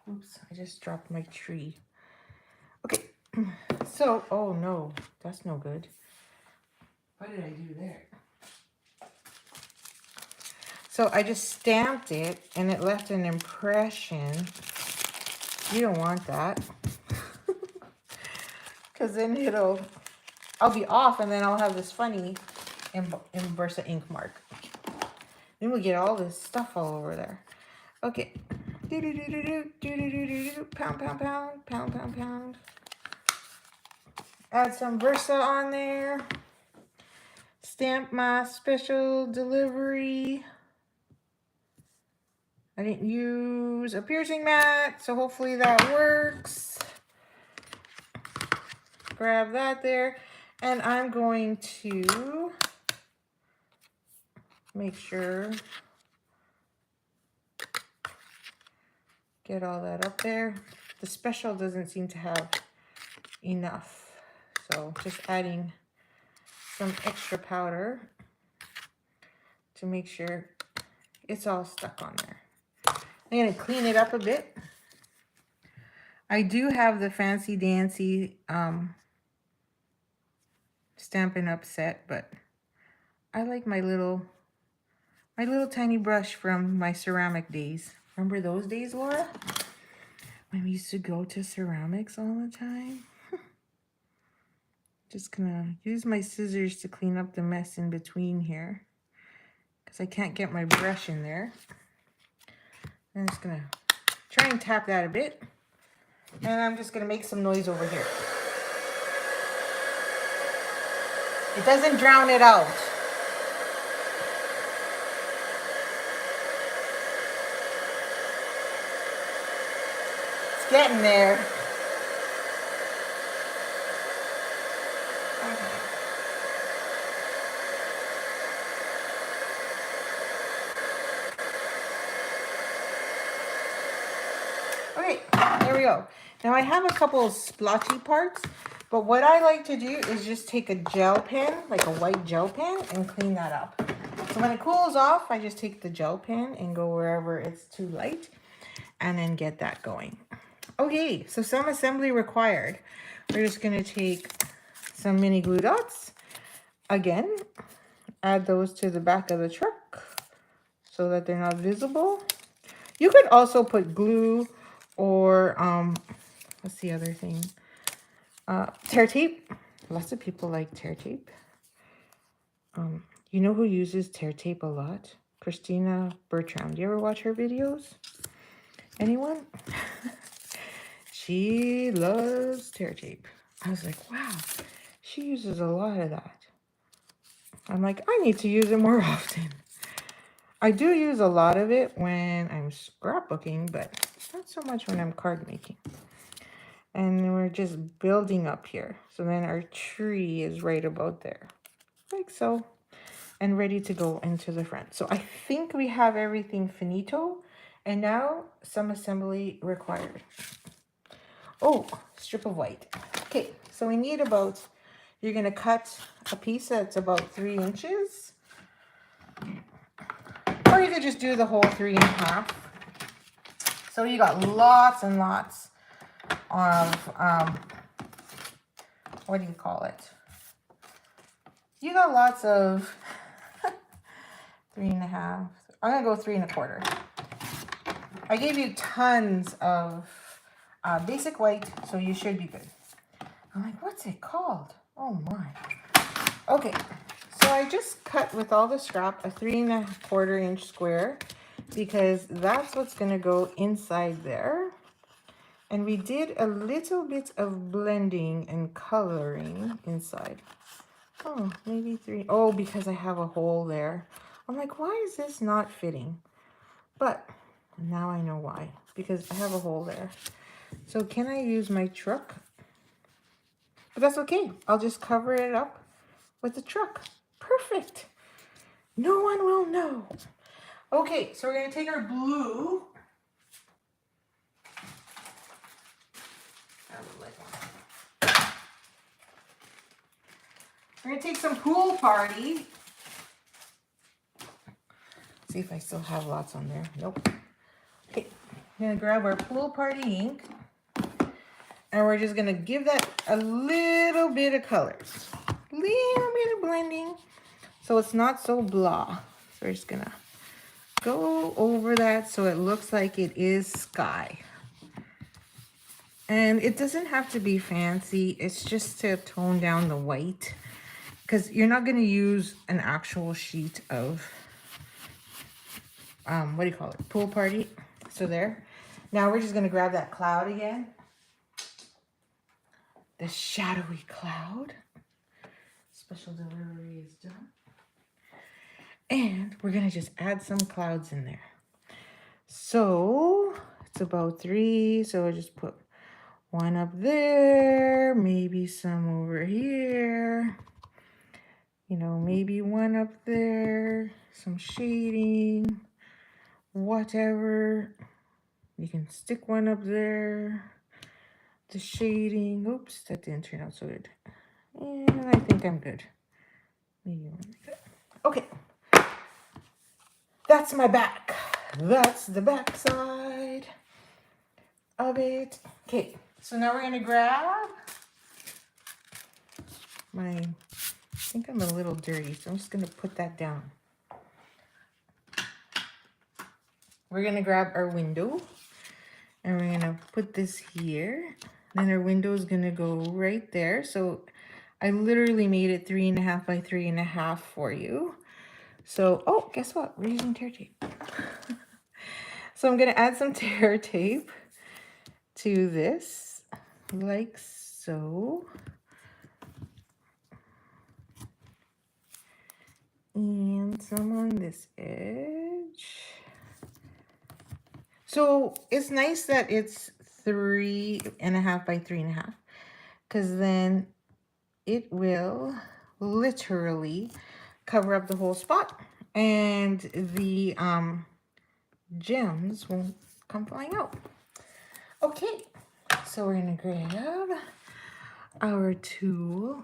Oops, I just dropped my tree. Okay, so, oh no, that's no good. What did I do there? So I just stamped it and it left an impression. You don't want that. Because then I'll be off and then I'll have this funny Versa ink mark. Then we get all this stuff all over there. Okay. Pound, pound, pound, pound, pound, pound. Add some Versa on there. Stamp my special delivery. I didn't use a piercing mat, so hopefully that works. Grab that there. And I'm going to make sure, get all that up there. The special doesn't seem to have enough. So just adding some extra powder to make sure it's all stuck on there. I'm going to clean it up a bit. I do have the Fancy Dancy Stampin' Up! Set, but I like my little tiny brush from my ceramic days. Remember those days, Laura? When we used to go to ceramics all the time? Just gonna use my scissors to clean up the mess in between here, because I can't get my brush in there. I'm just gonna try and tap that a bit. And I'm just gonna make some noise over here. It doesn't drown it out. It's getting there. Okay, there we go. Now I have a couple of splotchy parts, but what I like to do is just take a gel pen, like a white gel pen, and clean that up. So when it cools off, I just take the gel pen and go wherever it's too light and then get that going. Okay, so some assembly required. We're just gonna take some mini glue dots. Again, add those to the back of the truck so that they're not visible. You could also put glue or, what's the other thing? Tear tape. Lots of people like tear tape. You know who uses tear tape a lot? Christina Bertram. Do you ever watch her videos? Anyone? She loves tear tape. I was like, wow, she uses a lot of that. I'm like, I need to use it more often. I do use a lot of it when I'm scrapbooking, but not so much when I'm card making. And we're just building up here. So then our tree is right about there, like so, and ready to go into the front. So I think we have everything finito, and now some assembly required. Oh, strip of white. Okay, so we need about, you're gonna cut a piece that's about 3 inches. Or you could just do the whole 3 1/2. So you got lots and lots of, what do you call it? You got lots of 3 1/2. I'm gonna go 3 1/4. I gave you tons of basic white, so you should be good. I'm like, what's it called? Oh my. Okay, so I just cut with all the scrap a 3 1/4 inch square because that's what's gonna go inside there. And we did a little bit of blending and coloring inside. Oh, maybe 3. Oh, because I have a hole there. I'm like, why is this not fitting? But now I know why, because I have a hole there. So can I use my truck? But that's okay. I'll just cover it up with the truck. Perfect. No one will know. Okay, so we're going to take our blue. We're going to take some Pool Party. See if I still have lots on there. Nope. Okay, I'm going to grab our Pool Party ink. And we're just going to give that a little bit of color. Little bit of blending. So it's not so blah. So we're just going to go over that so it looks like it is sky. And it doesn't have to be fancy. It's just to tone down the white. Because you're not going to use an actual sheet of, what do you call it? Pool Party. So there. Now we're just going to grab that cloud again. The shadowy cloud. Special delivery is done. And we're going to just add some clouds in there. So it's about 3. So I just put 1 up there. Maybe some over here. You know, maybe 1 up there. Some shading. Whatever. You can stick 1 up there. The shading. Oops, that didn't turn out so good. And I think I'm good. Maybe 1 like that. Okay. That's my back. That's the back side of it. Okay, so now we're gonna grab my, I think I'm a little dirty, so I'm just gonna put that down. We're gonna grab our window and we're gonna put this here. Then our window is gonna go right there. So I literally made it 3.5 by 3.5 for you. So, oh, guess what? We're using tear tape. So I'm going to add some tear tape to this, like so. And some on this edge. So it's nice that it's 3.5 by 3.5, because then it will literally cover up the whole spot, and the gems won't come flying out. Okay, so we're gonna grab our tool.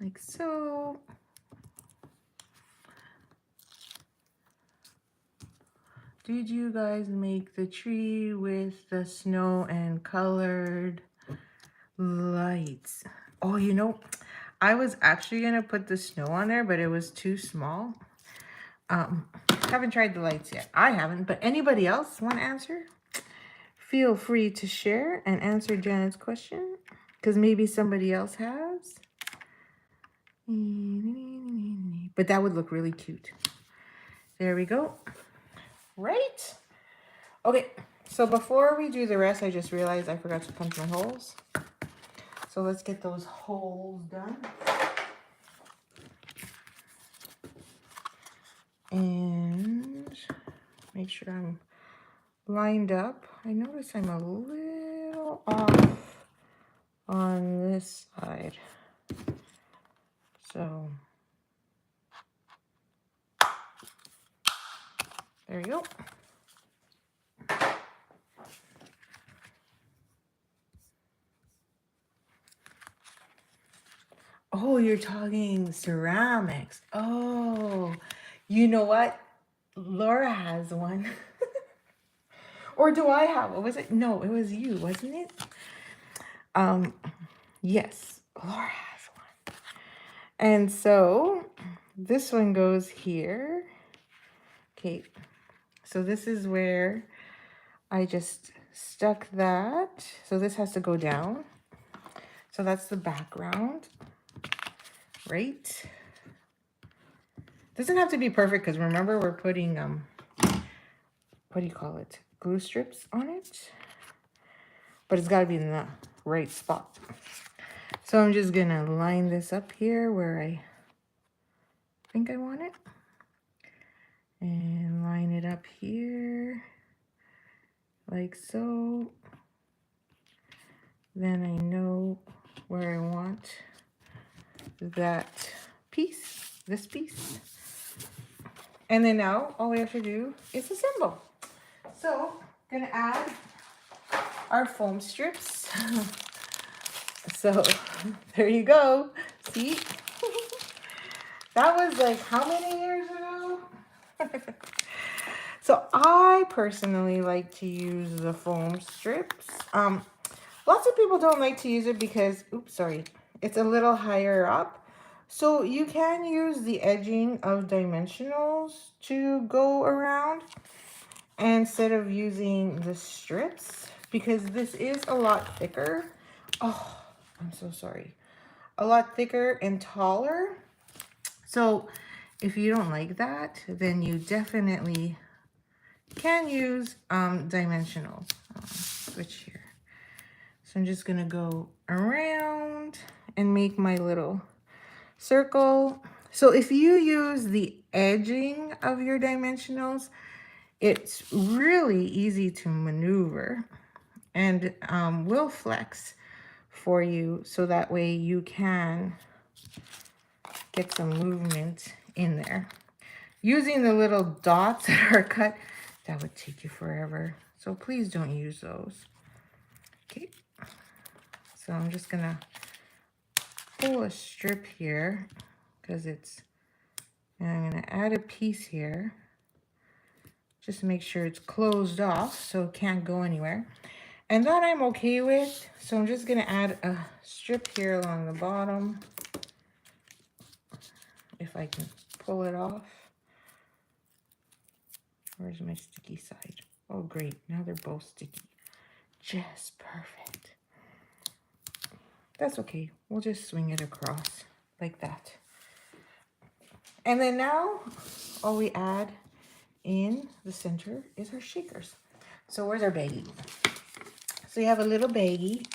Like so. Did you guys make the tree with the snow and colored lights? Oh, you know, I was actually gonna put the snow on there, but it was too small. Haven't tried the lights yet. I haven't, but anybody else want to answer? Feel free to share and answer Janet's question, because maybe somebody else has. But that would look really cute. There we go. Right? Okay, so before we do the rest, I just realized I forgot to punch my holes. So let's get those holes done. And make sure I'm lined up. I notice I'm a little off on this side. So there you go. Oh, you're talking ceramics. Oh, you know what? Laura has one. Or do I have one? Was it? No, it was you, wasn't it? Yes, Laura has one. And so this one goes here. Okay, so this is where I just stuck that. So this has to go down. So that's the background, right? Doesn't have to be perfect, because remember we're putting what do you call it? Glue strips on it. But it's got to be in the right spot. So I'm just gonna line this up here where I think I want it. And line it up here, like so. Then I know where I want that piece, this piece. And then now all we have to do is assemble. So I'm gonna add our foam strips. So there you go. See? That was like how many years ago? So I personally like to use the foam strips. Lots of people don't like to use it because, oops, sorry, it's a little higher up. So you can use the edging of dimensionals to go around instead of using the strips, because this is a lot thicker. Oh, I'm so sorry. A lot thicker and taller. So if you don't like that, then you definitely can use dimensionals. Switch here. So I'm just gonna go around and make my little circle. So if you use the edging of your dimensionals, it's really easy to maneuver and will flex for you, so that way you can get some movement in there. Using the little dots that are cut, that would take you forever. So please don't use those. Okay. So I'm just gonna pull a strip here because and I'm gonna add a piece here. Just make sure it's closed off so it can't go anywhere. And that I'm okay with. So I'm just gonna add a strip here along the bottom. If I can pull it off. Where's my sticky side? Oh, great. Now they're both sticky. just perfect. That's okay. We'll just swing it across like that. And then now all we add in the center is our shakers. So where's our baggie? So you have a little baggie,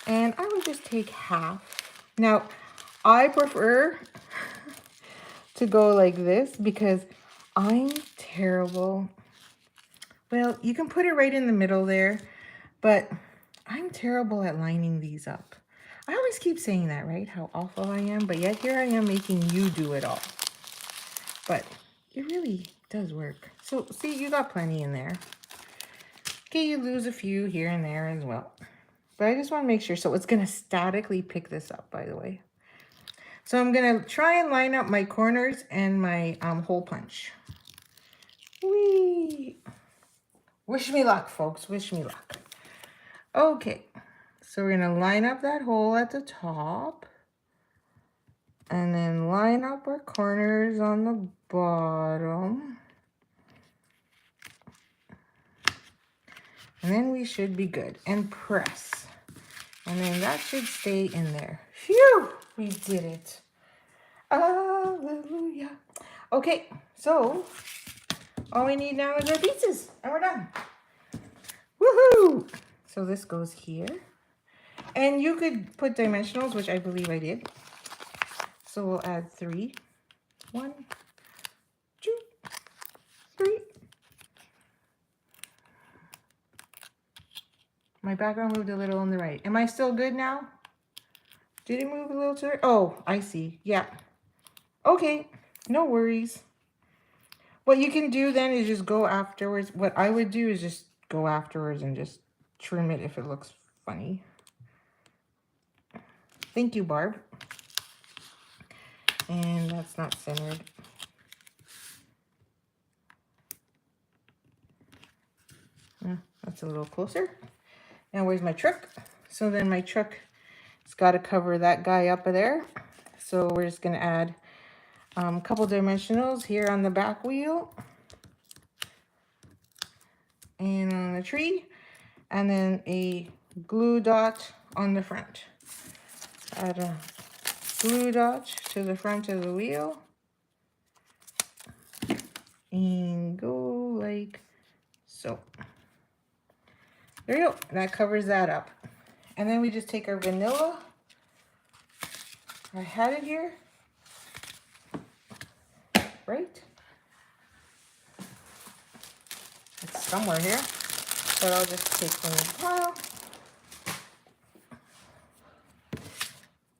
and I would just take half. Now, I prefer to go like this because I'm terrible. Well, you can put it right in the middle there, but I'm terrible at lining these up. I always keep saying that, right? How awful I am, but yet here I am making you do it all. But it really does work. So see, you got plenty in there. Okay, you lose a few here and there as well. But I just want to make sure. So it's going to statically pick this up, by the way. So I'm going to try and line up my corners and my hole punch. Whee! Wish me luck, folks. Wish me luck. Okay. So we're going to line up that hole at the top. And then line up our corners on the bottom. And then we should be good. And press. And then that should stay in there. Phew! We did it. Hallelujah. Okay, so all we need now is our pieces. And we're done. Woohoo! So this goes here. And you could put dimensionals, which I believe I did. So we'll add 3. 1, 2, 3. My background moved a little on the right. Am I still good now? Did it move a little to the right? Oh, I see. Yeah. Okay, no worries. What you can do then is just go afterwards. What I would do is just go afterwards and just trim it if it looks funny. Thank you, Barb. And that's not centered. That's a little closer. Now where's my truck? So then my truck has got to cover that guy up there. So we're just going to add a couple dimensionals here on the back wheel. And on the tree. And then a glue dot on the front. Add a glue dot to the front of the wheel. And go like so. There you go. That covers that up. And then we just take our vanilla. I had it here. Right? It's somewhere here. But I'll just take from the pile.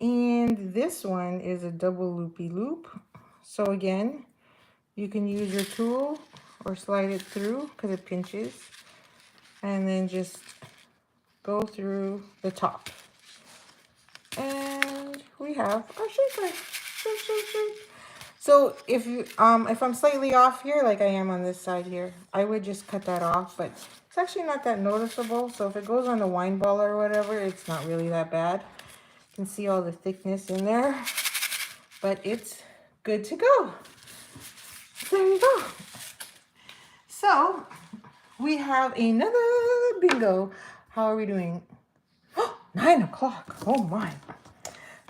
And this one is a double loopy loop. So again, you can use your tool or slide it through because it pinches. And then just go through the top. And we have our shaker. So if you if I'm slightly off here, like I am on this side here, I would just cut that off, but it's actually not that noticeable. So if it goes on the wine ball or whatever, it's not really that bad. You can see all the thickness in there, but it's good to go. There you go. So we have another bingo. How are we doing? 9 o'clock. Oh my.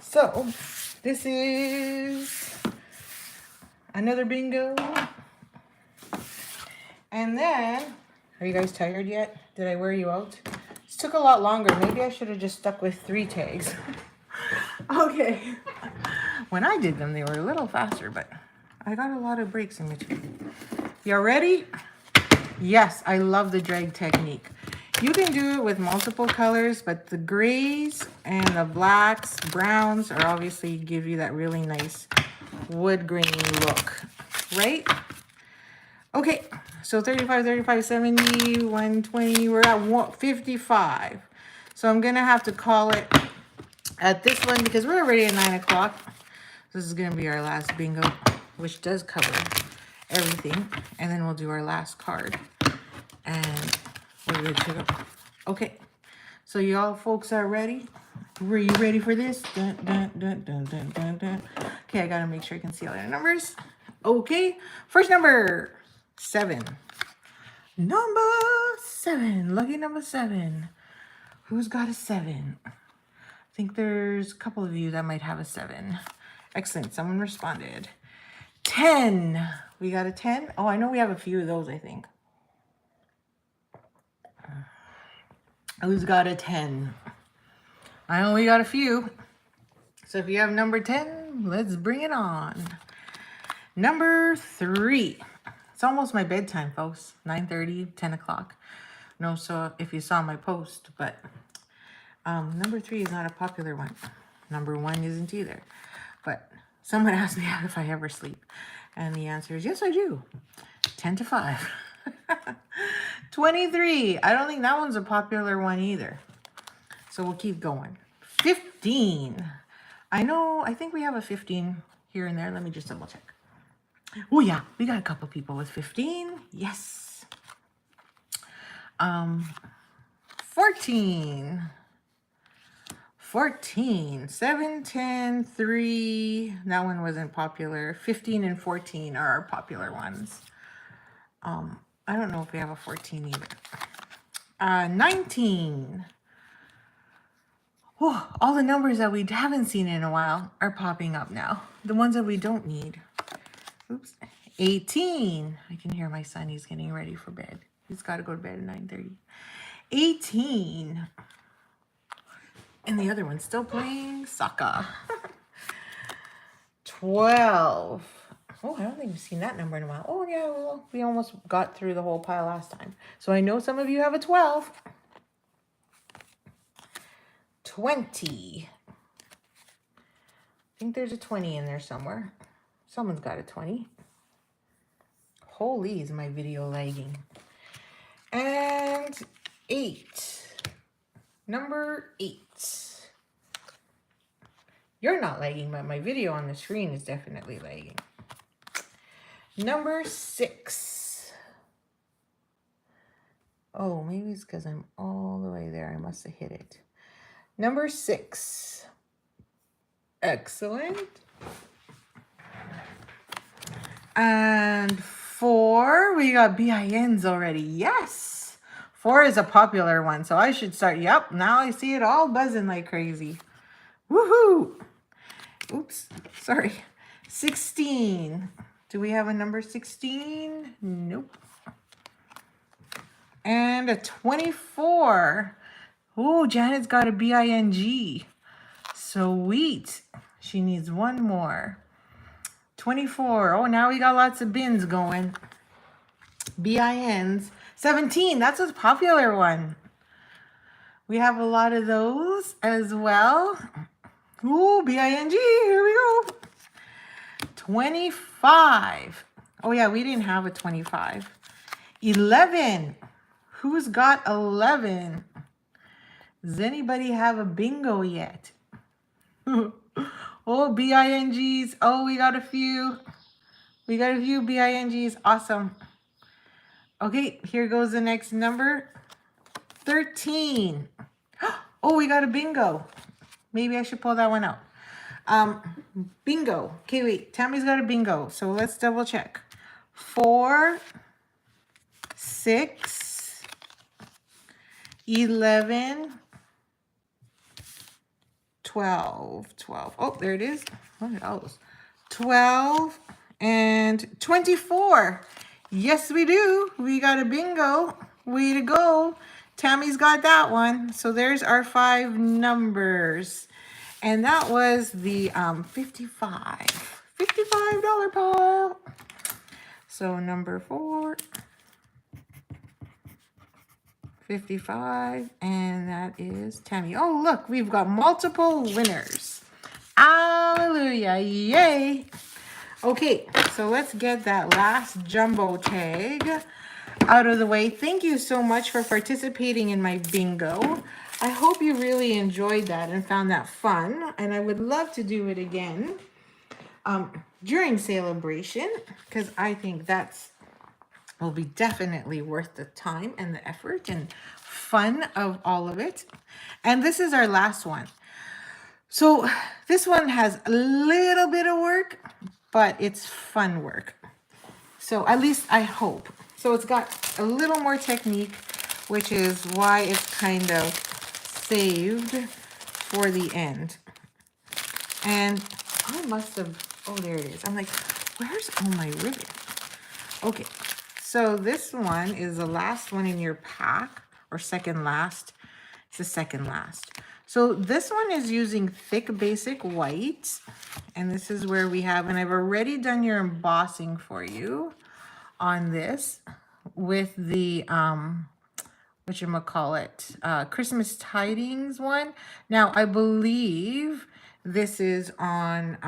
So this is another bingo. And then, are you guys tired yet? Did I wear you out? This took a lot longer. Maybe I should have just stuck with 3 tags. Okay. When I did them, they were a little faster, but I got a lot of breaks in between. You ready? Yes, I love the drag technique. You can do it with multiple colors, but the grays and the blacks, browns are obviously give you that really nice wood grain look, right? Okay, so 35, 35, 70, 120, we're at 55. So I'm gonna have to call it at this one because we're already at 9 o'clock. This is gonna be our last bingo, which does cover everything. And then we'll do our last card. And we're good to go. Okay, so y'all folks are ready? Were you ready for this? Dun, dun, dun, dun, dun, dun, dun. Okay, I gotta make sure I can see all the numbers. Okay, first number, 7. Number 7. Lucky number 7. Who's got a 7? I think there's a couple of you that might have a 7. Excellent. Someone responded. 10. We got a 10. Oh, I know we have a few of those, I think. Who's got a 10? I know we got a few. So if you have number 10, let's bring it on. Number 3. It's almost my bedtime, folks. 9:30, 10 o'clock. No, so if you saw my post, but number 3 is not a popular one. Number 1 isn't either. But someone asked me if I ever sleep. And the answer is yes, I do. 10 to 5. 23. I don't think that one's a popular one either. So we'll keep going. 15. I think we have a 15 here and there. Let me just double check. Oh yeah, we got a couple people with 15. Yes. 14. 14. 7, 10, 3. That one wasn't popular. 15 and 14 are our popular ones. I don't know if we have a 14 either. 19. Oh, all the numbers that we haven't seen in a while are popping up now. The ones that we don't need. Oops. 18. I can hear my son. He's getting ready for bed. He's got to go to bed at 9:30. 18. And the other one's still playing soccer. 12. Oh, I don't think we've seen that number in a while. Oh, yeah, well, we almost got through the whole pile last time. So I know some of you have a 12. 20. I think there's a 20 in there somewhere. Someone's got a 20. Holy, is my video lagging. And 8. Number 8. You're not lagging, but my video on the screen is definitely lagging. Number 6. Oh, maybe it's because I'm all the way there. I must have hit it. Number 6. Excellent. And 4. We got BINs already. Yes. 4 is a popular one, so I should start. Yep, now I see it all buzzing like crazy. Woohoo. Oops, sorry. 16. Do we have a number 16? Nope. And a 24. Oh, Janet's got a BING. Sweet. She needs one more. 24. Oh, now we got lots of bins going. BINs. 17. That's a popular one. We have a lot of those as well. Ooh, BING. Here we go. 25. Oh, yeah, we didn't have a 25. 11. Who's got 11? Does anybody have a bingo yet? Oh, BINGs. Oh, we got a few. We got a few BINGs. Awesome. Okay, here goes the next number. 13. Oh, we got a bingo. Maybe I should pull that one out. Bingo. Okay, wait. Tammy's got a bingo. So let's double check. 4, 6, 11, 12. 12. Oh, there it is. Look at those. 12 and 24. Yes, we do. We got a bingo. Way to go. Tammy's got that one. So there's our 5 numbers. And that was the $55 pile. So number 4, 55, and that is Tammy. Oh, look, we've got multiple winners. Hallelujah. Yay. Okay, so let's get that last jumbo tag out of the way. Thank you so much for participating in my bingo. I hope you really enjoyed that and found that fun, and I would love to do it again during celebration, because I think that's will be definitely worth the time and the effort and fun of all of it. And this is our last one. So this one has a little bit of work, but it's fun work. So at least I hope. So it's got a little more technique, which is why it's kind of saved for the end. And I must have, oh, there it is. I'm like, where's all my ribbon? Okay, so this one is the last one in your pack, or second last. It's the second last. So this one is using thick basic white, and this is where we have, and I've already done your embossing for you on this with the whatchamacallit, Christmas Tidings one. Now I believe this is on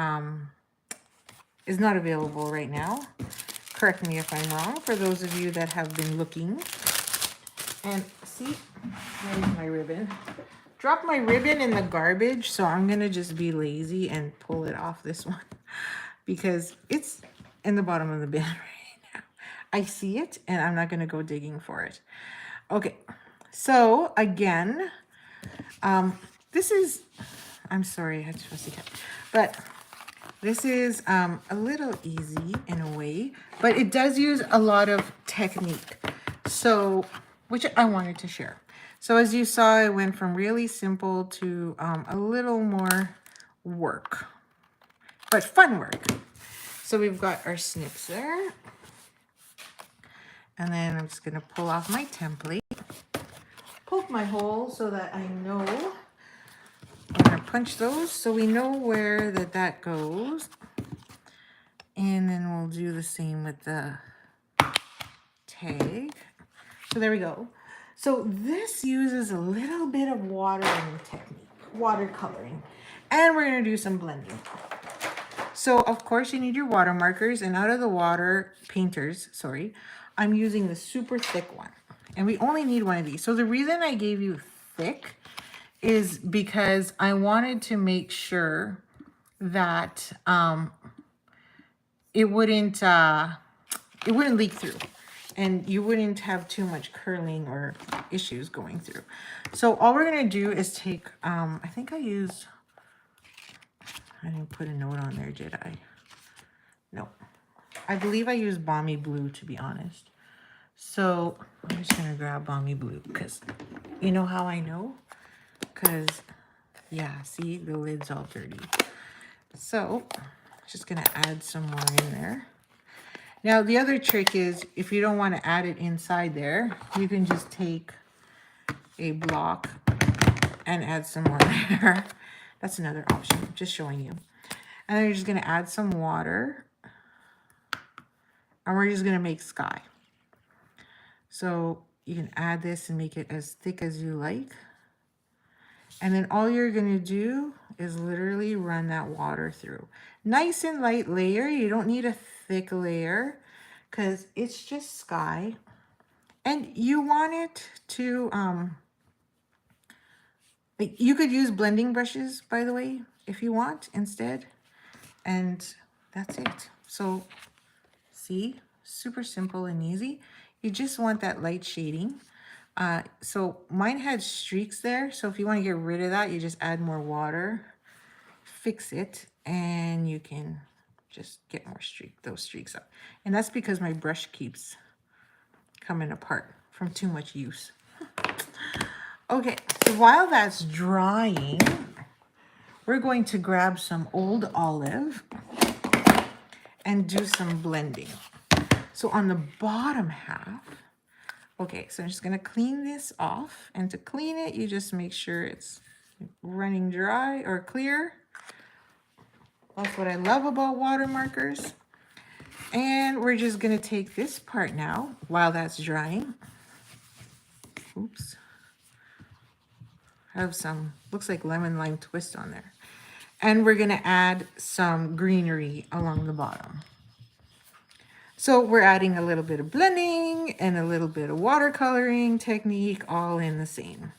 is not available right now. Correct me if I'm wrong, for those of you that have been looking. And see, there's my ribbon. Drop my ribbon in the garbage, so I'm gonna just be lazy and pull it off this one because it's in the bottom of the bin right now. I see it and I'm not gonna go digging for it. Okay, so again, this is, I'm sorry, I had to fussy cut, but this is a little easy in a way, but it does use a lot of technique. So, which I wanted to share. So as you saw, it went from really simple to a little more work, but fun work. So we've got our snips there. And then I'm just gonna pull off my template, poke my hole so that I know. I'm gonna punch those so we know where that goes. And then we'll do the same with the tag. So there we go. So this uses a little bit of watering technique, watercoloring, and we're gonna do some blending. So of course you need your water markers, and out of the water painters, sorry, I'm using the super thick one. And we only need one of these. So the reason I gave you thick is because I wanted to make sure that it wouldn't leak through and you wouldn't have too much curling or issues going through. So all we're gonna do is take, I think I didn't put a note on there, did I? No, I believe I used Balmy Blue, to be honest. So I'm just gonna grab Balmy Blue because you know how I know? Because yeah, see, the lid's all dirty. So just gonna add some more in there. Now the other trick is, if you don't want to add it inside there, you can just take a block and add some more there. That's another option, just showing you. And then you're just gonna add some water, and we're just gonna make sky. So you can add this and make it as thick as you like. And then all you're gonna do is literally run that water through. Nice and light layer. You don't need a thick layer because it's just sky. And you want it to, you could use blending brushes, by the way, if you want instead. And that's it. So see, super simple and easy. You just want that light shading. So mine had streaks there. So if you want to get rid of that, you just add more water, fix it, and you can just get more those streaks up. And that's because my brush keeps coming apart from too much use. Okay, so while that's drying, we're going to grab some old olive and do some blending. So on the bottom half, okay, so I'm just gonna clean this off, and to clean it, you just make sure it's running dry or clear. That's what I love about water markers. And we're just gonna take this part now while that's drying. Oops. I have some, looks like lemon lime twist on there. And we're gonna add some greenery along the bottom. So we're adding a little bit of blending and a little bit of watercoloring technique all in the same.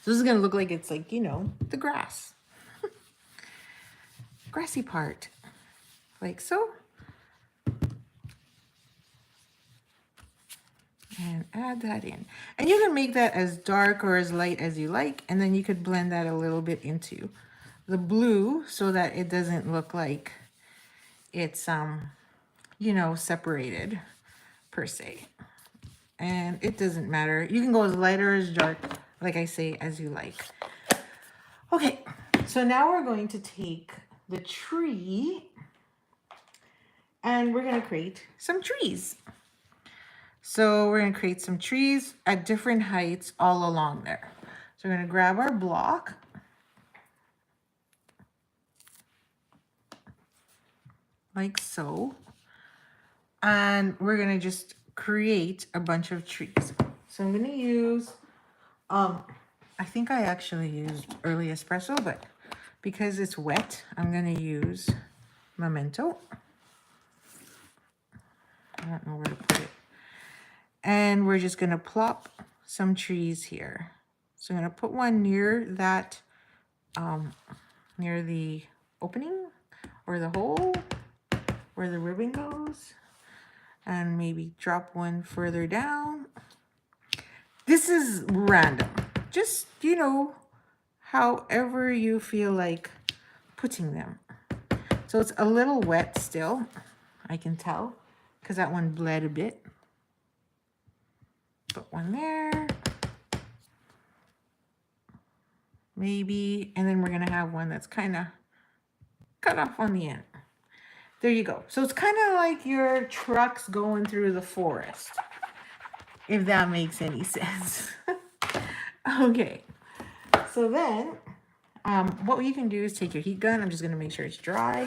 So this is gonna look like it's like, you know, the grass. Grassy part, like so. And add that in. And you can make that as dark or as light as you like, and then you could blend that a little bit into the blue so that it doesn't look like it's, you know, separated. per se. And it doesn't matter. You can go as light or as dark, like I say, as you like. Okay, so now we're going to take the tree and we're going to create some trees. So we're going to create some trees at different heights all along there. So we're going to grab our block. Like so. And we're going to just create a bunch of trees. So I'm going to use, I think I actually used early espresso, but because it's wet, I'm going to use Memento. I don't know where to put it. And we're just going to plop some trees here. So I'm going to put one near that, near the opening or the hole where the ribbon goes. And maybe drop one further down. This is random. Just, you know, however you feel like putting them. So it's a little wet still, I can tell, because that one bled a bit. Put one there. Maybe, and then we're going to have one that's kind of cut off on the end. There you go. So it's kind of like your trucks going through the forest, if that makes any sense. Okay. So then, what you can do is take your heat gun. I'm just going to make sure it's dry.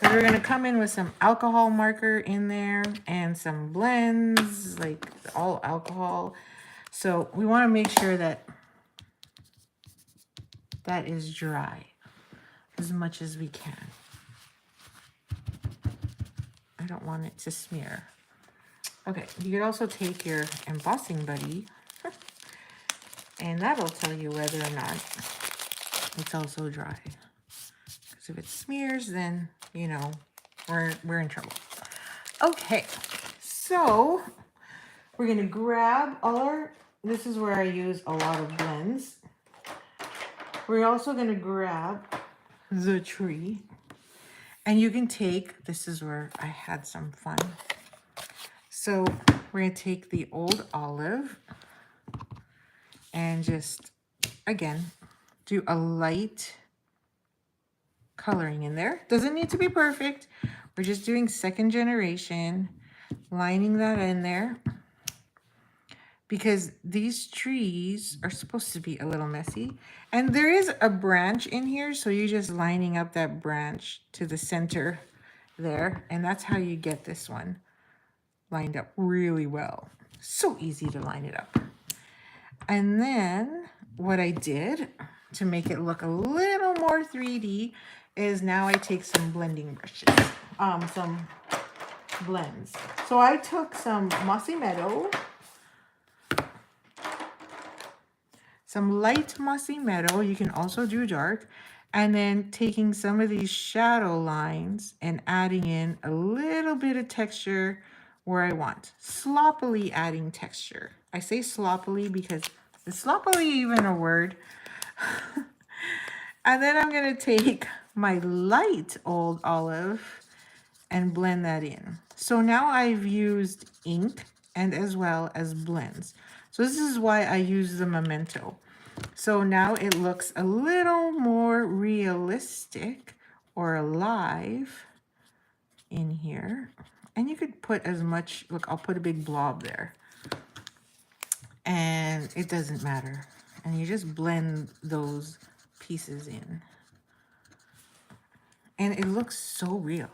So we're going to come in with some alcohol marker in there and some blends, like all alcohol. So we want to make sure that that is dry as much as we can. I don't want it to smear. Okay, you could also take your embossing buddy and that'll tell you whether or not it's also dry. Because if it smears, then, you know, we're in trouble. Okay, so we're going to grab all our, this is where I use a lot of blends. We're also going to grab the tree. And you can take, this is where I had some fun. So we're going to take the old olive and just, again, do a light coloring in there. Doesn't need to be perfect. We're just doing second generation, lining that in there. Because these trees are supposed to be a little messy. And there is a branch in here, so you're just lining up that branch to the center there. And that's how you get this one lined up really well. So easy to line it up. And then what I did to make it look a little more 3D is now I take some blending brushes, some blends. So I took some Mossy Meadow, some light Mossy Meadow, you can also do dark, and then taking some of these shadow lines and adding in a little bit of texture where I want. Sloppily adding texture. I say sloppily because is sloppily even a word? And then I'm going to take my light old olive and blend that in. So now I've used ink and as well as blends. So this is why I use the Memento. So now it looks a little more realistic or alive in here. And you could put as much, look, I'll put a big blob there. And it doesn't matter. And you just blend those pieces in. And it looks so real.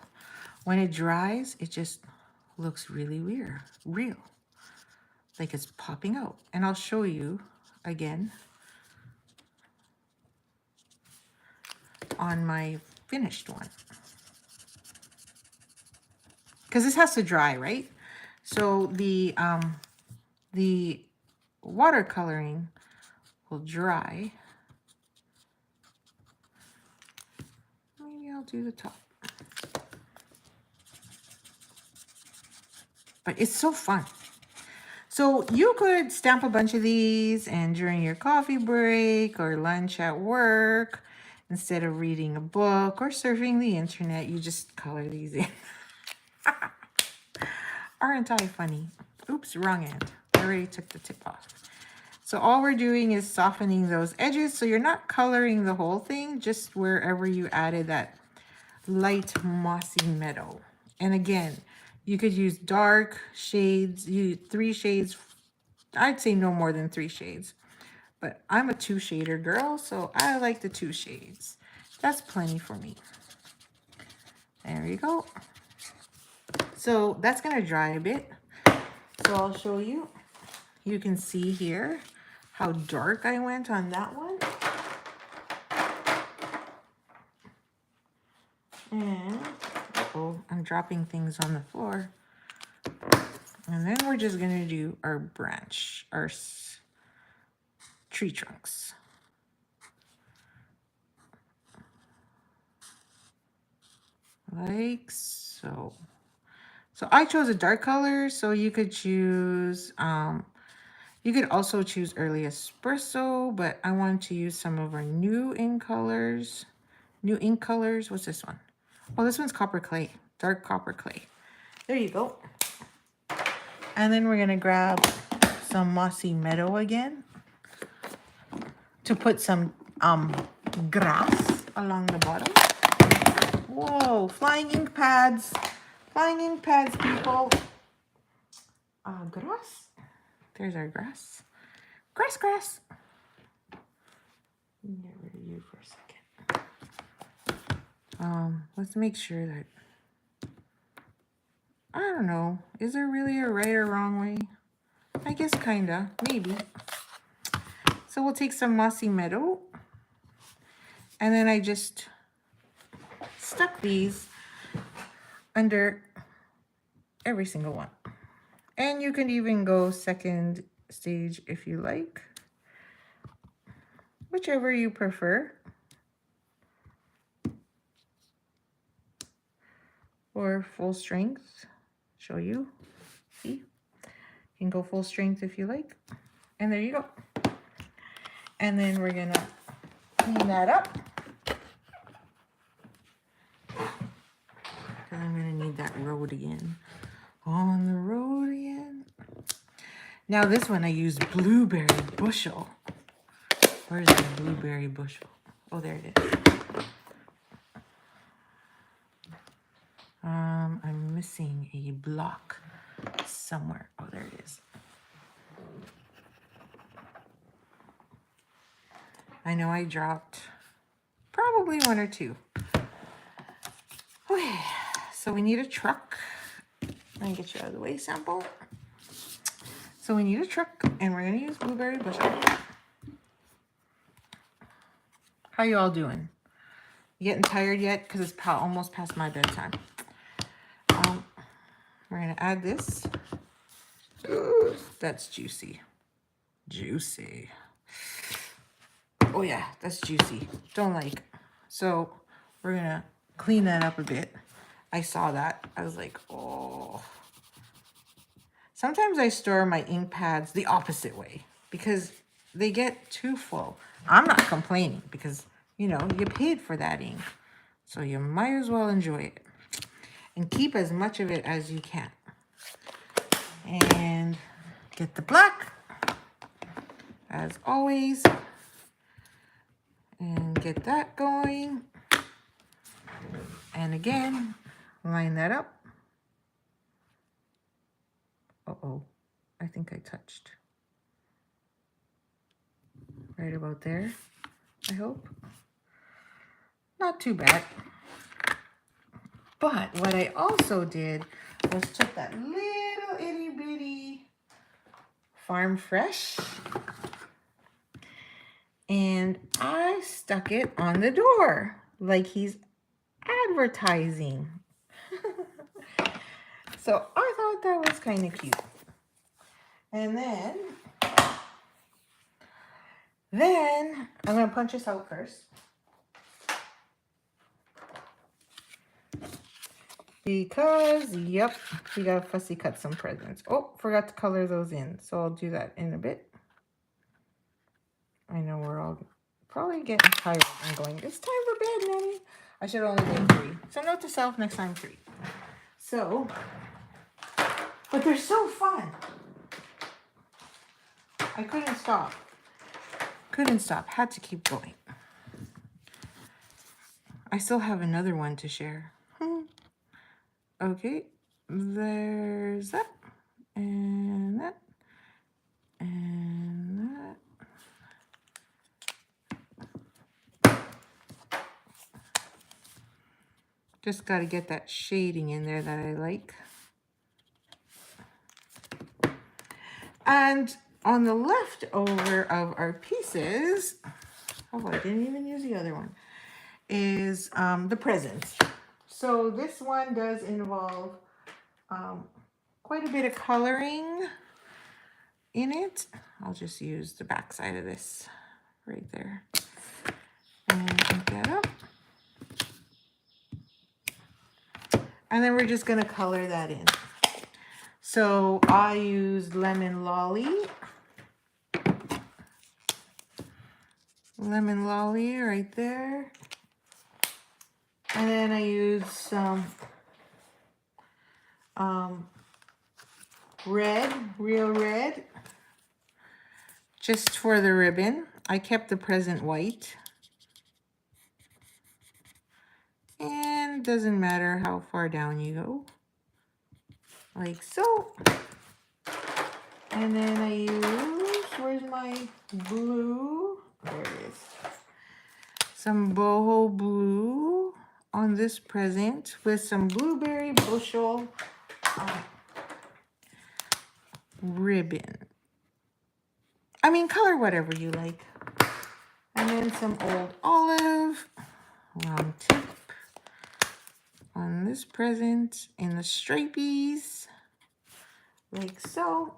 When it dries, it just looks really real. Like it's popping out. And I'll show you again on my finished one. Because this has to dry, right? So the watercoloring will dry. Maybe I'll do the top. But it's so fun. So you could stamp a bunch of these and during your coffee break or lunch at work, instead of reading a book or surfing the internet, you just color these in. Aren't I funny? Oops, wrong end. I already took the tip off. So all we're doing is softening those edges. So you're not coloring the whole thing, just wherever you added that light mossy meadow. And again, you could use dark shades, 3 shades. I'd say no more than 3 shades. But I'm a 2-shader girl, so I like the 2 shades. That's plenty for me. There you go. So that's going to dry a bit. So I'll show you. You can see here how dark I went on that one. And, uh-oh, I'm dropping things on the floor. And then we're just going to do our branch, our tree trunks. Like so. So I chose a dark color, so you could choose, you could also choose early espresso, but I want to use some of our new ink colors. New ink colors, what's this one? Oh, this one's copper clay, dark copper clay. There you go. And then we're gonna grab some mossy meadow again to put some grass along the bottom. Whoa, flying ink pads. Flying ink pads, people. Grass. There's our grass. Grass, grass. Get rid of you for a second. Let's make sure that, I don't know, is there really a right or wrong way? I guess kinda, maybe. So we'll take some mossy meadow, and then I just stuck these under every single one. And you can even go second stage if you like, whichever you prefer. Or full strength, show you, see? You can go full strength if you like. And there you go. And then we're gonna clean that up. Because I'm gonna need that road again. On the road again. Now this one I use blueberry bushel. Where's the blueberry bushel? Oh, there it is. I'm missing a block somewhere. Oh, there it is. I know I dropped probably 1 or 2. Okay, so we need a truck. Let me get you out of the way, sample. So we need a truck, and we're gonna use blueberry bushel. How you all doing? You getting tired yet? Because it's almost past my bedtime. We're gonna add this. Ooh, that's juicy. Juicy. Oh yeah, that's juicy. Don't like. So we're gonna clean that up a bit. I saw that. I was like, oh. Sometimes I store my ink pads the opposite way because they get too full. I'm not complaining because, you know, you paid for that ink. So you might as well enjoy it. And keep as much of it as you can. And get the black, as always. And get that going. And again, line that up. Uh-oh, I think I touched. Right about there, I hope. Not too bad. But what I also did was took that little itty bitty Farm Fresh and I stuck it on the door like he's advertising. So I thought that was kind of cute. And then I'm going to punch this out first. because, yep, we gotta fussy cut some presents. Oh, forgot to color those in, so I'll do that in a bit. I know we're all probably getting tired and going, it's time for bed, Nanny. I should only make 3. So note to self, next time 3. So, but they're so fun. I couldn't stop. Couldn't stop. Had to keep going. I still have another one to share. Okay, there's that, and that, and that. Just got to get that shading in there that I like. And on the leftover of our pieces, oh, I didn't even use the other one, is the presents. So this one does involve quite a bit of coloring in it. I'll just use the back side of this right there and ink that up. And then we're just going to color that in. So I used Lemon Lolly. Lemon Lolly right there. And then I used some red, real red, just for the ribbon. I kept the present white. And doesn't matter how far down you go. Like so. And then I use, where's my blue? There it is. Some boho blue on this present with some blueberry bushel ribbon. I mean, color whatever you like. And then some old olive, round tip on this present in the stripies, like so,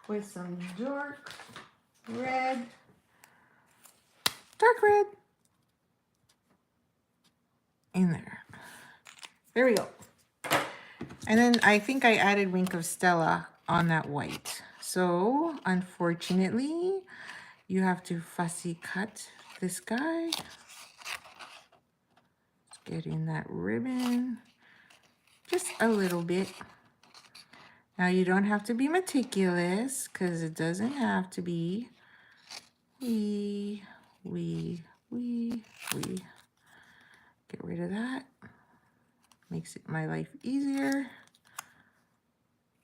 with some dark red, in there. There we go. And then I think I added Wink of Stella on that white. So unfortunately, you have to fussy cut this guy. Let's get in that ribbon just a little bit. Now you don't have to be meticulous because it doesn't have to be. Wee. Get rid of that. Makes it my life easier.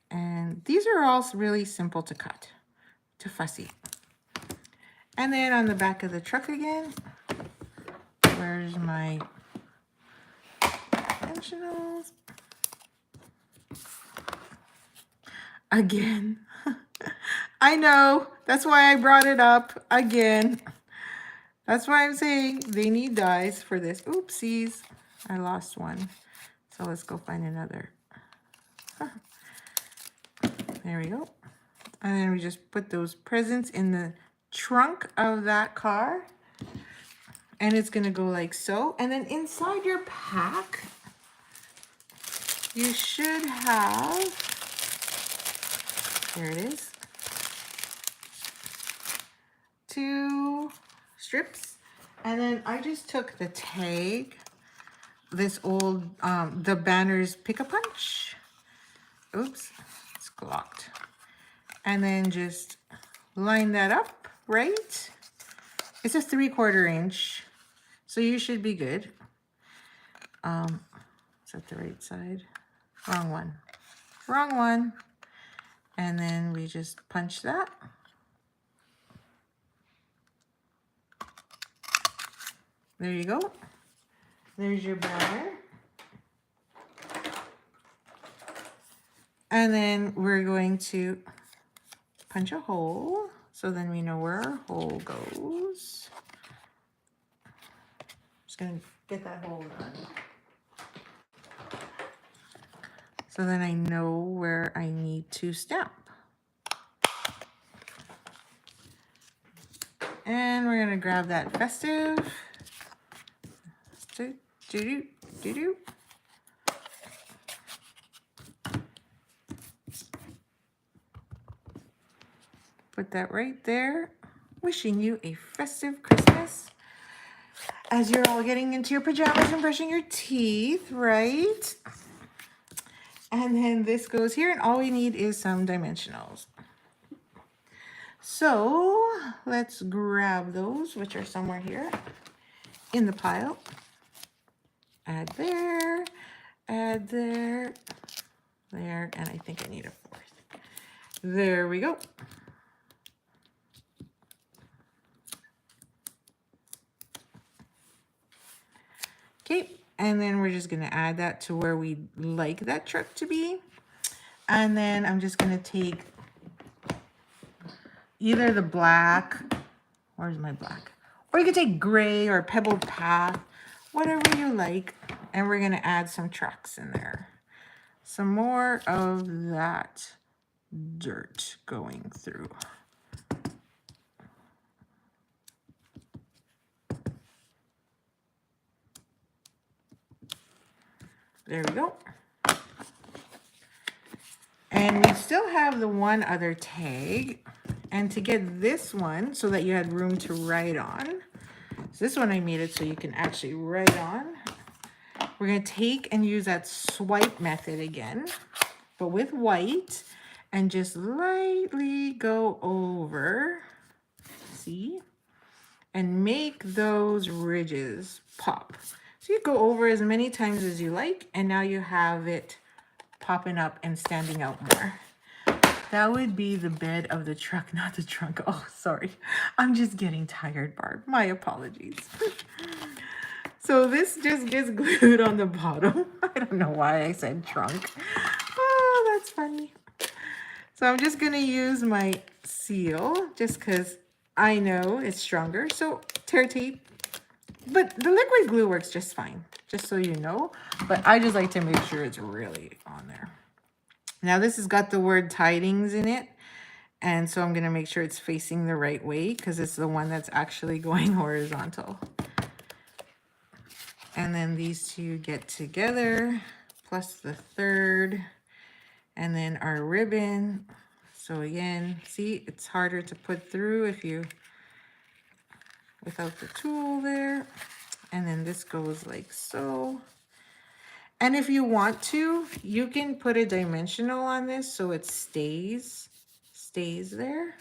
And these are all really simple to cut, to fussy. And then on the back of the truck again, where's my dimensionals? Again. I know, that's why I brought it up again. That's why I'm saying they need dies for this. Oopsies, I lost one. So let's go find another. There we go. And then we just put those presents in the trunk of that car. And it's going to go like so. And then inside your pack, you should have, there it is, 2 strips. And then I just took the tag, this old, the Banners Pick-a-Punch. Oops, it's locked. And then just line that up, right? It's a 3/4 inch, so you should be good. Is that the right side? Wrong one. Wrong one. And then we just punch that. There you go. There's your banner. And then we're going to punch a hole, so then we know where our hole goes. Just gonna get that hole done. So then I know where I need to stamp. And we're gonna grab that festive. Do-do-do-do. put that right there. Wishing you a festive Christmas as you're all getting into your pajamas and brushing your teeth, right? And then this goes here, and all we need is some dimensionals. So let's grab those, which are somewhere here in the pile. Add there, add there, there, and I think I need a fourth. There we go. Okay, and then we're just gonna add that to where we like that truck to be. And then I'm just gonna take either the black, where's my black? Or you could take gray or pebbled path, whatever you like. And we're gonna add some trucks in there. Some more of that dirt going through. There we go. And we still have the one other tag. And to get this one so that you had room to write on, so this one I made it so you can actually write on. We're going to take and use that swipe method again, but with white, and just lightly go over, see, and make those ridges pop. So you go over as many times as you like, and now you have it popping up and standing out more. That would be the bed of the truck, not the trunk. Oh, sorry. I'm just getting tired, Barb. My apologies. So this just gets glued on the bottom. I don't know why I said trunk. Oh, that's funny. So I'm just going to use my seal just because I know it's stronger. So tear tape. But the liquid glue works just fine, just so you know. But I just like to make sure it's really on there. Now this has got the word tidings in it. And so I'm going to make sure it's facing the right way because it's the one that's actually going horizontal. And then these two get together, plus the third, and then our ribbon. So again, see, it's harder to put through if you, without the tool there. And then this goes like so. And if you want to, you can put a dimensional on this so it stays there.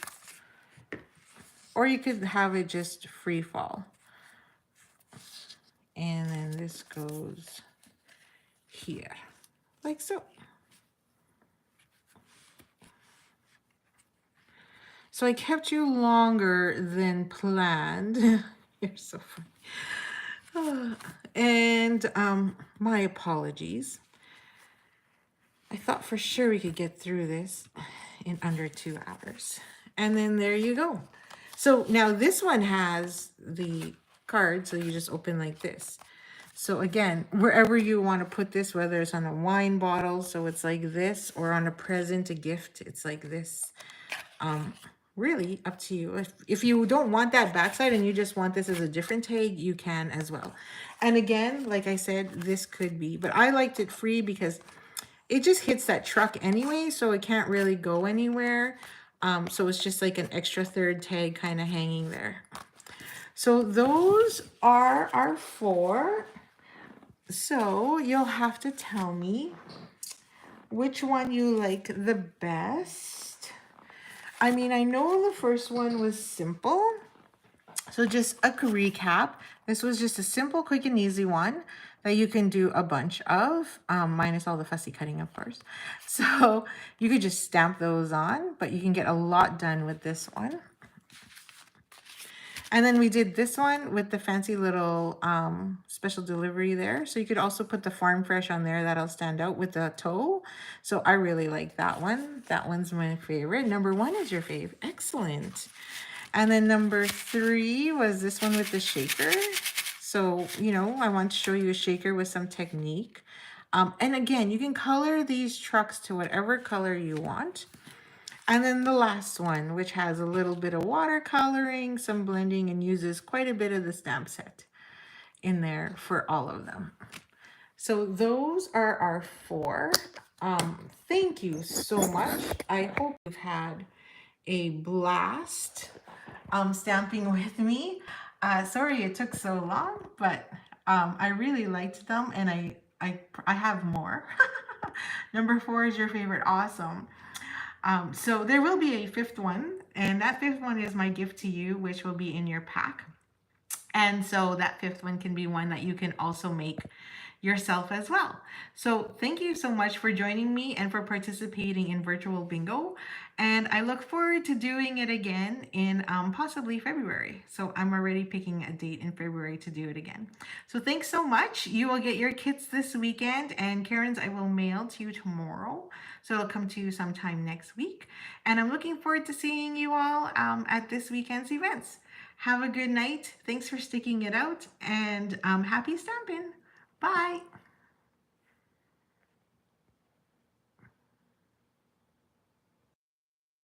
Or you could have it just free fall. And then this goes here, like so. So I kept you longer than planned. You're so funny. And my apologies. I thought for sure we could get through this in under 2 hours. And then there you go. So now this one has the card, so you just open like this. So again, wherever you want to put this, whether it's on a wine bottle, so it's like this, or on a present, a gift, it's like this. Really up to you. If you don't want that backside and you just want this as a different tag, you can as well. And again, like I said, this could be, but I liked it free because it just hits that truck anyway, so it can't really go anywhere. So it's just like an extra third tag kind of hanging there. So those are our 4. So you'll have to tell me which one you like the best. I mean, I know the first one was simple. So just a recap. This was just a simple, quick, and easy one that you can do a bunch of, minus all the fussy cutting, of course. So you could just stamp those on, but you can get a lot done with this one. And then we did this one with the fancy little special delivery there. So you could also put the Farm Fresh on there. That'll stand out with the toe. So I really like that one. That one's my favorite. Number 1 is your fave. Excellent. And then number 3 was this one with the shaker. So, you know, I want to show you a shaker with some technique. And again, you can color these trucks to whatever color you want. And then the last one, which has a little bit of watercoloring, some blending, and uses quite a bit of the stamp set in there for all of them. So those are our 4. Thank you so much. I hope you've had a blast stamping with me. Sorry it took so long, but I really liked them, and I have more. Number four is your favorite. Awesome. So there will be a fifth one, and that fifth one is my gift to you, which will be in your pack. And so that fifth one can be one that you can also make yourself as well. So thank you so much for joining me and for participating in virtual bingo. And I look forward to doing it again in possibly February. So I'm already picking a date in February to do it again. So thanks so much. You will get your kits this weekend, and Karen's I will mail to you tomorrow. So it'll come to you sometime next week. And I'm looking forward to seeing you all at this weekend's events. Have a good night. Thanks for sticking it out, and happy stamping. Bye.